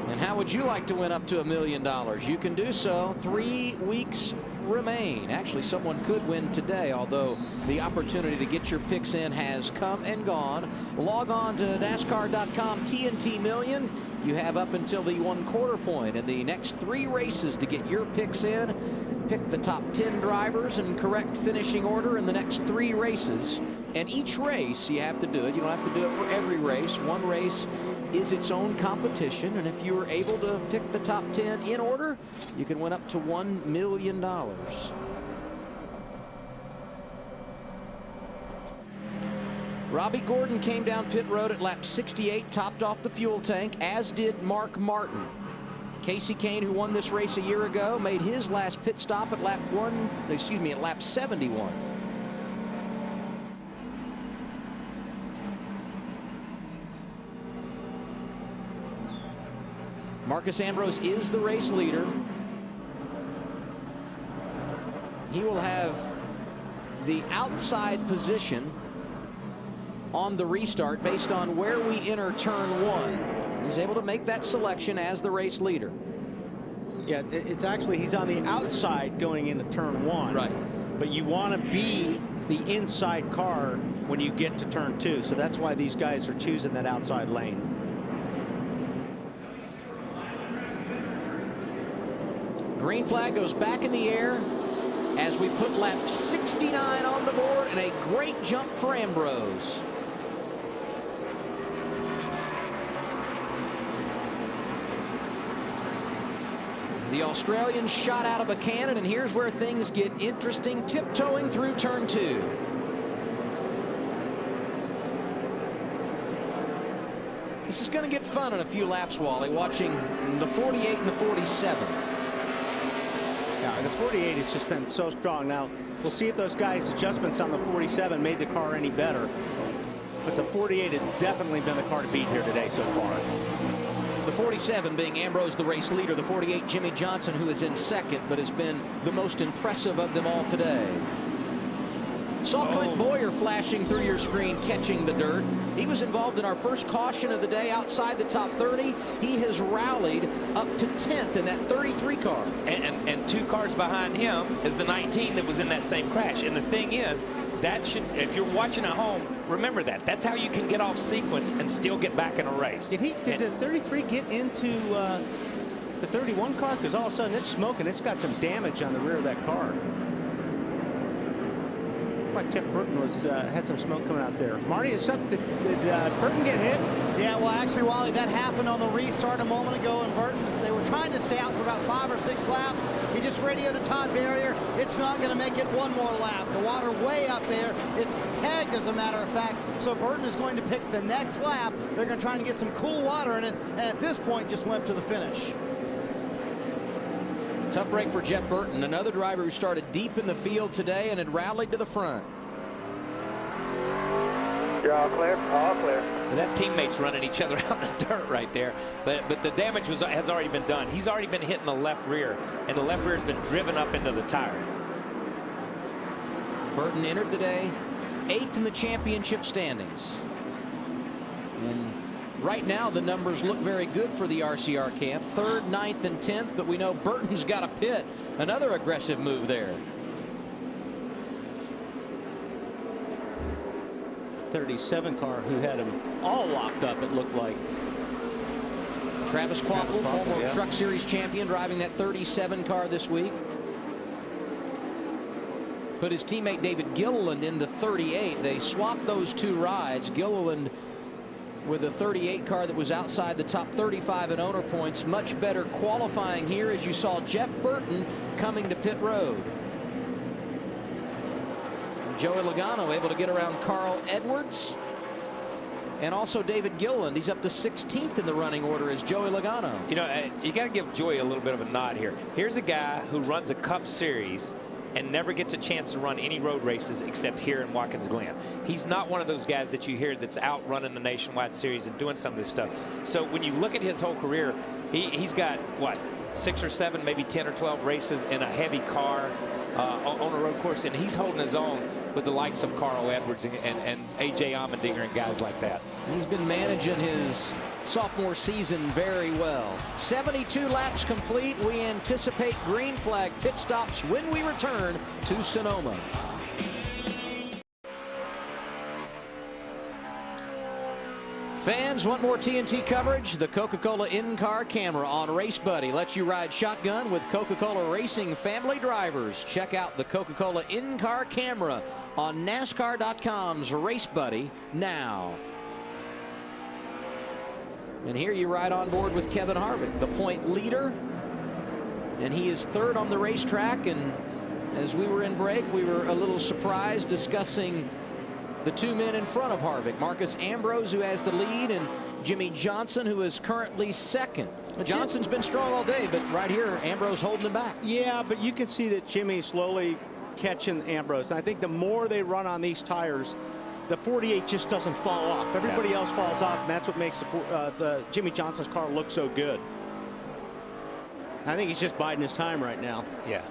Speaker 1: And how would you like to win up to $1 million? You can do so. 3 weeks remain. Actually, someone could win today, although the opportunity to get your picks in has come and gone. Log on to NASCAR.com TNT Million. You have up until the 1/4 point in the next 3 races to get your picks in. Pick the top 10 drivers in correct finishing order in the next 3 races. And each race, you have to do it. You don't have to do it for every race. One race is its own competition, and if you are able to pick the top 10 in order, you can win up to $1 million. Robbie Gordon came down pit road at lap 68, topped off the fuel tank, as did Mark Martin. Casey Kane, who won this race a year ago, made his last pit stop at lap 71. Marcus Ambrose is the race leader. He will have the outside position on the restart based on where we enter turn 1. He's able to make that selection as the race leader.
Speaker 18: Yeah, it's actually, he's on the outside going into turn 1.
Speaker 1: Right.
Speaker 18: But you want to be the inside car when you get to turn 2. So that's why these guys are choosing that outside lane.
Speaker 1: Green flag goes back in the air as we put lap 69 on the board, and a great jump for Ambrose. The Australian shot out of a cannon, and here's where things get interesting, tiptoeing through turn 2. This is going to get fun in a few laps, Wally, watching the 48 and the 47.
Speaker 18: Yeah, the 48 has just been so strong. Now, we'll see if those guys' adjustments on the 47 made the car any better. But the 48 has definitely been the car to beat here today so far.
Speaker 1: The 47 being Ambrose, the race leader. The 48, Jimmy Johnson, who is in 2nd, but has been the most impressive of them all today. Saw Clint Boyer flashing through your screen, catching the dirt. He was involved in our first caution of the day outside the top 30. He has rallied up to 10th in that 33 car.
Speaker 17: And 2 cars behind him is the 19 that was in that same crash. And the thing is, that should, if you're watching at home, remember that. That's how you can get off sequence and still get back in a race.
Speaker 18: Did the 33 get into the 31 car? Because all of a sudden it's smoking. It's got some damage on the rear of that car. Like Jeff Burton was had some smoke coming out there. Marty, is something did Burton get hit?
Speaker 12: Yeah, well, actually, Wally, that happened on the restart a moment ago, and Burton, they were trying to stay out for about 5 or 6 laps. He just radioed to Todd Barrier. It's not going to make it 1 more lap. The water way up there. It's pegged, as a matter of fact. So Burton is going to pick the next lap. They're going to try and get some cool water in it, and at this point, just limp to the finish.
Speaker 1: Tough break for Jeff Burton, another driver who started deep in the field today and had rallied to the front.
Speaker 15: You're all clear? All clear.
Speaker 17: But that's teammates running each other out in the dirt right there. But the damage has already been done. He's already been hitting the left rear, and the left rear has been driven up into the tire.
Speaker 1: Burton entered the day 8th in the championship standings. And right now, the numbers look very good for the RCR camp. 3rd, 9th, and 10th, but we know Burton's got a pit. Another aggressive move there.
Speaker 18: 37 car who had him all locked up, it looked like.
Speaker 1: Travis Kvapil, former
Speaker 18: yeah.
Speaker 1: Truck Series champion, driving that 37 car this week. put his teammate David Gilliland in the 38. They swapped those two rides. Gilliland with a 38 car that was outside the top 35 in owner points. Much better qualifying here, as you saw Jeff Burton coming to pit road. Joey Logano able to get around Carl Edwards. And also David Gilliland. He's up to 16th in the running order as Joey Logano.
Speaker 17: You know, you got to give Joey a little bit of a nod here. Here's a guy who runs a Cup Series and never gets a chance to run any road races except here in Watkins Glen. He's not one of those guys that you hear that's out running the Nationwide Series and doing some of this stuff. So when you look at his whole career, he's got, what, 6 or 7, maybe 10 or 12 races in a heavy car on a road course, and he's holding his own with the likes of Carl Edwards and A.J. Allmendinger and guys like that.
Speaker 1: He's been managing his sophomore season very well. 72 laps complete. We anticipate green flag pit stops when we return to Sonoma. Fans want more TNT coverage? The Coca-Cola in-car camera on Race Buddy lets you ride shotgun with Coca-Cola racing family drivers. Check out the Coca-Cola in-car camera on NASCAR.com's Race Buddy now. And here you ride on board with Kevin Harvick, the point leader. And he is third on the racetrack. And as we were in break, we were a little surprised discussing the two men in front of Harvick. Marcus Ambrose, who has the lead, and Jimmy Johnson, who is currently second. Johnson's been strong all day, but right here, Ambrose holding him back.
Speaker 6: Yeah, but you can see that Jimmy's slowly catching Ambrose. And I think the more they run on these tires, the 48 just doesn't fall off. Everybody else falls off, and that's what makes the Jimmy Johnson's car look so good. I think he's just biding his time right now.
Speaker 17: Yeah.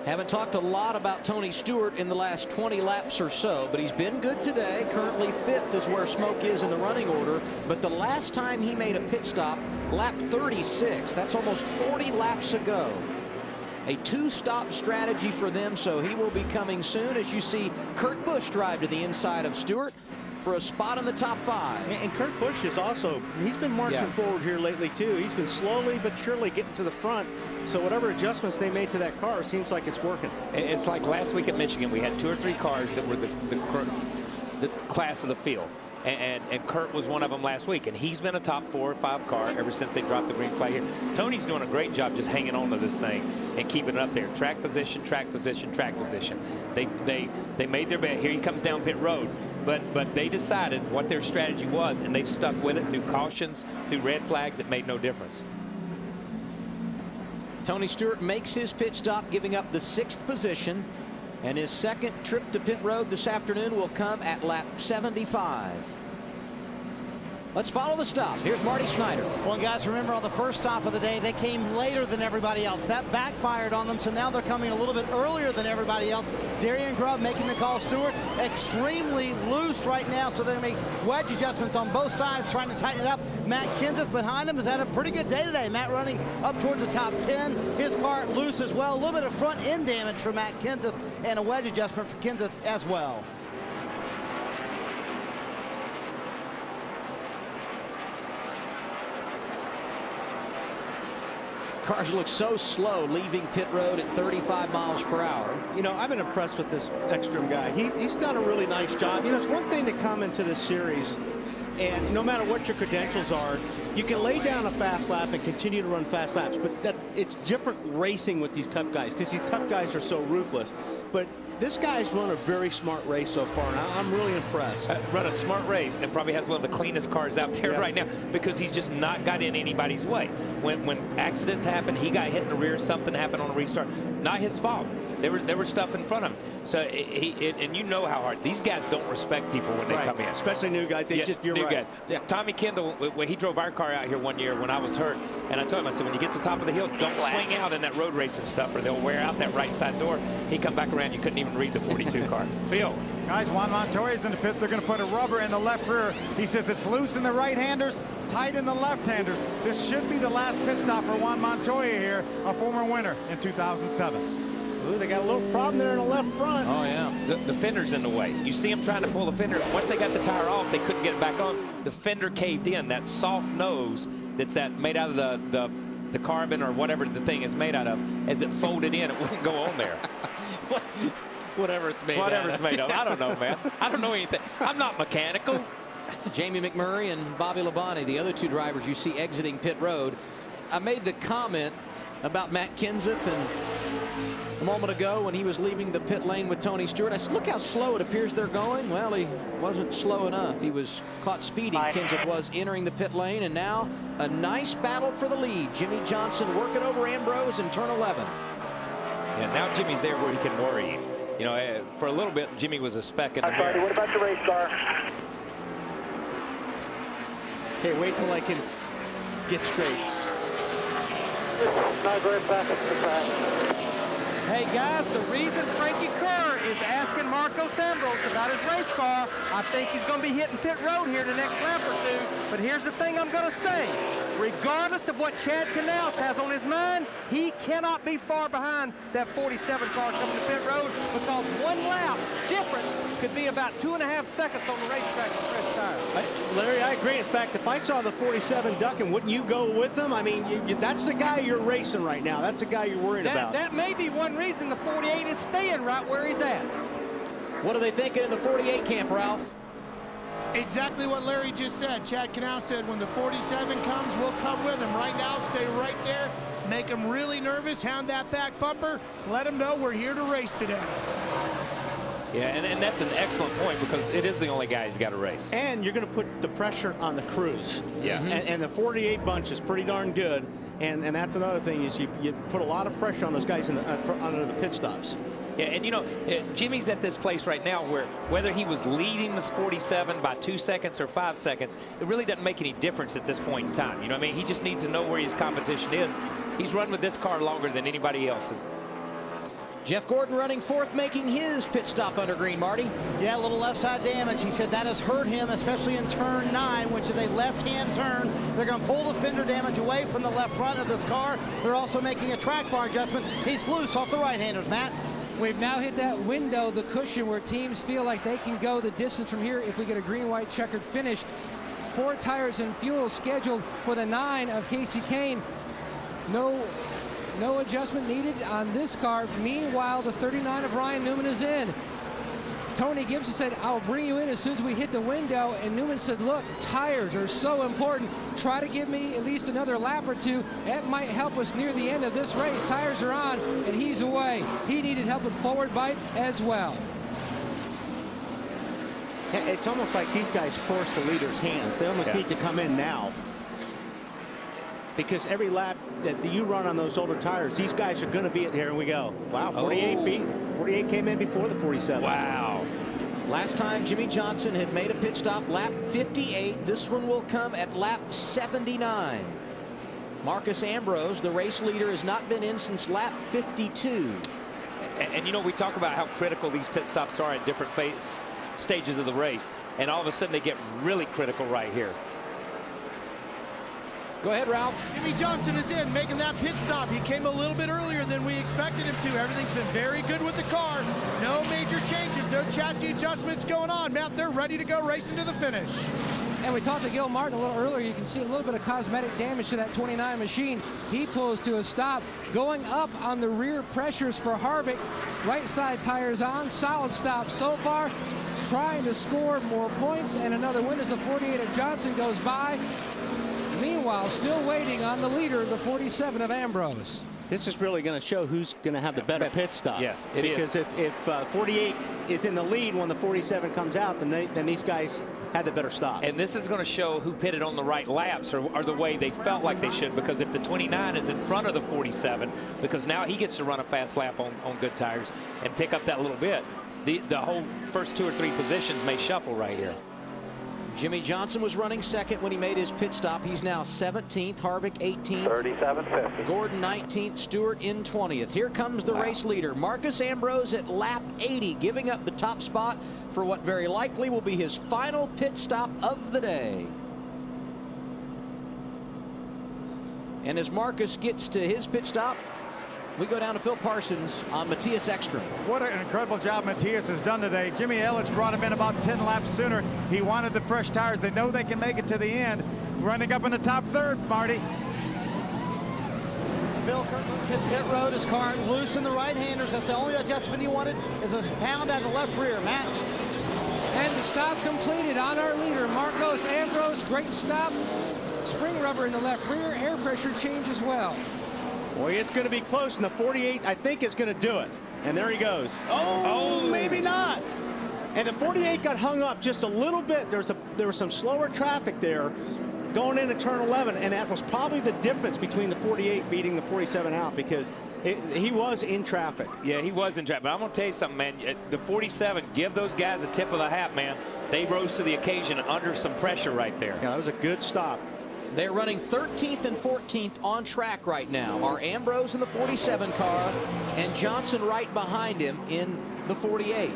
Speaker 1: Haven't talked a lot about Tony Stewart in the last 20 laps or so, but he's been good today. Currently 5th is where Smoke is in the running order. But the last time he made a pit stop, lap 36, that's almost 40 laps ago. A two-stop strategy for them, so he will be coming soon as you see Kurt Busch drive to the inside of Stewart for a spot in the top 5.
Speaker 6: And Kurt Busch is also, he's been marching forward here lately too. He's been slowly but surely getting to the front. So whatever adjustments they made to that car, it seems like it's working.
Speaker 17: It's like last week at Michigan, we had 2 or 3 cars that were the class of the field. And Kurt was one of them last week, and he's been a top 4 or 5 car ever since they dropped the green flag here. Tony's doing a great job just hanging on to this thing and keeping it up there. Track position, track position, track position. They made their bet. Here he comes down pit road, but they decided what their strategy was, and they've stuck with it through cautions, through red flags. It made no difference.
Speaker 1: Tony Stewart makes his pit stop, giving up the 6th position. And his second trip to pit road this afternoon will come at lap 75. Let's follow the stop. Here's Marty Snyder.
Speaker 12: Well, guys, remember on the first stop of the day, they came later than everybody else. That backfired on them, so now they're coming a little bit earlier than everybody else. Darian Grubb making the call. Stewart extremely loose right now, so they're going to make wedge adjustments on both sides, trying to tighten it up. Matt Kenseth behind him has had a pretty good day today. Matt running up towards the top 10. His car loose as well. A little bit of front end damage for Matt Kenseth, and a wedge adjustment for Kenseth as well.
Speaker 1: Cars look so slow leaving pit road at 35 miles per hour.
Speaker 6: You know, I've been impressed with this Ekstrom guy. He's done a really nice job. You know, it's one thing to come into this series, and no matter what your credentials are, you can lay down a fast lap and continue to run fast laps, but it's different racing with these Cup guys because these Cup guys are so ruthless. But this guy's run a very smart race so far, and I'm really impressed.
Speaker 17: Run a smart race and probably has one of the cleanest cars out there right now because he's just not got in anybody's way. When accidents happen, he got hit in the rear, something happened on a restart. Not his fault. There was stuff in front of him. So and you know how hard these guys don't respect people when they come in,
Speaker 6: especially new guys. You're
Speaker 17: new
Speaker 6: right.
Speaker 17: guys. Tommy Kendall, when he drove our car out here one year when I was hurt, and I told him, I said, when you get to the top of the hill, don't swing out in that road racing stuff, or they'll wear out that right side door. He come back around, you couldn't even read the 42 car. Phil.
Speaker 13: Guys, Juan Montoya's in the pit. They're going to put a rubber in the left rear. He says it's loose in the right-handers, tight in the left-handers. This should be the last pit stop for Juan Montoya here, a former winner in 2007.
Speaker 6: Ooh, they got a little problem there in the left front.
Speaker 17: Oh, yeah. The fender's in the way. You see them trying to pull the fender. Once they got the tire off, they couldn't get it back on. The fender caved in. That soft nose that's made out of the the carbon or whatever the thing is made out of, as it folded in, it wouldn't go on there.
Speaker 18: Whatever it's made
Speaker 17: Whatever
Speaker 18: out
Speaker 17: it's made of. I don't know, man. I don't know anything. I'm not mechanical.
Speaker 1: Jamie McMurray and Bobby Labonte, the other two drivers you see exiting pit road. I made the comment about Matt Kenseth and a moment ago when he was leaving the pit lane with Tony Stewart. I said, look how slow it appears they're going. Well, he wasn't slow enough. He was caught speeding. Kenseth was entering the pit lane, and now a nice battle for the lead. Jimmy Johnson working over Ambrose in turn 11.
Speaker 17: Yeah, now Jimmy's there where he can worry. You know, for a little bit, Jimmy was a speck in the mirror.
Speaker 19: What about the race car?
Speaker 6: Okay, wait till I can get straight.
Speaker 19: Not very fast at the track.
Speaker 3: Hey guys, the reason Frankie Kerr is asking Marcos Ambrose about his race car, I think he's going to be hitting pit road here the next lap or two. But here's the thing I'm going to say. Regardless of what Chad Canals has on his mind, he cannot be far behind that 47 car coming to pit road, because one lap difference could be about 2.5 seconds on the racetrack with fresh tires.
Speaker 6: Larry, I agree. In fact, if I saw the 47 ducking, wouldn't you go with them? I mean, that's the guy you're racing right now. That's the guy you're worried about.
Speaker 3: That may be one reason the 48 is staying right where he's at.
Speaker 1: What are they thinking in the 48 camp, Ralph?
Speaker 10: Exactly what Larry just said. Chad Canal said when the 47 comes, we'll come with him. Right now, stay right there. Make him really nervous. Hound that back bumper. Let him know we're here to race today.
Speaker 17: Yeah, and that's an excellent point, because it is the only guy who's got to race.
Speaker 6: And you're going to put the pressure on the crews.
Speaker 17: Yeah.
Speaker 6: And the 48 bunch is pretty darn good. And that's another thing, is you put a lot of pressure on those guys in under the pit stops.
Speaker 17: Yeah, and you know, Jimmy's at this place right now where whether he was leading this 47 by 2 seconds or 5 seconds, it really doesn't make any difference at this point in time. You know what I mean? He just needs to know where his competition is. He's run with this car longer than anybody else's.
Speaker 1: Jeff Gordon running fourth, making his pit stop under green, Marty.
Speaker 12: Yeah, a little left side damage. He said that has hurt him, especially in turn 9, which is a left-hand turn. They're going to pull the fender damage away from the left front of this car. They're also making a track bar adjustment. He's loose off the right-handers, Matt.
Speaker 11: We've now hit that window, the cushion, where teams feel like they can go the distance from here if we get a green-white checkered finish. 4 tires and fuel scheduled for the 9 of Casey Kane. No adjustment needed on this car. Meanwhile, the 39 of Ryan Newman is in. Tony Gibson said, I'll bring you in as soon as we hit the window. And Newman said, look, tires are so important. Try to give me at least another lap or two. That might help us near the end of this race. Tires are on, and he's away. He needed help with forward bite as well.
Speaker 6: It's almost like these guys force the leader's hands. They almost need to come in now. Because every lap that you run on those older tires, these guys are going to be here, and we go. Wow, 48 came in before the 47.
Speaker 17: Wow.
Speaker 1: Last time Jimmy Johnson had made a pit stop, lap 58. This one will come at lap 79. Marcus Ambrose, the race leader, has not been in since lap 52.
Speaker 17: And you know, we talk about how critical these pit stops are at different stages of the race, and all of a sudden they get really critical right here.
Speaker 1: Go ahead, Ralph.
Speaker 10: Jimmy Johnson is in, making that pit stop. He came a little bit earlier than we expected him to. Everything's been very good with the car. No major changes, no chassis adjustments going on. Matt, they're ready to go racing to the finish.
Speaker 11: And we talked to Gil Martin a little earlier. You can see a little bit of cosmetic damage to that 29 machine. He pulls to a stop, going up on the rear pressures for Harvick. Right side tires on, solid stop so far. Trying to score more points, and another win as the 48 of Johnson goes by. Meanwhile, still waiting on the leader, the 47 of Ambrose.
Speaker 6: This is really going to show who's going to have the better pit stop.
Speaker 17: Yes, it
Speaker 6: is. Because if 48 is in the lead when the 47 comes out, then these guys had the better stop.
Speaker 17: And this is going to show who pitted on the right laps or the way they felt like they should, because if the 29 is in front of the 47, because now he gets to run a fast lap on good tires and pick up that little bit, the whole first 2 or 3 positions may shuffle right here.
Speaker 1: Jimmy Johnson was running second when he made his pit stop. He's now 17th, Harvick 18th.
Speaker 19: 37.50.
Speaker 1: Gordon 19th, Stewart in 20th. Here comes the race leader, Marcus Ambrose, at lap 80, giving up the top spot for what very likely will be his final pit stop of the day. And as Marcus gets to his pit stop, we go down to Phil Parsons on Matthias Ekstrom.
Speaker 13: What an incredible job Matthias has done today. Jimmy Ellis brought him in about 10 laps sooner. He wanted the fresh tires. They know they can make it to the end. Running up in the top third, Marty.
Speaker 12: hits pit road. His car loose in the right-handers. That's the only adjustment he wanted, is a pound out of the left rear. Matt.
Speaker 11: And the stop completed on our leader, Marcos Ambrose. Great stop. Spring rubber in the left rear. Air pressure change as well.
Speaker 6: Boy, it's going to be close, and the 48, I think, is going to do it. And there he goes. Oh, maybe not. And the 48 got hung up just a little bit. There was some slower traffic there going into turn 11, and that was probably the difference between the 48 beating the 47 out, because he was in traffic.
Speaker 17: Yeah, he was in traffic. But I'm going to tell you something, man. The 47, give those guys a tip of the hat, man. They rose to the occasion under some pressure right there.
Speaker 6: Yeah, that was a good stop.
Speaker 1: They're running 13th and 14th on track right now. Are Ambrose in the 47 car and Johnson right behind him in the 48.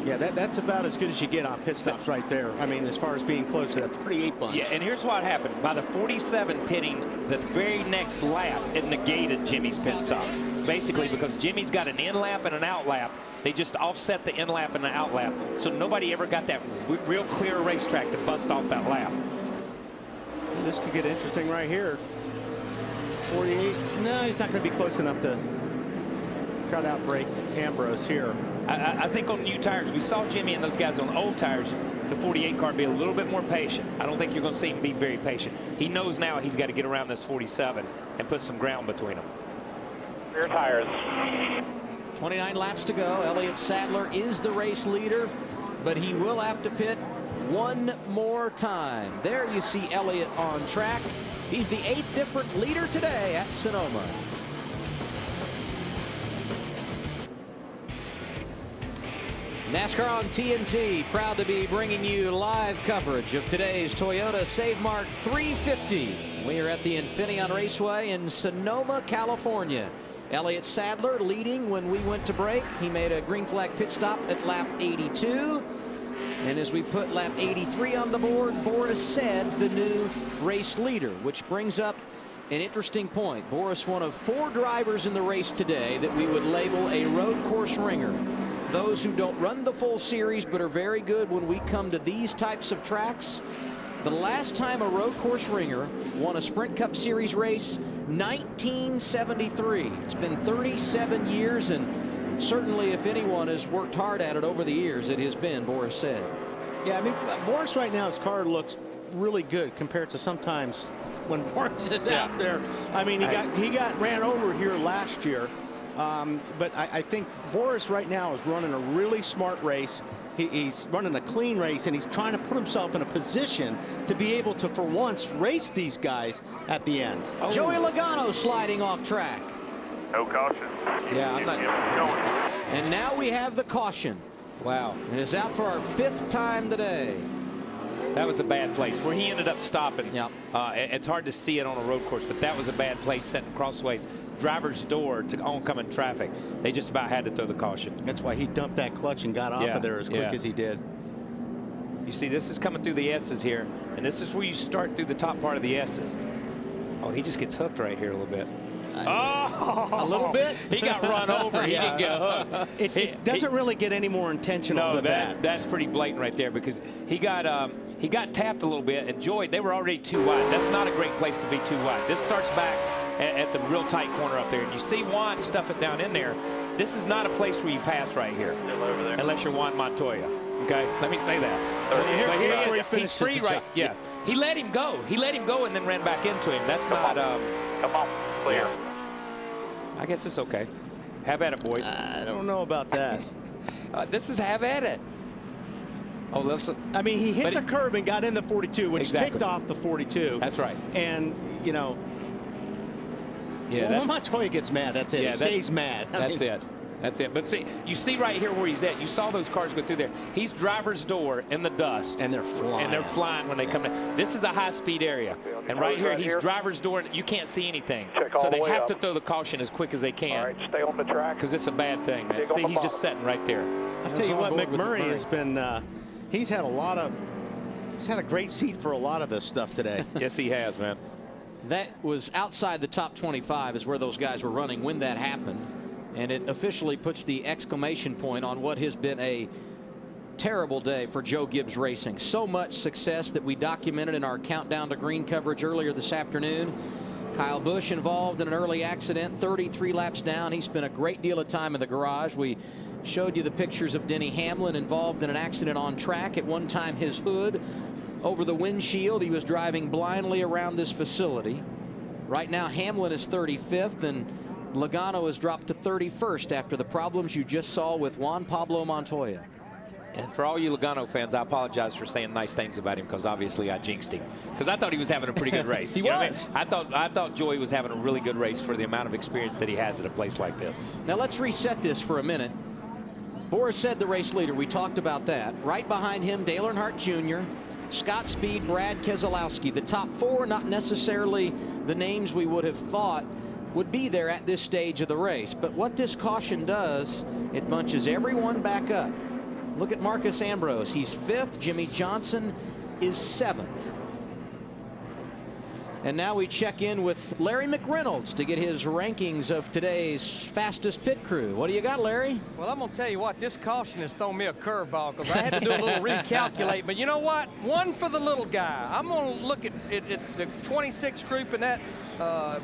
Speaker 6: Yeah, that's about as good as you get on pit stops right there. I mean, as far as being close to that 48 bunch.
Speaker 17: Yeah, and here's what happened. By the 47 pitting the very next lap, it negated Jimmy's pit stop. Basically, because Jimmy's got an in lap and an out lap. They just offset the in lap and the out lap. So nobody ever got that real clear racetrack to bust off that lap.
Speaker 6: This could get interesting right here. 48. No, he's not going to be close enough to try to outbreak Ambrose here.
Speaker 17: I think on new tires, we saw Jimmy and those guys on old tires, the 48 car be a little bit more patient. I don't think you're going to see him be very patient. He knows now he's got to get around this 47 and put some ground between them.
Speaker 15: Rear tires.
Speaker 1: 29 laps to go. Elliott Sadler is the race leader, but he will have to pit one more time. There you see Elliott on track. He's the 8th different leader today at Sonoma. NASCAR on TNT, proud to be bringing you live coverage of today's Toyota Save Mart 350. We are at the Infineon Raceway in Sonoma, California. Elliott Sadler leading when we went to break. He made a green flag pit stop at lap 82. And as we put lap 83 on the board, Boris said the new race leader, which brings up an interesting point. Boris, one of 4 drivers in the race today that we would label a road course ringer. Those who don't run the full series but are very good when we come to these types of tracks. The last time a road course ringer won a Sprint Cup Series race, 1973. It's been 37 years, and certainly if anyone has worked hard at it over the years, it has been Boris Said.
Speaker 6: Yeah, I mean, Boris right now, his car looks really good compared to sometimes when Boris is out there. I mean, he got ran over here last year. But I think Boris right now is running a really smart race. He's running a clean race, and he's trying to put himself in a position to be able to, for once, race these guys at the end.
Speaker 1: Oh. Joey Logano sliding off track.
Speaker 15: No caution.
Speaker 17: Yeah, I'm not
Speaker 15: going.
Speaker 1: And now we have the caution.
Speaker 17: Wow.
Speaker 1: And it's out for our 5th time today.
Speaker 17: That was a bad place where he ended up stopping.
Speaker 1: Yep.
Speaker 17: It's hard to see it on a road course, but that was a bad place setting crossways. Driver's door to oncoming traffic. They just about had to throw the caution.
Speaker 6: That's why he dumped that clutch and got off of there as quick as he did.
Speaker 17: You see, this is coming through the S's here, and this is where you start through the top part of the S's. Oh, he just gets hooked right here a little bit. Oh,
Speaker 1: a little bit.
Speaker 17: He got run over. He didn't get hooked.
Speaker 6: It doesn't really get any more intentional than that.
Speaker 17: That's pretty blatant right there, because he got tapped a little bit, and Joy, they were already too wide. That's not a great place to be too wide. This starts back at the real tight corner up there, and you see Juan stuff it down in there. This is not a place where you pass right here, unless you're Juan Montoya. Okay, let me say that. But he's free right. Yeah, he let him go. He let him go and then ran back into him. That's not.
Speaker 15: Come on, clear.
Speaker 17: Yeah. I guess it's okay. Have at it, boys.
Speaker 6: I don't know about that.
Speaker 17: This is have at it. Oh, listen.
Speaker 6: I mean, he hit the curb and got in the 42, which kicked off the 42.
Speaker 17: That's right.
Speaker 6: And, you know, when Montoya gets mad, that's it.
Speaker 17: Yeah,
Speaker 6: he stays mad.
Speaker 17: That's it. That's it. But see, you see right here where he's at. You saw those cars go through there. He's driver's door in the dust.
Speaker 6: And they're flying.
Speaker 17: And they're flying when they come in. This is a high-speed area. And right here, he's driver's door. You can't see anything. So they have to throw the caution as quick as they can.
Speaker 15: All right, stay on the track.
Speaker 17: Because it's a bad thing, man. See, he's just sitting right there.
Speaker 6: I'll tell you what, McMurray has been, he's had a great seat for a lot of this stuff today.
Speaker 17: Yes, he has, man.
Speaker 1: That was outside the top 25 is where those guys were running when that happened. And it officially puts the exclamation point on what has been a Terrible day for Joe Gibbs Racing. So much success that we documented in our Countdown to Green coverage earlier this afternoon. Kyle Busch involved in an early accident, 33 laps down. He spent a great deal of time in the garage. We showed you the pictures of Denny Hamlin involved in an accident on track. At one time, his hood over the windshield. He was driving blindly around this facility. Right now, Hamlin is 35th, and Logano has dropped to 31st after the problems you just saw with Juan Pablo Montoya.
Speaker 17: And for all you Logano fans, I apologize for saying nice things about him, because obviously I jinxed him. Because I thought he was having a pretty good race.
Speaker 1: He
Speaker 17: was.
Speaker 1: was.
Speaker 17: I thought Joey was having a really good race for the amount of experience that he has at a place like this.
Speaker 1: Now let's reset this for a minute. Boris said the race leader. We talked about that. Right behind him, Dale Earnhardt Jr., Scott Speed, Brad Keselowski. The top four, not necessarily the names we would have thought would be there at this stage of the race. But what this caution does, it bunches everyone back up. Look at Marcus Ambrose. He's 5th. Jimmy Johnson is 7th. And now we check in with Larry McReynolds to get his rankings of today's fastest pit crew. What do you got, Larry?
Speaker 3: Well, I'm going to tell you what, this caution has thrown me a curveball, because I had to do a little recalculate. But you know what? One for the little guy. I'm going to look at the 26 group and that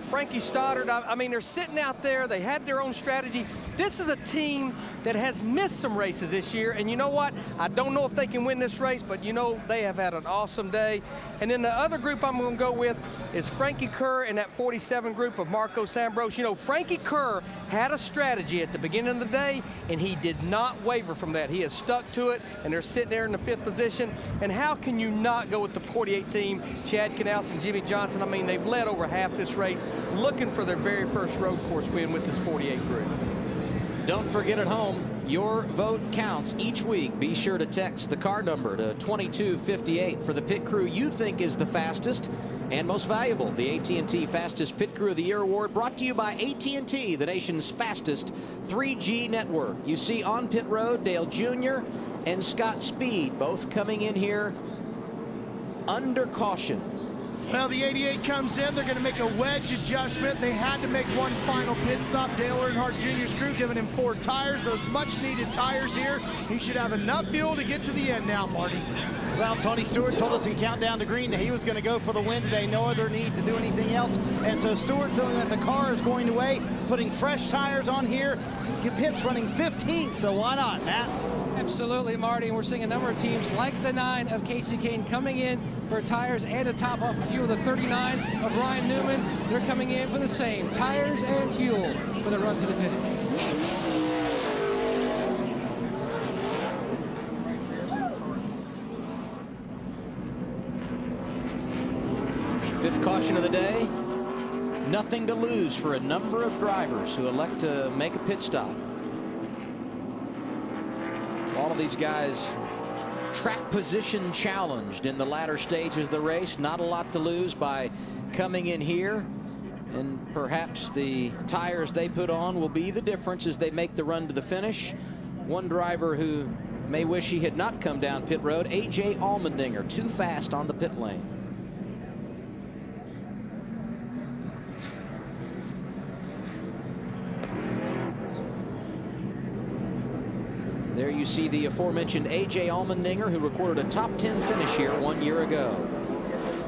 Speaker 3: Frankie Stoddard. I mean, they're sitting out there. They had their own strategy. This is a team that has missed some races this year. And you know what? I don't know if they can win this race, but you know, they have had an awesome day. And then the other group I'm going to go with is Frankie Kerr and that 47 group of Marcos Ambrose. You know, Frankie Kerr had a strategy at the beginning of the day, and he did not waver from that. He has stuck to it, and they're sitting there in the 5th position. And how can you not go with the 48 team, Chad Knaus and Jimmy Johnson? I mean, they've led over half this race, looking for their very first road course win with this 48 group.
Speaker 1: Don't forget at home, your vote counts each week. Be sure to text the car number to 2258 for the pit crew you think is the fastest and most valuable. The AT&T Fastest Pit Crew of the Year award brought to you by AT&T, the nation's fastest 3G network. You see on pit road Dale Jr. and Scott Speed both coming in here under caution.
Speaker 10: Well, the 88 comes in. They're going to make a wedge adjustment. They had to make one final pit stop. Dale Earnhardt Jr.'s crew giving him 4 tires. Those much-needed tires here. He should have enough fuel to get to the end now, Marty.
Speaker 12: Well, Tony Stewart told us in Countdown to Green that he was going to go for the win today. No other need to do anything else. And so Stewart, feeling that the car is going away, putting fresh tires on here. Pitts running 15th, so why not, Matt?
Speaker 11: Absolutely, Marty. And we're seeing a number of teams like the 9 of Casey Kane coming in for tires and to top off a few of the 39 of Ryan Newman. They're coming in for the same tires and fuel for the run to the finish.
Speaker 1: Fifth caution of the day. Nothing to lose for a number of drivers who elect to make a pit stop. All of these guys track position challenged in the latter stages of the race. Not a lot to lose by coming in here, and perhaps the tires they put on will be the difference as they make the run to the finish. One driver who may wish he had not come down pit road, A.J. Allmendinger, too fast on the pit lane. There you see the aforementioned A.J. Allmendinger, who recorded a top 10 finish here 1 year ago.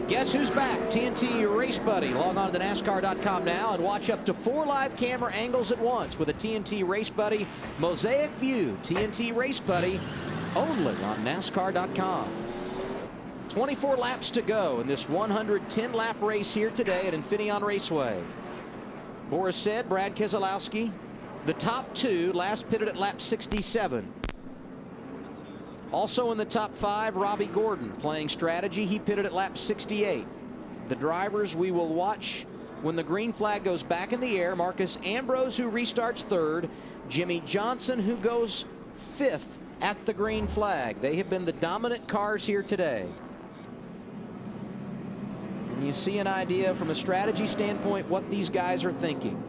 Speaker 1: Guess who's back? TNT Race Buddy. Log on to NASCAR.com now and watch up to 4 live camera angles at once with a TNT Race Buddy Mosaic View. TNT Race Buddy only on NASCAR.com. 24 laps to go in this 110-lap race here today at Infineon Raceway. Boris said, Brad Keselowski, the top 2 last pitted at lap 67. Also in the top 5, Robbie Gordon playing strategy. He pitted at lap 68. The drivers we will watch when the green flag goes back in the air: Marcus Ambrose, who restarts 3rd, Jimmy Johnson, who goes 5th at the green flag. They have been the dominant cars here today. And you see an idea from a strategy standpoint what these guys are thinking.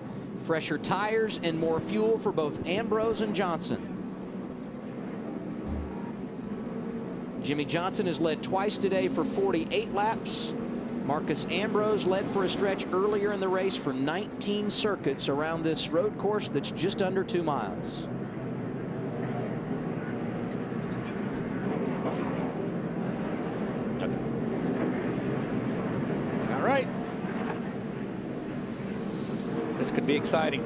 Speaker 1: Fresher tires and more fuel for both Ambrose and Johnson. Jimmy Johnson has led twice today for 48 laps. Marcus Ambrose led for a stretch earlier in the race for 19 circuits around this road course that's just under 2 miles.
Speaker 17: This could be exciting.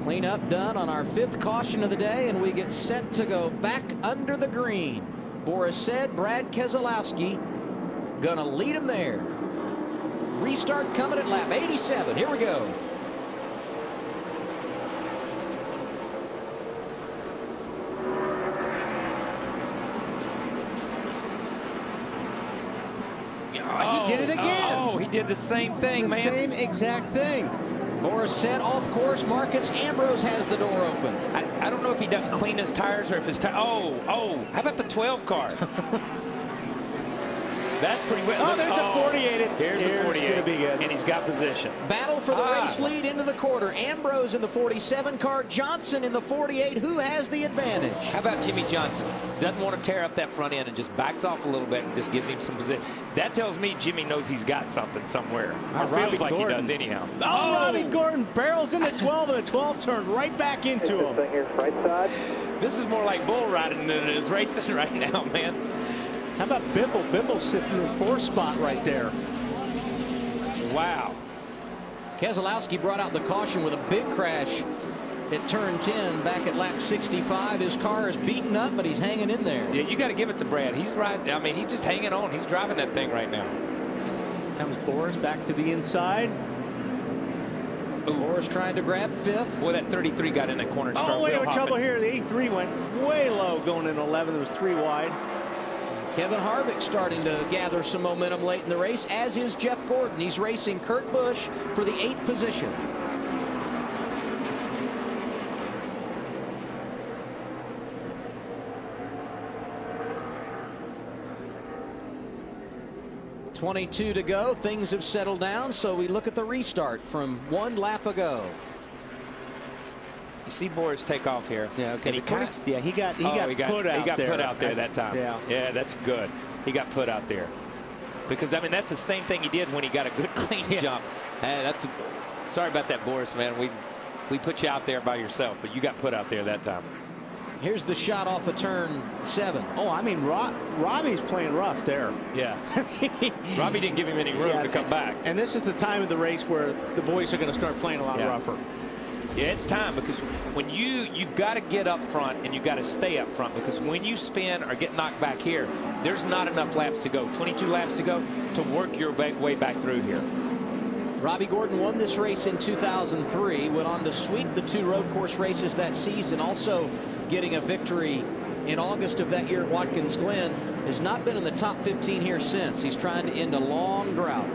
Speaker 1: Cleanup done on our 5th caution of the day, and we get set to go back under the green. Boris said Brad Keselowski gonna lead him there. Restart coming at lap 87. Here we go.
Speaker 17: Oh,
Speaker 18: he did it again.
Speaker 17: Oh, he did the same thing, man.
Speaker 18: Same exact thing.
Speaker 1: Boris said off course. Marcus Ambrose has the door open.
Speaker 17: I don't know if he doesn't clean his tires or if his tire. Oh, how about the 12 car? That's pretty well.
Speaker 18: Oh, there's a 48.
Speaker 17: Here's a 48.
Speaker 18: Gonna be good.
Speaker 17: And he's got position.
Speaker 1: Battle for the race lead into the quarter. Ambrose in the 47 car. Johnson in the 48. Who has the advantage?
Speaker 17: How about Jimmy Johnson? Doesn't want to tear up that front end and just backs off a little bit and just gives him some position. That tells me Jimmy knows he's got something somewhere. Or feels like he does anyhow.
Speaker 18: Oh, Robbie Gordon barrels into 12, and the 12 turned right back into him.
Speaker 15: Right side.
Speaker 17: This is more like bull riding than it is racing right now, man.
Speaker 18: How about Biffle? Biffle's sitting in the 4th spot right there.
Speaker 17: Wow.
Speaker 1: Keselowski brought out the caution with a big crash at turn 10 back at lap 65. His car is beaten up, but he's hanging in there.
Speaker 17: Yeah, you got to give it to Brad. He's right. I mean, he's just hanging on. He's driving that thing right now.
Speaker 18: Comes Boris back to the inside.
Speaker 1: Boris trying to grab 5th.
Speaker 17: Boy, that 33 got in that corner.
Speaker 18: Oh, wait, we're trouble here. The 83 went way low going in 11. It was 3 wide.
Speaker 1: Kevin Harvick starting to gather some momentum late in the race, as is Jeff Gordon. He's racing Kurt Busch for the 8th position. .22 to go. Things have settled down, so we look at the restart from 1 lap ago.
Speaker 17: You see Boris take off here.
Speaker 18: Yeah, okay.
Speaker 17: And
Speaker 18: he got put out there
Speaker 17: that time. Yeah, that's good. He got put out there. Because, I mean, that's the same thing he did when he got a good clean jump. Hey, sorry about that, Boris, man. We put you out there by yourself, but you got put out there that time.
Speaker 1: Here's the shot off of turn 7.
Speaker 18: Oh, I mean, Robbie's playing rough there.
Speaker 17: Yeah. Robbie didn't give him any room to come back.
Speaker 18: And this is the time of the race where the boys are going to start playing a lot rougher.
Speaker 17: Yeah, it's time, because when you've got to get up front and you've got to stay up front, because when you spin or get knocked back here, there's not enough laps to go, 22 laps to go, to work your way back through here.
Speaker 1: Robbie Gordon won this race in 2003, went on to sweep the 2 road course races that season, also getting a victory in August of that year at Watkins Glen. Has not been in the top 15 here since. He's trying to end a long drought.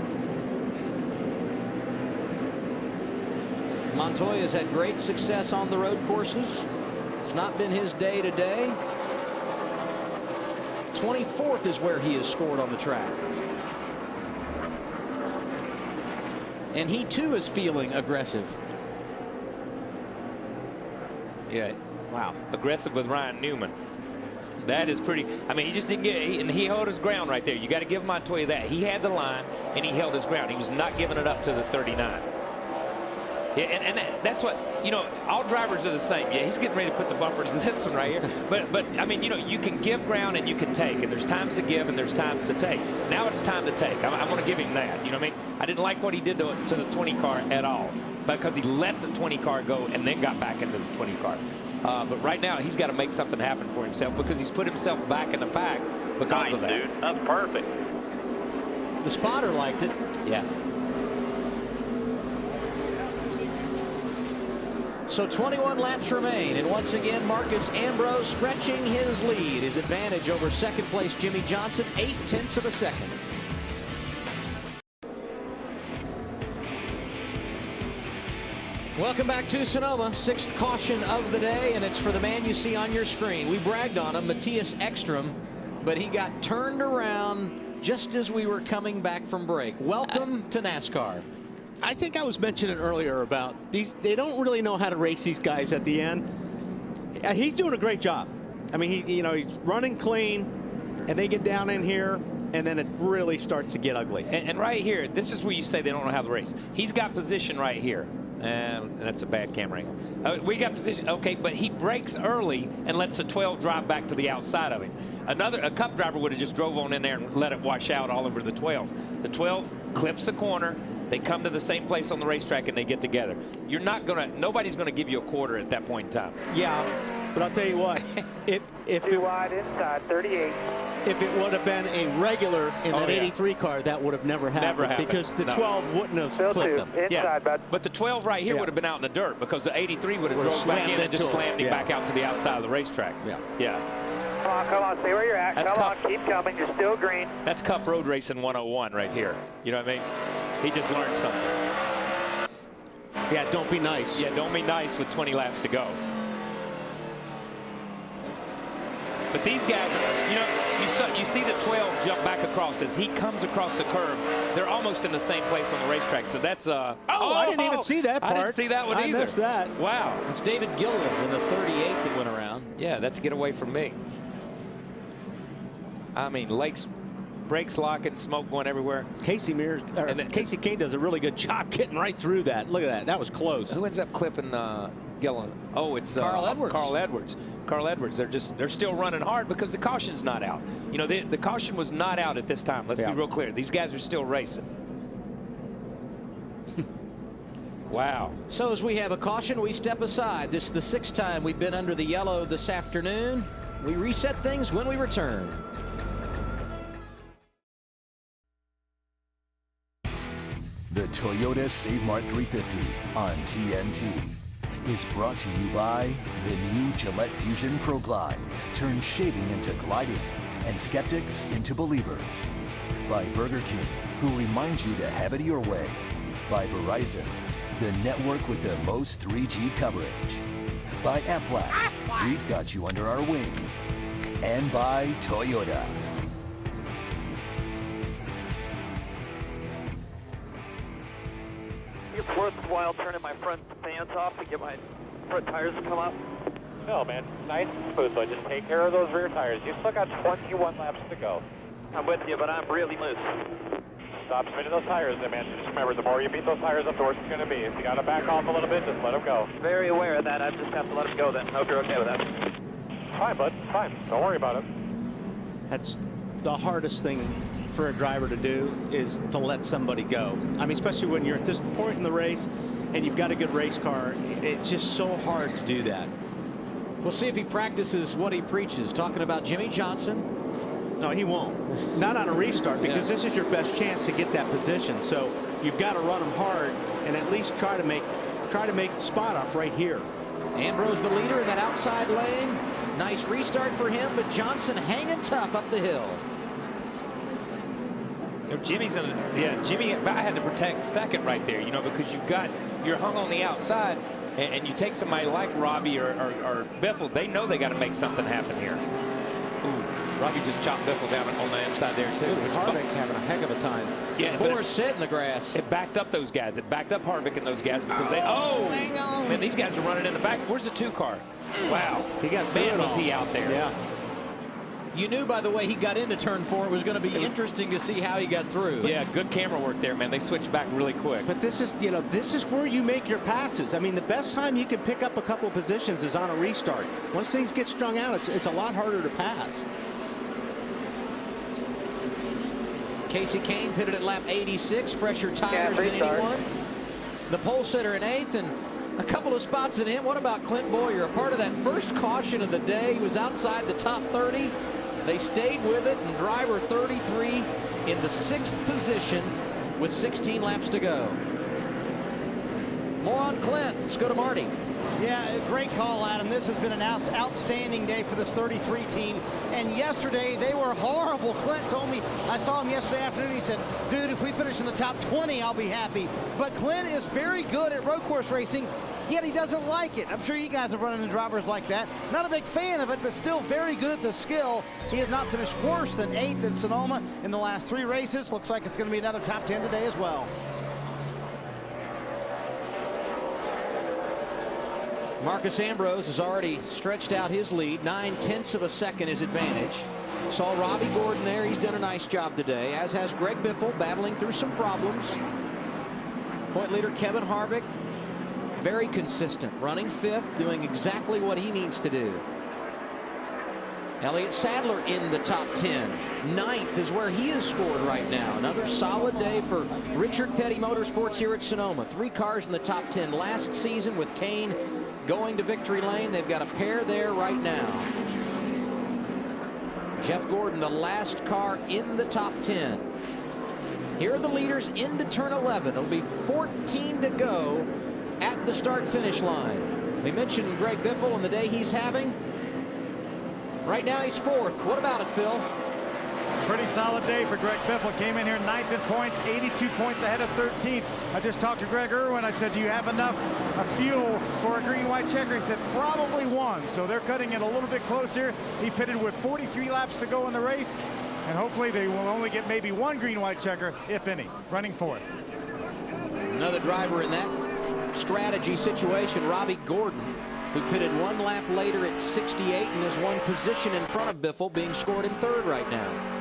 Speaker 1: Montoya's had great success on the road courses. It's not been his day today. 24th is where he has scored on the track. And he too is feeling aggressive.
Speaker 17: Yeah. Wow. Aggressive with Ryan Newman. That is pretty. I mean, he just didn't get, and he held his ground right there. You got to give Montoya that. He had the line and he held his ground. He was not giving it up to the 39. Yeah, and that's what, you know, all drivers are the same. Yeah, he's getting ready to put the bumper to this one right here. But I mean, you know, you can give ground and you can take, and there's times to give and there's times to take. Now it's time to take. I'm going to give him that. You know what I mean? I didn't like what he did to the 20 car at all, because he let the 20 car go and then got back into the 20 car. But right now he's got to make something happen for himself, because he's put himself back in the pack because of that.
Speaker 15: Dude, that's perfect.
Speaker 1: The spotter liked it.
Speaker 17: Yeah.
Speaker 1: So 21 laps remain, and once again Marcus Ambrose stretching his lead. His advantage over second place Jimmy Johnson, 0.8 of a second. Welcome back to Sonoma. 6th caution of the day, and it's for the man you see on your screen. We bragged on him, Matthias Ekstrom, but he got turned around just as we were coming back from break. Welcome to NASCAR.
Speaker 18: I think I was mentioning earlier about these. They don't really know how to race these guys at the end. He's doing a great job. I mean, he's running clean, and they get down in here, and then it really starts to get ugly.
Speaker 17: And right here, this is where you say they don't know how to race. He's got position right here. And that's a bad camera angle. We got position, okay, but he brakes early and lets the 12 drive back to the outside of him. A Cup driver would have just drove on in there and let it wash out all over the 12. The 12 clips the corner, They come to the same place on the racetrack and they get together. You're not going to, nobody's going to give you a quarter at that point in time.
Speaker 18: Yeah, but I'll tell you what, if
Speaker 15: Too wide inside, 38.
Speaker 18: If it would have been a regular in that 83 car, that would have never happened. Because the 12 wouldn't have clipped them.
Speaker 17: Yeah, but the 12 right here would have been out in the dirt because the 83 would have drove back in and just slammed him back out to the outside of the racetrack. Yeah.
Speaker 15: Come on, stay where you're at. Come on, keep coming. You're still green.
Speaker 17: That's Cup Road Racing 101 right here. You know what I mean? He just learned something.
Speaker 18: Yeah, don't be nice.
Speaker 17: Yeah, don't be nice with 20 laps to go. But these guys, you know, you see the 12 jump back across as he comes across the curb. They're almost in the same place on the racetrack. So that's
Speaker 18: I didn't even see that part.
Speaker 17: I didn't see that one either.
Speaker 18: I missed that.
Speaker 17: Wow.
Speaker 1: It's David Gilliland in the 38 that went around.
Speaker 17: Yeah, that's a get away from me. I mean, Lake's brakes locking, smoke going everywhere.
Speaker 18: Casey Kane does a really good job getting right through that. Look at that. That was close.
Speaker 17: Who ends up clipping Gilliland? Oh, it's
Speaker 1: Carl Edwards.
Speaker 17: Carl Edwards. They're still running hard because the caution's not out. You know, the caution was not out at this time. Let's be real clear. These guys are still racing. Wow.
Speaker 1: So as we have a caution, we step aside. This is the 6th time we've been under the yellow this afternoon. We reset things when we return.
Speaker 8: The Toyota Save Mart 350 on TNT is brought to you by the new Gillette Fusion Pro Glide. Turn shaving into gliding and skeptics into believers. By Burger King, who reminds you to have it your way. By Verizon, the network with the most 3G coverage. By Aflac, we've got you under our wing. And by Toyota.
Speaker 19: It's worthwhile turning my front fans off to get my front tires to come up.
Speaker 15: No, man, nice and smooth, so just take care of those rear tires. You still got 21 laps to go.
Speaker 19: I'm with you, but I'm really loose.
Speaker 15: Stop spinning those tires there, man. Just remember, the more you beat those tires up, the worse it's going to be. If you got to back off a little bit, just let them go.
Speaker 19: Very aware of that. I just have to let them go then. Hope you're okay with that.
Speaker 15: Fine, bud. Fine. Don't worry about it.
Speaker 18: That's the hardest thing for a driver to do, is to let somebody go. I mean, especially when you're at this point in the race and you've got a good race car, it's just so hard to do that.
Speaker 1: We'll see if he practices what he preaches. Talking about Jimmy Johnson.
Speaker 18: No, he won't. Not on a restart, because this is your best chance to get that position. So you've got to run them hard and at least try to make the spot up right here.
Speaker 1: Ambrose the leader in that outside lane. Nice restart for him, but Johnson hanging tough up the hill.
Speaker 17: You know, Jimmy's in, Jimmy, I had to protect second right there, you know, because you're hung on the outside, and you take somebody like Robbie or Biffle, they know they got to make something happen here. Ooh, Robbie just chopped Biffle down on the inside there too.
Speaker 18: Harvick having a heck of a time.
Speaker 17: Yeah,
Speaker 1: Boris sit in the grass.
Speaker 17: It backed up those guys. It backed up Harvick and those guys because man, these guys are running in the back. Where's the 2 car? Wow,
Speaker 18: he got through
Speaker 17: man, was he out there?
Speaker 18: Yeah.
Speaker 1: You knew by the way he got into turn 4, it was going to be interesting to see how he got through.
Speaker 17: Yeah, good camera work there, man. They switched back really quick.
Speaker 18: But this is where you make your passes. I mean, the best time you can pick up a couple of positions is on a restart. Once things get strung out, it's a lot harder to pass.
Speaker 1: Casey Kane pitted at lap 86, fresher tires than anyone. The pole sitter in 8th, and a couple of spots in him. What about Clint Boyer? A part of that first caution of the day. He was outside the top 30. They stayed with it, and driver 33 in the 6th position with 16 laps to go. More on Clint. Let's go to Marty.
Speaker 12: Yeah, great call, Adam. This has been an outstanding day for this 33 team. And yesterday, they were horrible. Clint told me, I saw him yesterday afternoon, he said, dude, if we finish in the top 20, I'll be happy. But Clint is very good at road course racing, yet he doesn't like it. I'm sure you guys have run into drivers like that. Not a big fan of it, but still very good at the skill. He has not finished worse than 8th in Sonoma in the last 3 races. Looks like it's going to be another top 10 today as well.
Speaker 1: Marcus Ambrose has already stretched out his lead. 9/10 of a second his advantage. Saw Robbie Gordon there. He's done a nice job today, as has Greg Biffle, battling through some problems. Point leader Kevin Harvick, very consistent, running 5th, doing exactly what he needs to do. Elliott Sadler in the top 10. 9th is where he is scored right now. Another solid day for Richard Petty Motorsports here at Sonoma. 3 cars in the top 10 last season with Kane going to victory lane. They've got a pair there right now. Jeff Gordon, the last car in the top 10. Here are the leaders into turn 11. It'll be 14 to go at the start-finish line. We mentioned Greg Biffle and the day he's having. Right now he's 4th. What about it, Phil?
Speaker 13: Pretty solid day for Greg Biffle. Came in here 9th in points, 82 points ahead of 13th. I just talked to Greg Irwin. I said, do you have enough fuel for a green-white checker? He said, probably 1. So they're cutting it a little bit closer. He pitted with 43 laps to go in the race. And hopefully they will only get maybe 1 green-white checker, if any, running 4th.
Speaker 1: Another driver in that strategy situation, Robbie Gordon, who pitted 1 lap later at 68 and is 1 position in front of Biffle, being scored in 3rd right now.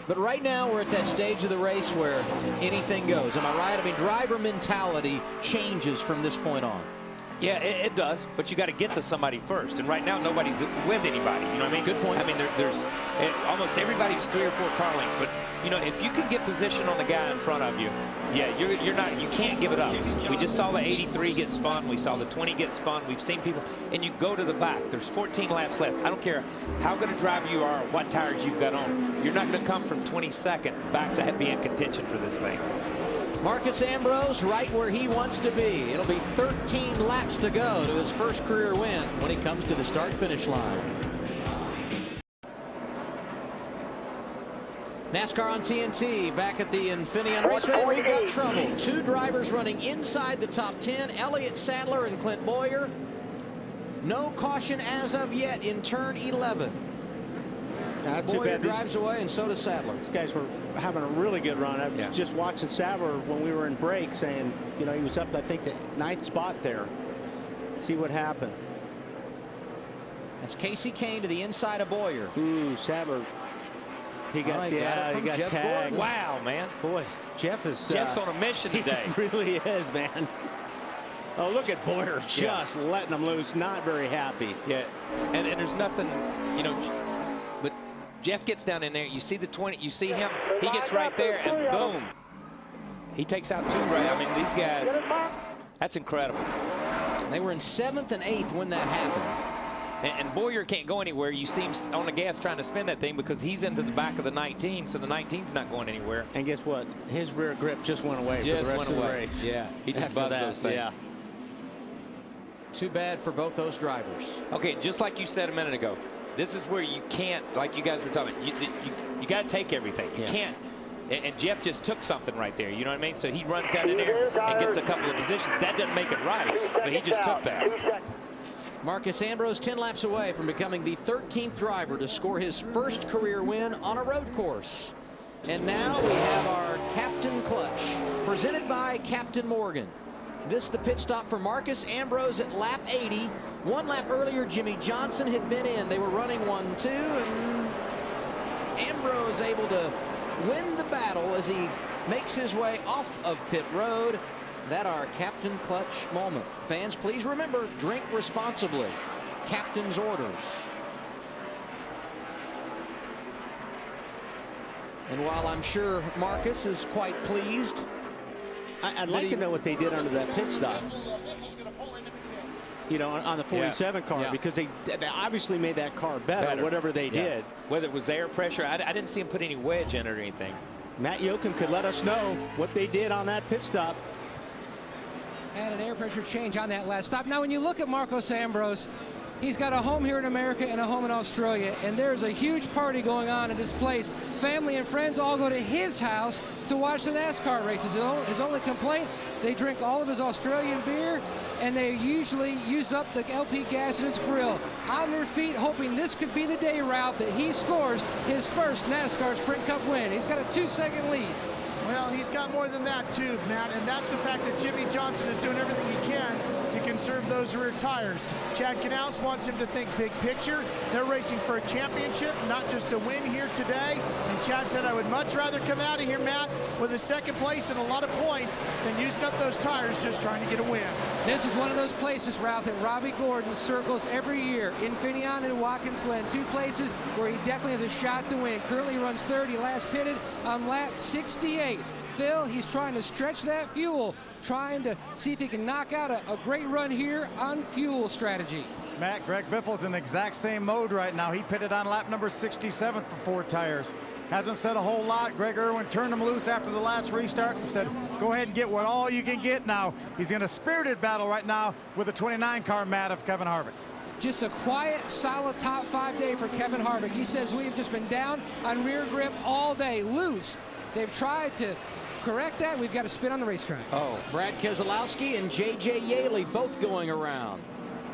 Speaker 1: But right now we're at that stage of the race where anything goes. Am I right? I mean, driver mentality changes from this point on.
Speaker 17: Yeah, it does, but you got to get to somebody first. And right now, nobody's with anybody. You know what I mean?
Speaker 1: Good point.
Speaker 17: I mean, there's almost everybody's 3 or 4 car lengths. But you know, if you can get position on the guy in front of you, yeah, you can't give it up. We just saw the 83 get spun. We saw the 20 get spun. We've seen people, and you go to the back. There's 14 laps left. I don't care how good a driver you are, or what tires you've got on. You're not going to come from 22nd back to be in contention for this thing.
Speaker 1: Marcus Ambrose right where he wants to be. It'll be 13 laps to go to his first career win when he comes to the start-finish line. NASCAR on TNT back at the Infineon Raceway. We've got trouble. 2 drivers running inside the top 10, Elliott Sadler and Clint Boyer. No caution as of yet in turn 11.
Speaker 18: That's too
Speaker 1: Boyer
Speaker 18: bad.
Speaker 1: drives away, and so does Sadler.
Speaker 18: These guys were having a really good run. I was just watching Sadler when we were in break, saying, you know, he was up, I think, the 9th spot there. See what happened.
Speaker 1: That's Casey Kane to the inside of Boyer.
Speaker 18: Ooh, Sadler. He got, he got tagged.
Speaker 17: Wow, man.
Speaker 18: Boy, Jeff's
Speaker 17: on a mission today.
Speaker 18: He really is, man. Oh, look at Boyer just letting him loose. Not very happy.
Speaker 17: Yeah, and there's nothing, you know, but Jeff gets down in there. You see the 20. You see him. He gets right there, and boom, he takes out 2 right. I mean, these guys. That's incredible.
Speaker 1: They were in 7th and 8th when that happened.
Speaker 17: And Boyer can't go anywhere. You see him on the gas trying to spin that thing because he's into the back of the 19, so the 19's not going anywhere.
Speaker 18: And guess what? His rear grip just went away for the rest of the race.
Speaker 17: Yeah, he just buzzed those things.
Speaker 18: Yeah.
Speaker 1: Too bad for both those drivers.
Speaker 17: Okay, just like you said a minute ago, this is where you can't, like you guys were talking, you got to take everything. You can't. And Jeff just took something right there. You know what I mean? So he runs down in there and gets a couple of positions. That doesn't make it right, but he just took that.
Speaker 1: Marcus Ambrose 10 laps away from becoming the 13th driver to score his first career win on a road course. And now we have our Captain Clutch, presented by Captain Morgan. This the pit stop for Marcus Ambrose at lap 80. 1 lap earlier, Jimmy Johnson had been in. They were running 1-2, and Ambrose able to win the battle as he makes his way off of pit road. That our Captain Clutch moment. Fans, please remember, drink responsibly. Captain's orders. And while I'm sure Marcus is quite pleased,
Speaker 18: I'd like to know what they did under that pit stop. You know, on the 47 car, because they obviously made that car better. Whatever they did.
Speaker 17: Whether it was air pressure, I didn't see him put any wedge in it or anything.
Speaker 18: Matt Yoakum could let us know what they did on that pit stop.
Speaker 11: And an air pressure change on that last stop. Now, when you look at Marcos Ambrose, he's got a home here in America and a home in Australia, and there's a huge party going on at his place. Family and friends all go to his house to watch the NASCAR races. His only complaint, they drink all of his Australian beer, and they usually use up the LP gas in his grill. On their feet, hoping this could be the day, Ralph, that he scores his first NASCAR Sprint Cup win. He's got a 2-second lead.
Speaker 10: Well, he's got more than that too, Matt, and that's the fact that Jimmy Johnson is doing everything he can to conserve those rear tires. Chad Knaus wants him to think big picture. They're racing for a championship, not just a win here today. And Chad said, I would much rather come out of here, Matt, with a second place and a lot of points than using up those tires just trying to get a win.
Speaker 11: This is one of those places, Ralph, that Robbie Gordon circles every year. Infineon and Watkins Glen, 2 places where he definitely has a shot to win. Currently runs 30, last pitted on lap 68. Phil, he's trying to stretch that fuel, trying to see if he can knock out a great run here on fuel strategy.
Speaker 13: Matt, Greg Biffle's in the exact same mode right now. He pitted on lap number 67 for 4 tires. Hasn't said a whole lot. Greg Irwin turned him loose after the last restart and said, go ahead and get what all you can get now. He's in a spirited battle right now with the 29 car, Matt, of Kevin Harvick.
Speaker 11: Just a quiet, solid top 5 day for Kevin Harvick. He says we've just been down on rear grip all day, loose. They've tried to correct that. We've got to spin on the racetrack.
Speaker 1: Oh, Brad Keselowski and J.J. Yaley both going around.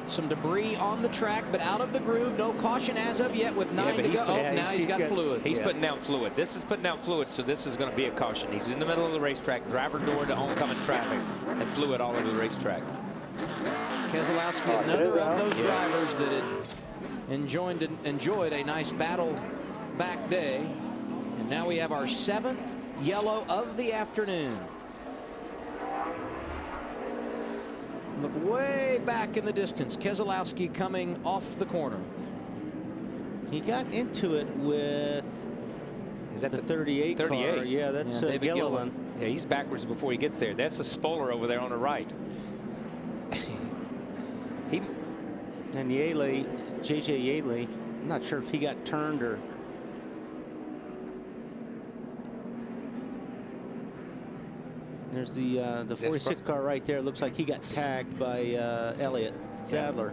Speaker 1: Some debris on the track, but out of the groove. No caution as of yet with 9 to go. Now he's got fluid.
Speaker 17: He's putting down fluid. This is putting down fluid, so this is going to be a caution. He's in the middle of the racetrack, driver door to oncoming traffic, and fluid all over the racetrack.
Speaker 1: Keselowski, another of those drivers that had enjoyed a nice battle back day. And now we have our 7th yellow of the afternoon. Look way back in the distance. Keselowski coming off the corner.
Speaker 18: He got into it with
Speaker 17: Is that
Speaker 18: the 38 car. Yeah, that's Gilliland.
Speaker 17: Yeah, he's backwards before he gets there. That's the spoiler over there on the right.
Speaker 18: And Yaley, J.J. Yaley, I'm not sure if he got turned or. There's the 46 car right there. Looks like he got tagged by Elliott Sadler.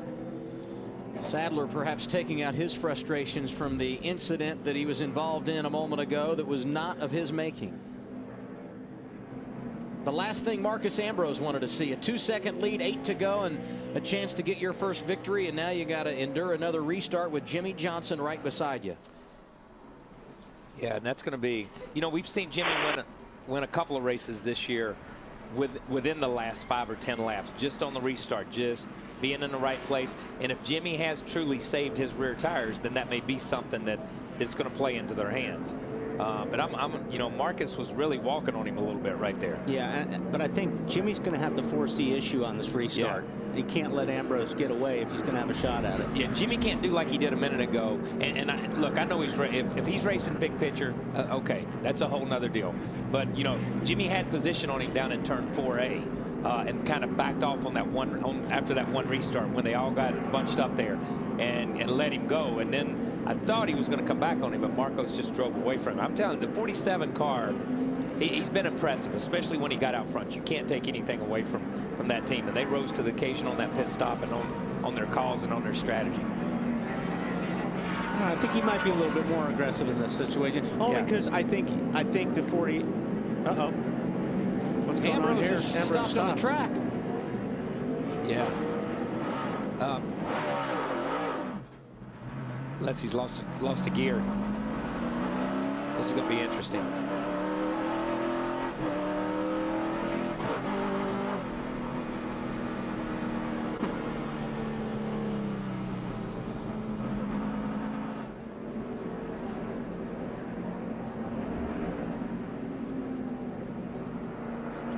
Speaker 1: Sadler perhaps taking out his frustrations from the incident that he was involved in a moment ago that was not of his making. The last thing Marcus Ambrose wanted to see, a 2-second lead, 8 to go, and a chance to get your first victory, and now you got to endure another restart with Jimmy Johnson right beside you.
Speaker 17: Yeah, and that's going to be, you know, we've seen Jimmy win a couple of races this year within the last 5 or 10 laps, just on the restart, just being in the right place. And if Jimmy has truly saved his rear tires, then that may be something that's going to play into their hands. But you know, Marcus was really walking on him a little bit right there.
Speaker 18: Yeah, but I think Jimmy's going to have to force the issue on this restart. Yeah. He can't let Ambrose get away if he's going to have a shot at it.
Speaker 17: Yeah, Jimmy can't do like he did a minute ago. Look, I know he's if he's racing big picture, okay, that's a whole nother deal. But you know, Jimmy had position on him down in turn 4A. And kind of backed off on that after that one restart when they all got bunched up there and let him go. And then I thought he was going to come back on him, but Marcos just drove away from him. I'm telling you, the 47 car, he's been impressive, especially when he got out front. You can't take anything away from that team. And they rose to the occasion on that pit stop and on their calls and on their strategy.
Speaker 18: I think he might be a little bit more aggressive in this situation. Only because I think the 40. Uh-oh. What's going on here?
Speaker 1: Ambrose stopped on the track.
Speaker 17: Yeah. Unless he's lost a gear. This is going to be interesting.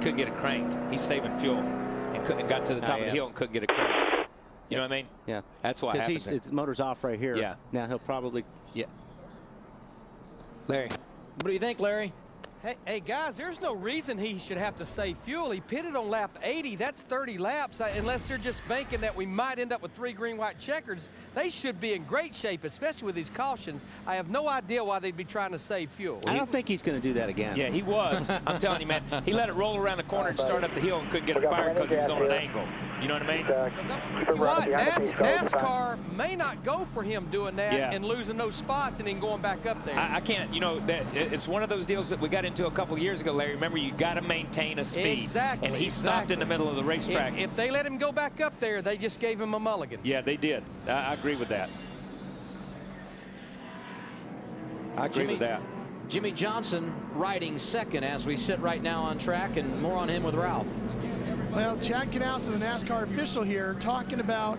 Speaker 17: Couldn't get it cranked. He's saving fuel and got to the top of the hill and couldn't get it cranked. You know what I mean?
Speaker 18: Yeah.
Speaker 17: That's what happened.
Speaker 18: Because the motor's off right here.
Speaker 17: Yeah.
Speaker 18: Now he'll probably.
Speaker 17: Yeah. Larry.
Speaker 1: What do you think, Larry?
Speaker 3: Hey, guys, there's no reason he should have to save fuel. He pitted on lap 80. That's 30 laps. Unless they're just banking that we might end up with 3 green, white checkers. They should be in great shape, especially with these cautions. I have no idea why they'd be trying to save fuel.
Speaker 18: I don't think he's going to do that again.
Speaker 17: Yeah, he was. I'm telling you, man. He let it roll around the corner and start up the hill and couldn't get it fired because he was on an angle. You know what I mean?
Speaker 3: NASCAR may not go for him doing that and losing those spots and then going back up there.
Speaker 17: I can't, you know, it's one of those deals that we got into a couple years ago, Larry. Remember, you got to maintain a speed.
Speaker 3: Exactly.
Speaker 17: And he stopped in the middle of the racetrack.
Speaker 3: If they let him go back up there, they just gave him a mulligan.
Speaker 17: Yeah, they did. I agree with that. I agree with that.
Speaker 1: Jimmy Johnson riding second as we sit right now on track, and more on him with Ralph.
Speaker 10: Well, Chad Knaus, the NASCAR official here, talking about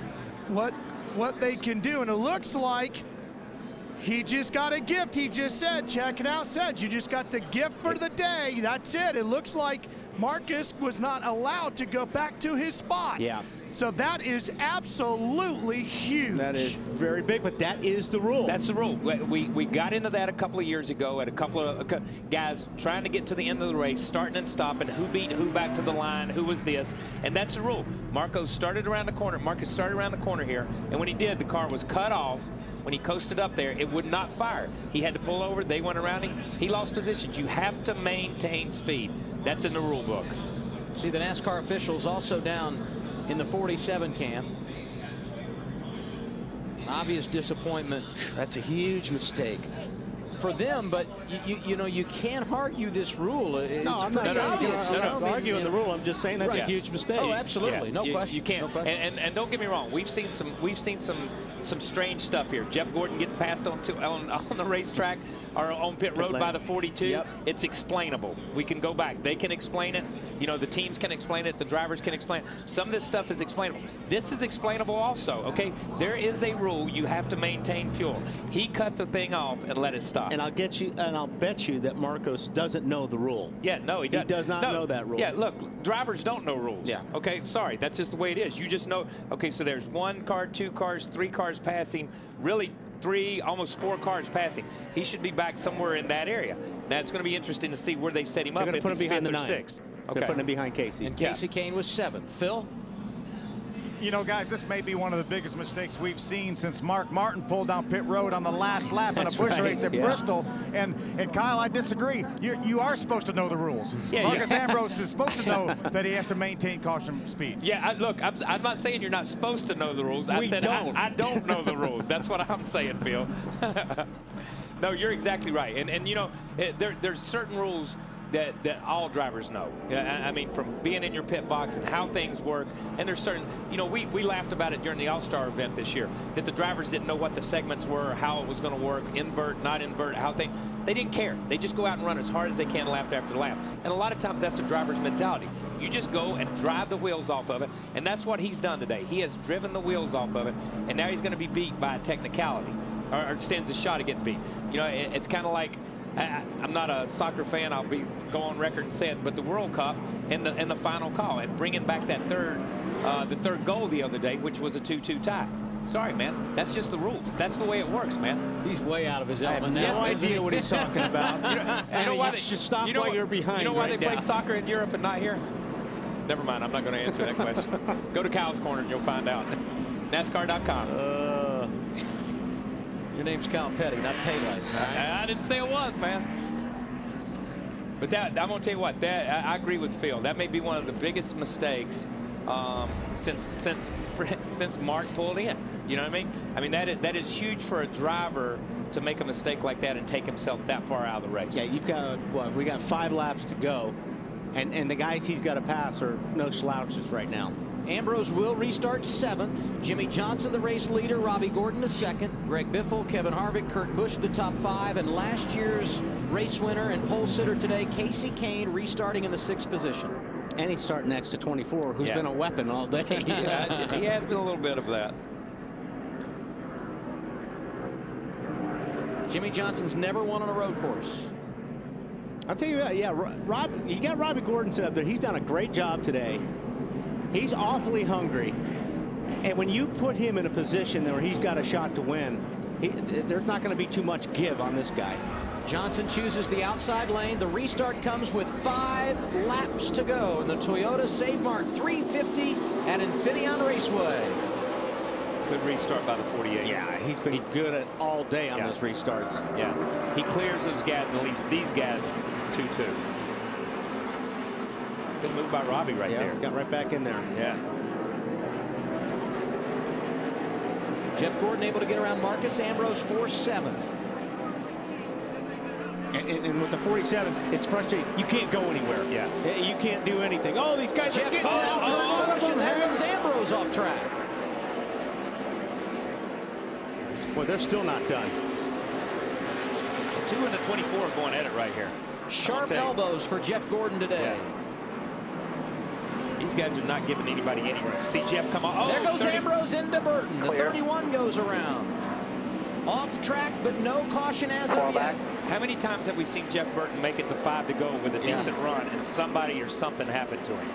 Speaker 10: what they can do, and it looks like he just got a gift. He just said, Chad Knaus said, you just got the gift for the day. That's it. It looks like Marcus was not allowed to go back to his spot.
Speaker 18: Yeah.
Speaker 10: So that is absolutely huge.
Speaker 18: That is very big, but that is the rule.
Speaker 17: That's the rule. We got into that a couple of years ago at a couple of guys trying to get to the end of the race, starting and stopping, who beat who back to the line, who was this, and that's the rule. Marcus started around the corner here, and when he did, the car was cut off. When he coasted up there, it would not fire. He had to pull over. They went around him. He lost positions. You have to maintain speed. That's in the rule book.
Speaker 1: See the NASCAR officials also down in the 47 camp. Obvious disappointment.
Speaker 18: That's a huge mistake
Speaker 1: for them, but you know, you can't argue this rule. It's
Speaker 18: no, I'm not arguing the rule. I'm just saying that's a huge mistake.
Speaker 1: Oh, absolutely, no question.
Speaker 17: You can't.
Speaker 1: No question.
Speaker 17: And don't get me wrong. We've seen some strange stuff here. Jeff Gordon getting passed on the racetrack or on pit road by the 42.
Speaker 1: Yep.
Speaker 17: It's explainable. We can go back. They can explain it. You know, the teams can explain it. The drivers can explain it. Some of this stuff is explainable. This is explainable also. Okay, there is a rule. You have to maintain fuel. He cut the thing off and let it stop.
Speaker 18: And I'll bet you that Marcos doesn't know the rule.
Speaker 17: Yeah, no, he doesn't.
Speaker 18: He does not know that rule.
Speaker 17: Yeah, look, drivers don't know rules.
Speaker 18: Yeah.
Speaker 17: Okay, sorry, that's just the way it is. You just know, okay, so there's 1 car, 2 cars, 3 cars passing, really 3, almost 4 cars passing. He should be back somewhere in that area. Now, it's going to be interesting to see where they set him up if he's 5th or 6th.
Speaker 18: They're putting him behind Casey.
Speaker 1: And Casey Kane was 7th. Phil?
Speaker 13: You know, guys, this may be one of the biggest mistakes we've seen since Mark Martin pulled down pit road on the last lap in a Busch race at Bristol. And Kyle, I disagree. You are supposed to know the rules.
Speaker 17: Yeah,
Speaker 13: Marcus Ambrose is supposed to know that he has to maintain caution speed.
Speaker 17: Yeah, look, I'm not saying you're not supposed to know the rules. I said I don't know the rules. That's what I'm saying, Phil. No, you're exactly right. And you know, there's certain rules that all drivers know. I mean, from being in your pit box and how things work. And there's certain, you know, we laughed about it during the All-Star event this year, that the drivers didn't know what the segments were, or how it was going to work, invert, not invert, how they didn't care. They just go out and run as hard as they can lap after lap. And a lot of times that's the driver's mentality. You just go and drive the wheels off of it. And that's what he's done today. He has driven the wheels off of it. And now he's going to be beat by a technicality, or stands a shot of getting beat. You know, it's kind of like, I'm not a soccer fan. I'll go on record and say it, but the World Cup and the final call and bringing back that the third goal the other day, which was a 2-2 tie. Sorry, man. That's just the rules. That's the way it works, man.
Speaker 1: He's way out of his element.
Speaker 18: I have no idea what he's talking about.
Speaker 17: You know why
Speaker 18: you should stop while you're behind.
Speaker 17: You know why
Speaker 18: right
Speaker 17: they
Speaker 18: now.
Speaker 17: play soccer in Europe and not here? Never mind. I'm not going to answer that question. Go to Kyle's Corner and you'll find out. NASCAR.com.
Speaker 1: Your name's Kyle Petty, not Pele.
Speaker 17: I didn't say it was, man. But I'm going to tell you what, I agree with Phil. That may be one of the biggest mistakes since Mart pulled in. You know what I mean? I mean, that is huge for a driver to make a mistake like that and take himself that far out of the race.
Speaker 18: Yeah, you've got, what, we got 5 laps to go. And the guys he's got to pass are no slouches right now.
Speaker 1: Ambrose will restart 7th. Jimmy Johnson, the race leader. Robbie Gordon, the 2nd. Greg Biffle, Kevin Harvick, Kurt Busch, the top 5. And last year's race winner and pole sitter today, Casey Kane, restarting in the 6th position.
Speaker 18: And he's starting next to 24, who's been a weapon all day.
Speaker 17: Yeah, he has been a little bit of that.
Speaker 1: Jimmy Johnson's never won on a road course.
Speaker 18: I'll tell you what, yeah, you got Robbie Gordon set up there. He's done a great job today. He's awfully hungry. And when you put him in a position where he's got a shot to win, there's not going to be too much give on this guy.
Speaker 1: Johnson chooses the outside lane. The restart comes with 5 laps to go in the Toyota Save Mart 350 at Infineon Raceway.
Speaker 17: Good restart by the 48.
Speaker 18: Yeah, he's been good at all day on those restarts.
Speaker 17: Yeah, he clears those guys and leaves these guys 2-2. Good move by Robbie right there.
Speaker 18: Got right back in there.
Speaker 17: Yeah.
Speaker 1: Jeff Gordon able to get around Marcus Ambrose 4-7.
Speaker 18: And with the 47, it's frustrating. You can't go anywhere.
Speaker 17: Yeah.
Speaker 18: You can't do anything. Oh, these guys
Speaker 1: Jeff
Speaker 18: are getting out.
Speaker 1: There comes Ambrose off track.
Speaker 18: Well, they're still not done.
Speaker 17: 2 and the 24 are going at it right here.
Speaker 1: Sharp elbows for Jeff Gordon today.
Speaker 17: These guys are not giving anybody any room. See Jeff come on. Oh,
Speaker 1: there goes
Speaker 17: 30.
Speaker 1: Ambrose into Burton. The
Speaker 17: Clear.
Speaker 1: 31 goes around. Off track, but no caution as of yet.
Speaker 17: How many times have we seen Jeff Burton make it to 5 to go with a decent run and somebody or something happened to him?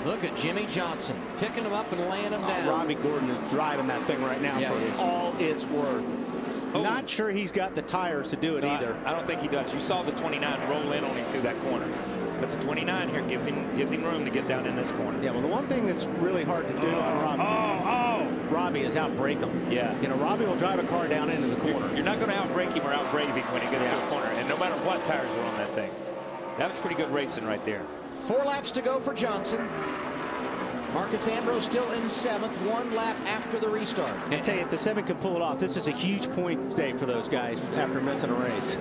Speaker 1: Look at Jimmy Johnson picking him up and laying him down.
Speaker 6: Robbie Gordon is driving that thing right now for all it's worth. Not sure he's got the tires to do it either.
Speaker 17: I don't think he does. You saw the 29 roll in on him through that corner. But the 29 here gives him room to get down in this corner.
Speaker 6: Yeah, well, the one thing that's really hard to do on Robbie is outbrake him.
Speaker 17: Yeah.
Speaker 6: You know, Robbie will drive a car down into the corner.
Speaker 17: You're not going to outbrake him or outbrave him when he gets to a corner. And no matter what tires are on that thing. That was pretty good racing right there.
Speaker 1: 4 laps to go for Johnson. Marcus Ambrose still in 7th, 1 lap after the restart.
Speaker 6: I tell you, if the 7 could pull it off, this is a huge point day for those guys after missing a race.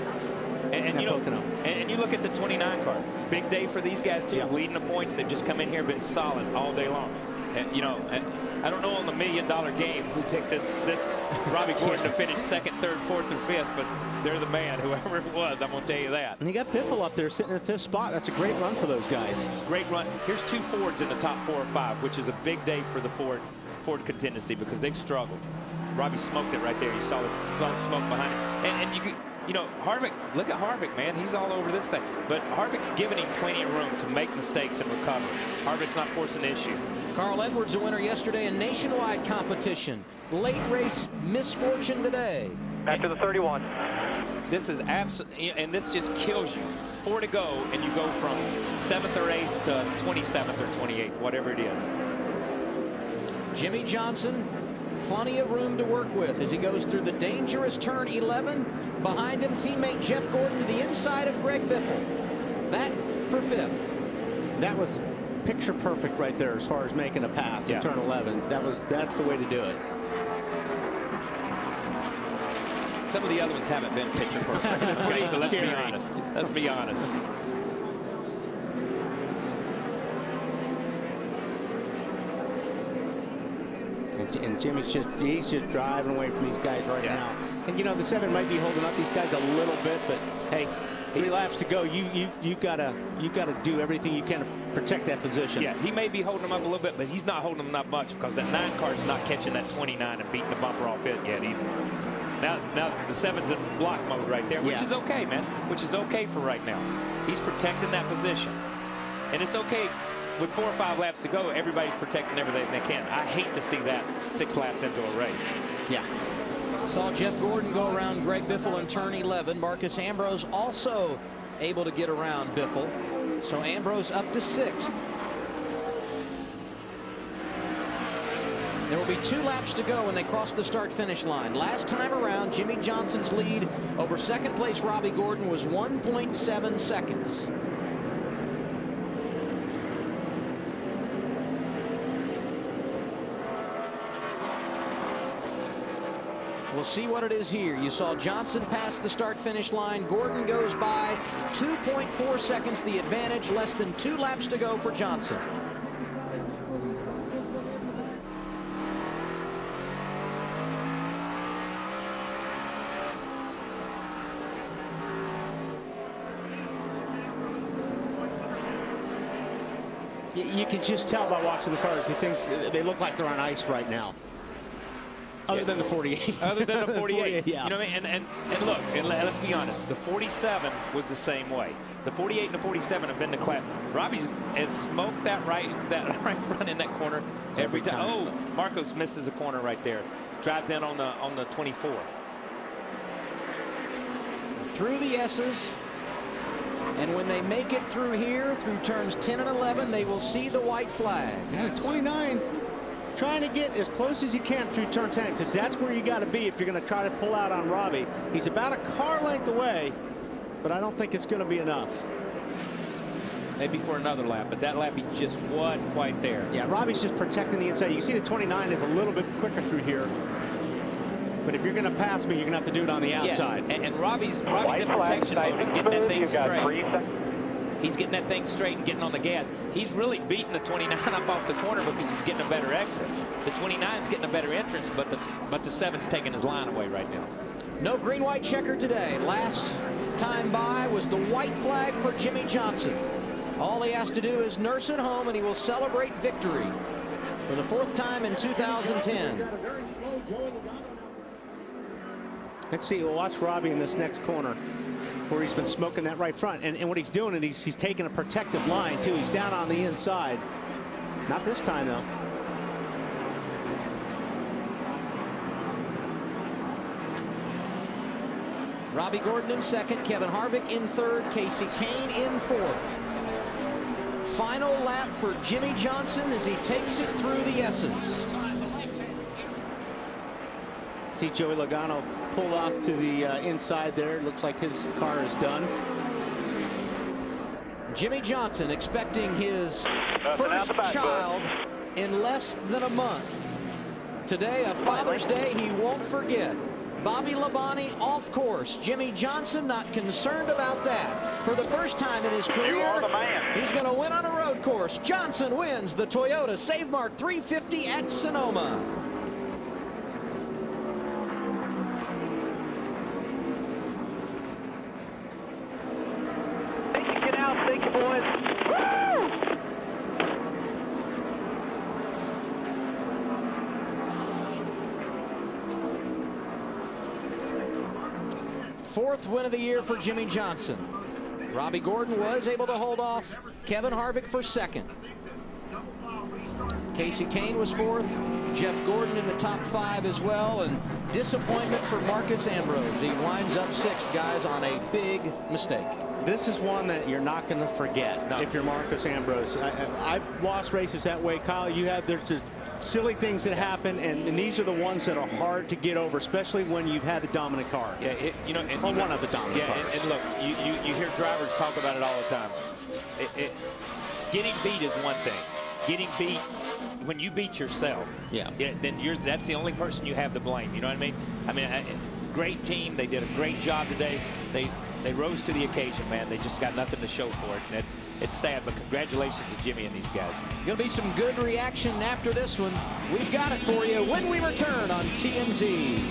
Speaker 17: And you know, and you look at the 29 car. Big day for these guys too. Leading the points. They've just come in here, been solid all day long. And you know, and I don't know on the $1 million game who picked this Robbie Gordon to finish 2nd, 3rd, 4th, or 5th, but they're the man, whoever it was. I'm gonna tell you that.
Speaker 6: And you got Biffle up there sitting in 5th spot. That's a great run for those guys.
Speaker 17: Great run. Here's 2 Fords in the top 4 or 5, which is a big day for the Ford contingency because they've struggled. Robbie smoked it right there. You saw the smoke behind it, and you could. You know, Harvick, look at Harvick, man. He's all over this thing. But Harvick's giving him plenty of room to make mistakes and recover. Harvick's not forcing the issue.
Speaker 1: Carl Edwards, a winner yesterday in nationwide competition. Late race misfortune today.
Speaker 15: Back to the 31.
Speaker 17: This is absolutely, and this just kills you. 4 to go, and you go from 7th or 8th to 27th or 28th, whatever it is.
Speaker 1: Jimmy Johnson, plenty of room to work with as he goes through the dangerous turn 11. Behind him, teammate Jeff Gordon to the inside of Greg Biffle. That for 5th.
Speaker 6: That was picture perfect right there as far as making a pass in turn 11. That's the way to do it.
Speaker 17: Some of the other ones haven't been picture perfect. Okay, so let's be honest. Let's be honest.
Speaker 6: And Jimmy's he's just driving away from these guys right now. And you know, the 7 might be holding up these guys a little bit, but hey, 3 laps to go. You've got to do everything you can to protect that position.
Speaker 17: Yeah, he may be holding them up a little bit, but he's not holding them up much because that 9 car is not catching that 29 and beating the bumper off it yet either. Now the 7's in block mode right there, which is okay, man. Which is okay for right now. He's protecting that position, and it's okay. With 4 or 5 laps to go, everybody's protecting everything they can. I hate to see that 6 laps into a race.
Speaker 1: Yeah. Saw Jeff Gordon go around Greg Biffle in turn 11. Marcus Ambrose also able to get around Biffle. So Ambrose up to 6th. There will be 2 laps to go when they cross the start-finish line. Last time around, Jimmy Johnson's lead over 2nd place Robbie Gordon was 1.7 seconds. We'll see what it is here. You saw Johnson pass the start-finish line. Gordon goes by 2.4 seconds the advantage. Less than 2 laps to go for Johnson.
Speaker 6: You can just tell by watching the cars. They look like they're on ice right now. Other than the 48.
Speaker 17: Other than the 48.
Speaker 6: Yeah.
Speaker 17: You know what I mean? And look, and let's be honest. The 47 was the same way. The 48 and the 47 have been the class. Robbie's has smoked that right front in that corner every time. Oh, Marcos misses a corner right there. Drives in on the 24.
Speaker 1: Through the S's. And when they make it through here, through turns 10 and 11, they will see the white flag.
Speaker 6: Yeah, 29 trying to get as close as he can through turn 10, because that's where you got to be if you're going to try to pull out on Robbie. He's about a car length away, but I don't think it's going to be enough.
Speaker 17: Maybe for another lap, but that lap he just wasn't quite there.
Speaker 6: Yeah, Robbie's just protecting the inside. You can see the 29 is a little bit quicker through here. But if you're going to pass me, you're going to have to do it on the outside.
Speaker 17: Yeah. And Robbie's in protection mode and getting that thing straight. He's getting that thing straight and getting on the gas. He's really beating the 29 up off the corner because he's getting a better exit. The 29's getting a better entrance, but the 7's taking his line away right now.
Speaker 1: No green-white checker today. Last time by was the white flag for Jimmy Johnson. All he has to do is nurse it home, and he will celebrate victory for the 4th time in 2010.
Speaker 6: Let's see, we'll watch Robbie in this next corner where he's been smoking that right front. And what he's doing is he's taking a protective line, too. He's down on the inside. Not this time, though.
Speaker 1: Robbie Gordon in second, Kevin Harvick in third, Casey Kane in fourth. Final lap for Jimmy Johnson as he takes it through the S's.
Speaker 6: See Joey Logano pull off to the inside there. Looks like his car is done.
Speaker 1: Jimmy Johnson expecting his first child in less than a month. Today, a Father's Day he won't forget. Bobby Labonte off course. Jimmy Johnson not concerned about that. For the first time in his career, he's going to win on a road course. Johnson wins the Toyota Save Mart 350 at Sonoma.
Speaker 19: Get out, thank you, boys. Woo!
Speaker 1: Fourth win of the year for Jimmy Johnson. Robbie Gordon was able to hold off Kevin Harvick for second. Casey Kane was fourth. Jeff Gordon in the top 5 as well. And disappointment for Marcus Ambrose. He winds up 6th, guys, on a big mistake.
Speaker 6: This is one that you're not going to forget if you're Marcus Ambrose. I've lost races that way, Kyle. There's just silly things that happen, and these are the ones that are hard to get over, especially when you've had the dominant car.
Speaker 17: Yeah,
Speaker 6: or one of the dominant cars.
Speaker 17: And look, you hear drivers talk about it all the time. Getting beat is one thing. Getting beat when you beat yourself. Then that's the only person you have to blame. You know what I mean? Great team. They did a great job today. They rose to the occasion, man. They just got nothing to show for it. And it's sad, but congratulations to Jimmy and these guys.
Speaker 1: Going to be some good reaction after this one. We've got it for you when we return on TNT.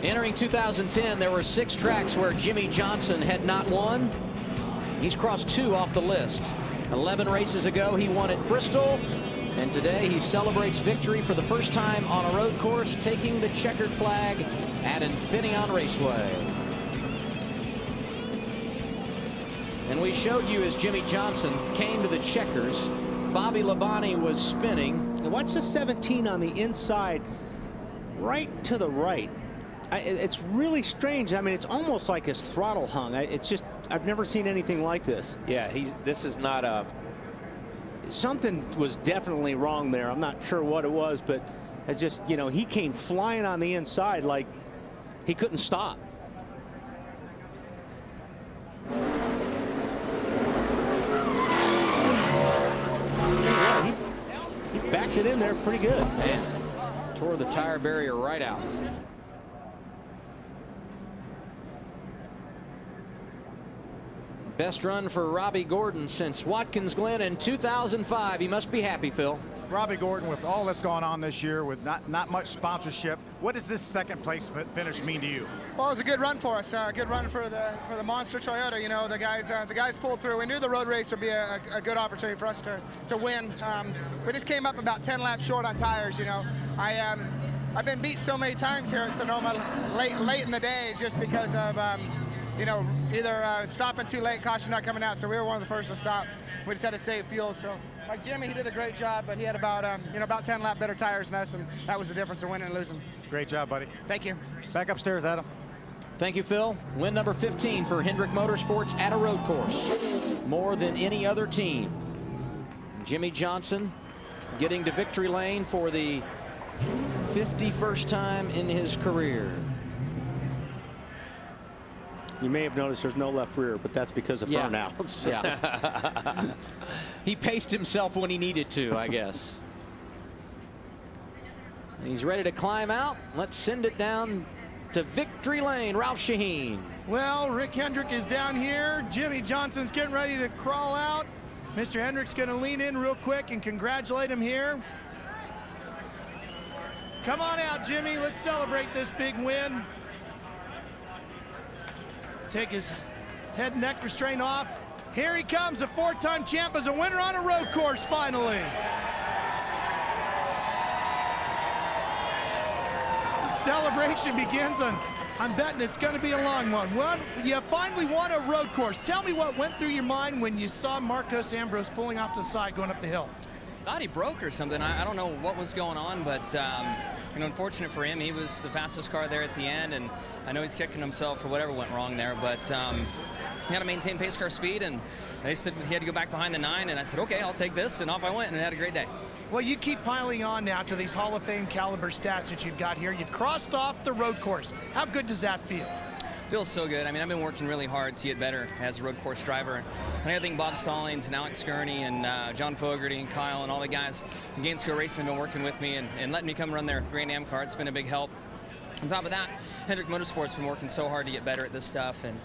Speaker 1: Entering 2010, there were 6 tracks where Jimmy Johnson had not won. He's crossed 2 off the list. 11 races ago, he won at Bristol. And today he celebrates victory for the first time on a road course, taking the checkered flag at Infineon Raceway. And we showed you as Jimmy Johnson came to the checkers. Bobby Labonte was spinning.
Speaker 6: Watch the 17 on the inside, right to the right. It's really strange. I mean, it's almost like his throttle hung. I've never seen anything like this.
Speaker 17: Yeah, this is not a...
Speaker 6: Something was definitely wrong there. I'm not sure what it was, but it just, he came flying on the inside like he couldn't stop. Yeah, he backed it in there pretty good.
Speaker 1: Man, tore the tire barrier right out. Best run for Robbie Gordon since Watkins Glen in 2005. He must be happy, Phil.
Speaker 13: Robbie Gordon, with all that's gone on this year, with not much sponsorship, what does this second place finish mean to you?
Speaker 10: Well, it was a good run for us. A good run for the monster Toyota. The guys pulled through. We knew the road race would be a good opportunity for us to win. We just came up about 10 laps short on tires. I've been beat so many times here at Sonoma late in the day just because of either stopping too late, caution not coming out. So we were one of the first to stop. We just had to save fuel. So like Jimmy, he did a great job, but he had about 10 lap better tires than us, and that was the difference in winning and losing.
Speaker 13: Great job, buddy.
Speaker 10: Thank you.
Speaker 13: Back upstairs, Adam.
Speaker 1: Thank you, Phil. Win number 15 for Hendrick Motorsports at a road course. More than any other team. Jimmy Johnson getting to victory lane for the 51st time in his career.
Speaker 6: You may have noticed there's no left rear, but that's because of burnouts.
Speaker 1: Yeah. He paced himself when he needed to, I guess. He's ready to climb out. Let's send it down to victory lane. Ralph Shaheen.
Speaker 10: Well, Rick Hendrick is down here. Jimmy Johnson's getting ready to crawl out. Mr. Hendrick's going to lean in real quick and congratulate him here. Come on out, Jimmy. Let's celebrate this big win. Take his Head and neck restraint off. Here he comes, a 4-time champ as a winner on a road course finally. The celebration begins on, I'm betting it's going to be a long one. You finally won a road course. Tell me what went through your mind when you saw Marcos Ambrose pulling off to the side going up the hill.
Speaker 9: Thought he broke or something. I don't know what was going on, but you know, unfortunate for him, he was the fastest car there at the end, and I know he's kicking himself for whatever went wrong there, but he had to maintain pace car speed, and they said he had to go back behind the 9, and I said, okay, I'll take this, and off I went, and had a great day.
Speaker 10: Well, you keep piling on now to these Hall of Fame caliber stats that you've got here. You've crossed off the road course. How good does that feel?
Speaker 9: Feels so good. I mean, I've been working really hard to get better as a road course driver. And I think Bob Stallings and Alex Gurney and John Fogarty and Kyle and all the guys in Gainesville Racing have been working with me and letting me come run their Grand Am car. It's been a big help. On top of that, Hendrick Motorsport's been working so hard to get better at this stuff, and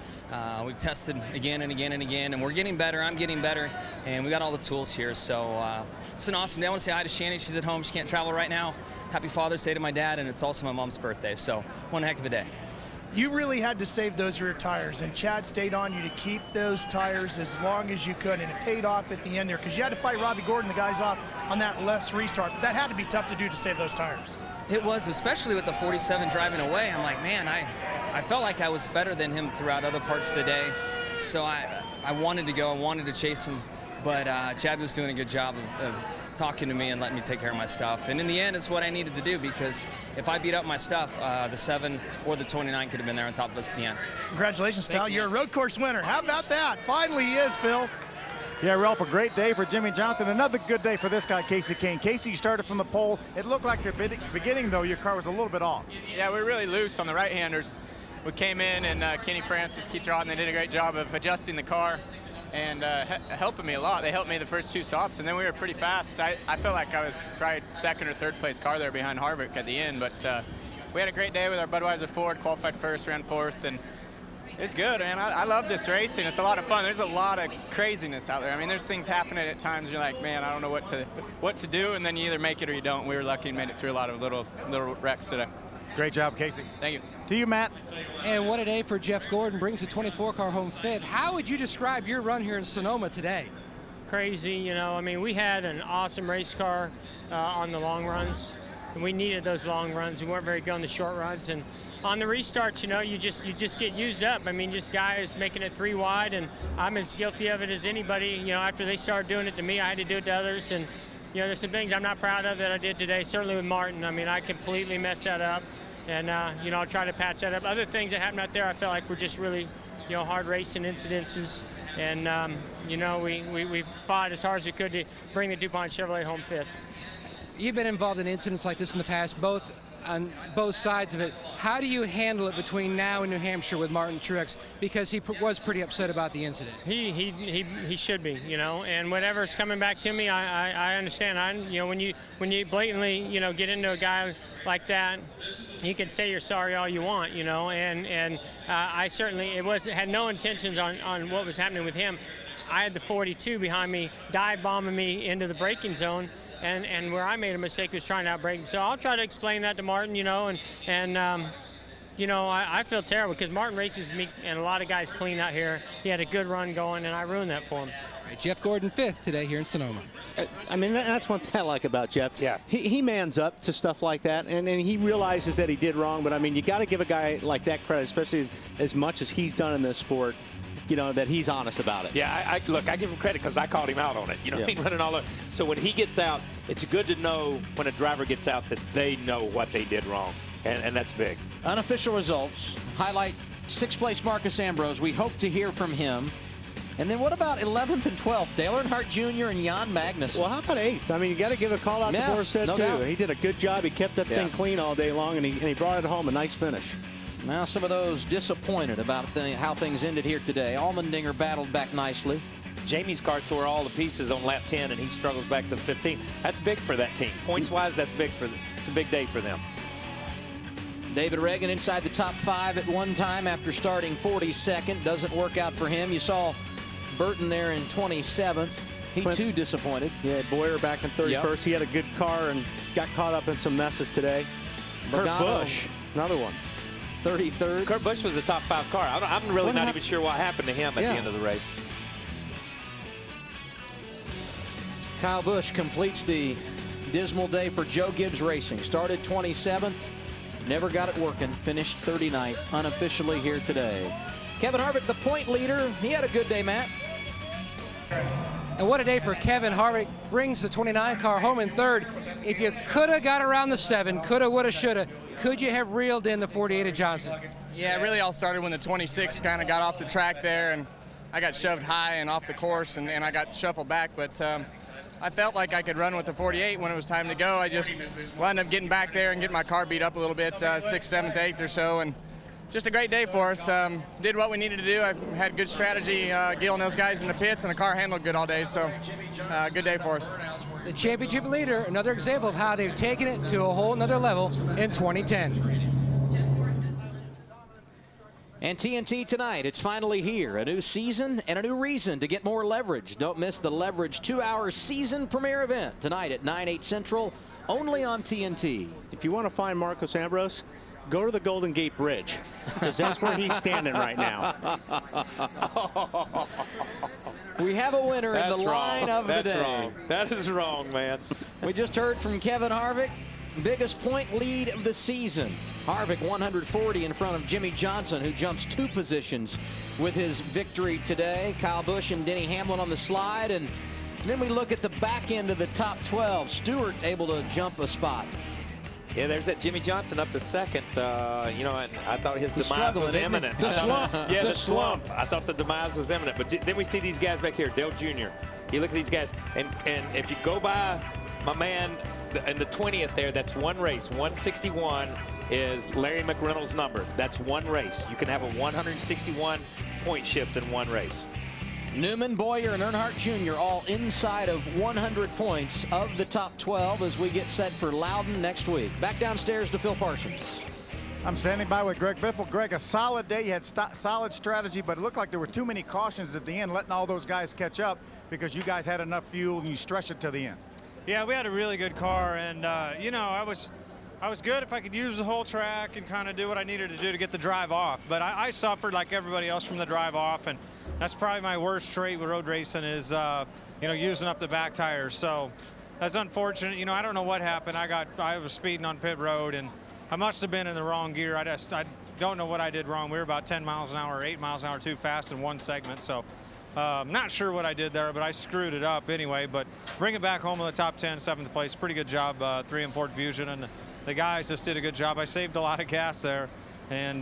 Speaker 9: we've tested again and again and again, and we're getting better. I'm getting better, and we got all the tools here. So it's an awesome day. I want to say hi to Shanny. She's at home. She can't travel right now. Happy Father's Day to my dad, and it's also my mom's birthday. So one heck of a day.
Speaker 10: You really had to save those rear tires, and Chad stayed on you to keep those tires as long as you could, and it paid off at the end there because you had to fight Robbie Gordon, the guys off on that left restart, but that had to be tough to do to save those tires.
Speaker 9: It was, especially with the 47 driving away. I'm like, man, I felt like I was better than him throughout other parts of the day, so I wanted to go, I wanted to chase him, but Chad was doing a good job of talking to me and letting me take care of my stuff. And in the end, it's what I needed to do, because if I beat up my stuff, the 7 or the 29 could have been there on top of us at the end.
Speaker 10: Congratulations, pal. You're a road course winner. How about that? Finally he is, Phil.
Speaker 13: Yeah, Ralph, a great day for Jimmy Johnson. Another good day for this guy, Casey Kane. Casey, you started from the pole. It looked like the beginning, though, your car was a little bit off.
Speaker 14: Yeah, we were really loose on the right-handers. We came in, and Kenny Francis, Keith Rodden, they did a great job of adjusting the car and helping me a lot. They helped me the first 2 stops, and then we were pretty fast. I felt like I was probably 2nd or 3rd place car there behind Harvick at the end, but we had a great day with our Budweiser Ford, qualified first, ran 4th, and it's good, man. I love this racing. It's a lot of fun. There's a lot of craziness out there. I mean, there's things happening at times. You're like, man, I don't know what to do, and then you either make it or you don't. We were lucky and made it through a lot of little wrecks today.
Speaker 13: Great job, Casey.
Speaker 14: Thank you.
Speaker 13: To you, Matt.
Speaker 11: And what a day for Jeff Gordon. Brings the 24-car home 5th. How would you describe your run here in Sonoma today?
Speaker 16: Crazy, you know. I mean, we had an awesome race car on the long runs. And we needed those long runs. We weren't very good on the short runs. And on the restarts, you know, you just get used up. I mean, just guys making it 3 wide, and I'm as guilty of it as anybody. You know, after they started doing it to me, I had to do it to others. And, you know, there's some things I'm not proud of that I did today, certainly with Martin. I mean, I completely messed that up. And, you know, I'll try to patch that up. Other things that happened out there, I felt like were just really, you know, hard racing incidences. And, you know, we fought as hard as we could to bring the DuPont Chevrolet home 5th.
Speaker 11: You've been involved in incidents like this in the past, on both sides of it. How do you handle it between now and New Hampshire with Martin Truex? Because he was pretty upset about the incident.
Speaker 16: He should be, you know. And whatever's coming back to me, I understand. You know, when you blatantly, you know, get into a guy like that, you can say you're sorry all you want, you know. And I certainly had no intentions on what was happening with him. I had the 42 behind me, dive bombing me into the braking zone, and where I made a mistake was trying to outbrake him. So I'll try to explain that to Martin, you know, and you know, I feel terrible because Martin races me and a lot of guys clean out here. He had a good run going, and I ruined that for him.
Speaker 11: Right, Jeff Gordon 5th today here in Sonoma.
Speaker 18: I mean, that's one thing I like about Jeff. Yeah. He mans up to stuff like that, and he realizes that he did wrong. But, I mean, you got to give a guy like that credit, especially as much as he's done in this sport, you know, that he's honest about it.
Speaker 17: Yeah, look, I give him credit because I called him out on it. You know, he's running all over. So when he gets out, it's good to know when a driver gets out that they know what they did wrong, and that's big.
Speaker 1: Unofficial results highlight 6th place Marcos Ambrose. We hope to hear from him. And then what about 11th and 12th? Dale Earnhardt Jr. and Jan Magnussen.
Speaker 18: Well, how about 8th? I mean, you got to give a call out to Borsett, too.
Speaker 1: Doubt.
Speaker 18: He did a good job. He kept that thing clean all day long, and he brought it home a nice finish.
Speaker 1: Now some of those disappointed about how things ended here today. Allmendinger battled back nicely.
Speaker 17: Jamie's car tore all the pieces on lap 10, and he struggles back to the 15. That's big for that team. Points-wise, that's big it's a big day for them.
Speaker 1: David Reagan inside the top 5 at one time after starting 42nd. Doesn't work out for him. You saw Burton there in 27th. He too disappointed.
Speaker 18: Yeah, Boyer back in 31st. Yep. He had a good car and got caught up in some messes today. Kurt Busch, another one.
Speaker 1: 33rd.
Speaker 17: Kurt Busch was a top 5 car. I'm really not even sure what happened to him at the end of the race.
Speaker 1: Kyle Busch completes the dismal day for Joe Gibbs Racing. Started 27th, never got it working, finished 39th unofficially here today. Kevin Harvick, the point leader, he had a good day, Matt.
Speaker 11: And what a day for Kevin Harvick. Brings the 29 car home in third. If you could have got around the 7, coulda, woulda, shoulda, could you have reeled in the 48 of Johnson?
Speaker 14: Yeah, it really all started when the 26 kind of got off the track there, and I got shoved high and off the course, and I got shuffled back. But I felt like I could run with the 48 when it was time to go. I just wound up getting back there and getting my car beat up a little bit, 6th, 7th, 8th or so, and just a great day for us. Did what we needed to do. I had good strategy, Gil and those guys in the pits, and the car handled good all day, so good day for us.
Speaker 11: The championship leader, another example of how they've taken it to a whole nother level in 2010.
Speaker 1: And TNT tonight, it's finally here. A new season and a new reason to get more leverage. Don't miss the Leverage 2-hour season premiere event tonight at 9/8 Central, only on TNT.
Speaker 6: If you want to find Marcos Ambrose, go to the Golden Gate Bridge, because that's where he's standing right now.
Speaker 1: We have a winner in the line of the day.
Speaker 17: Wrong. That is wrong, man.
Speaker 1: We just heard from Kevin Harvick. Biggest point lead of the season. Harvick 140 in front of Jimmy Johnson, who jumps 2 positions with his victory today. Kyle Busch and Denny Hamlin on the slide. And then we look at the back end of the top 12. Stewart able to jump a spot.
Speaker 17: Yeah, there's that Jimmy Johnson up to second. You know, and I thought his
Speaker 1: He's
Speaker 17: demise was
Speaker 1: struggling, isn't he?
Speaker 17: imminent.
Speaker 1: The slump.
Speaker 17: Yeah,
Speaker 1: The
Speaker 17: the slump. I thought the demise was imminent. But then we see these guys back here, Dale Jr. You look at these guys, and if you go by my man in the 20th there, that's one race. 161 is Larry McReynolds' number. That's one race. You can have a 161 point shift in one race.
Speaker 1: Newman, Boyer, and Earnhardt Jr. all inside of 100 points of the top 12 as we get set for Loudon next week. Back downstairs to Phil Parsons.
Speaker 13: I'm standing by with Greg Biffle. Greg, a solid day. You had solid strategy, but it looked like there were too many cautions at the end, letting all those guys catch up because you guys had enough fuel and you stretched it to the end.
Speaker 20: Yeah, we had a really good car, and you know, I was good if I could use the whole track and kind of do what I needed to do to get the drive off. But I suffered like everybody else from the drive off, and that's probably my worst trait with road racing is you know, using up the back tires. So that's unfortunate. You know, I don't know what happened. I was speeding on pit road, and I must have been in the wrong gear. I don't know what I did wrong. We were about 10 miles an hour, 8 miles an hour too fast in one segment. So not sure what I did there, but I screwed it up anyway. But bring it back home in the top 10, 7th place. Pretty good job, 3 and 4 Fusion, and the guys just did a good job. I saved a lot of gas there, and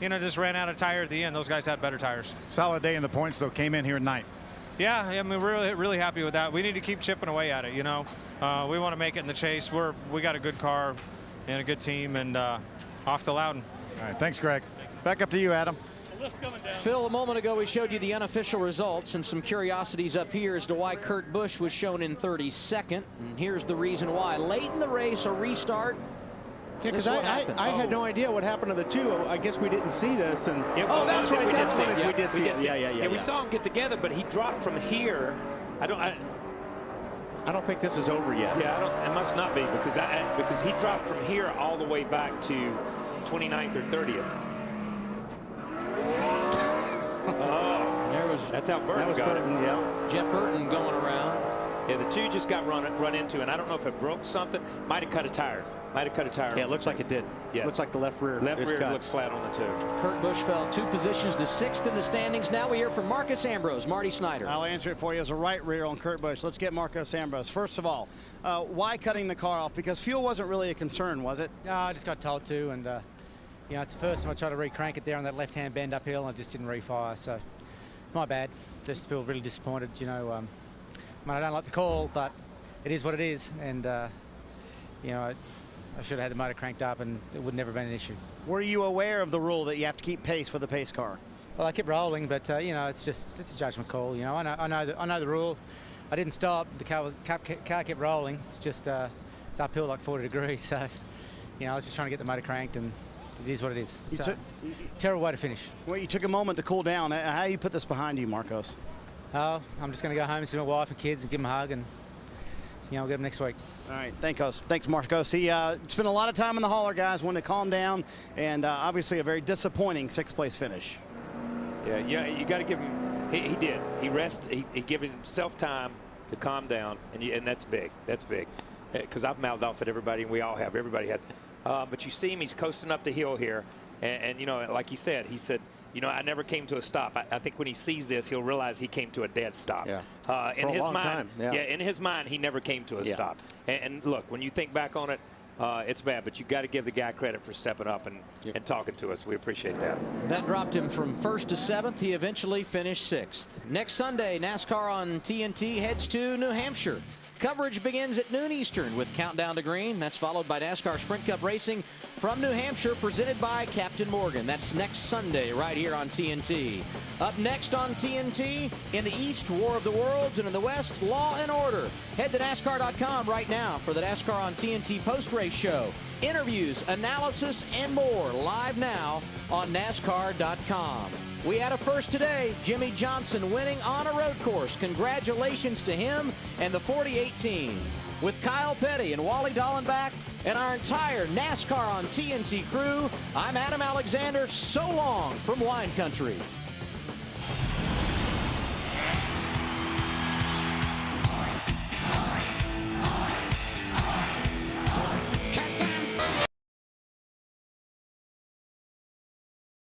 Speaker 20: you know, just ran out of tire at the end. Those guys had better tires.
Speaker 13: Solid day in the points, though. Came in here at 9th.
Speaker 20: Yeah, I mean, we're really happy with that. We need to keep chipping away at it. You know, we want to make it in the chase. We got a good car and a good team, and off to Loudon.
Speaker 13: All right, thanks, Greg. Back up to you, Adam.
Speaker 1: Phil, a moment ago we showed you the unofficial results and some curiosities up here as to why Kurt Busch was shown in 32nd. And here's the reason why. Late in the race, a restart.
Speaker 6: Yeah, because I had no idea what happened to the two. I guess we didn't see this. And
Speaker 17: Yeah,
Speaker 6: oh, that's right. That's what we did see.
Speaker 17: see
Speaker 6: it. Yeah.
Speaker 17: We saw him get together, but he dropped from here. I
Speaker 6: don't think this is over yet.
Speaker 17: Yeah, it must not be because he dropped from here all the way back to 29th or 30th. That's how Burton got it.
Speaker 6: Yeah.
Speaker 1: Jeff Burton going around.
Speaker 17: Yeah, the two just got run into, and I don't know if it broke something. Might have cut a tire.
Speaker 6: Yeah, it looks like it did.
Speaker 17: Yes.
Speaker 6: Looks like the left rear is cut.
Speaker 17: looks flat on the two.
Speaker 1: Kurt Busch fell 2 positions to 6th in the standings. Now we hear from Marcus Ambrose, Marty Snyder.
Speaker 12: I'll answer it for you as a right rear on Kurt Busch. Let's get Marcus Ambrose. First of all, why cutting the car off? Because fuel wasn't really a concern, was it?
Speaker 21: No, I just got told to, and you know, it's the first time I tried to re-crank it there on that left-hand bend uphill, and I just didn't refire. So my bad. Just feel really disappointed. You know, I mean, I don't like the call, but it is what it is, and you know, I should have had the motor cranked up, and it would never have been an issue.
Speaker 12: Were you aware of the rule that you have to keep pace with the pace car?
Speaker 21: Well, I kept rolling, but you know, it's a judgment call. You know, I know the rule. I didn't stop. The car kept rolling. It's just it's uphill like 40 degrees. So you know, I was just trying to get the motor cranked, and it is what it is. It's a terrible way to finish.
Speaker 12: Well, you took a moment to cool down. How do you put this behind you, Marcos?
Speaker 21: Oh, I'm just going to go home and see my wife and kids and give them a hug, and we'll get him next week.
Speaker 12: All right, thanks, Marcos. He spent a lot of time in the hauler, guys, wanted to calm down, and obviously a very disappointing 6th place finish.
Speaker 17: Yeah, you got to give him. He did. He rested. He gave himself time to calm down, and that's big. That's big. Because I've mouthed off at everybody, and we all have. Everybody has. But you see him. He's coasting up the hill here, and like he said, I never came to a stop. I think when he sees this, he'll realize he came to a dead stop.
Speaker 7: Yeah.
Speaker 17: In his mind,
Speaker 7: time. Yeah.
Speaker 17: in his mind, he never came to a stop. And look, when you think back on it, it's bad, but you got to give the guy credit for stepping up and talking to us. We appreciate that.
Speaker 1: That dropped him from 1st to 7th. He eventually finished 6th. Next Sunday, NASCAR on TNT heads to New Hampshire. Coverage begins at noon Eastern with Countdown to Green. That's followed by NASCAR Sprint Cup Racing from New Hampshire, presented by Captain Morgan. That's next Sunday right here on TNT. Up next on TNT, in the East, War of the Worlds, and in the West, Law and Order. Head to NASCAR.com right now for the NASCAR on TNT post-race show. Interviews, analysis, and more live now on NASCAR.com. We had a first today, Jimmy Johnson winning on a road course. Congratulations to him and the 48 team. With Kyle Petty and Wally Dallenbach and our entire NASCAR on TNT crew, I'm Adam Alexander. So long from Wine Country.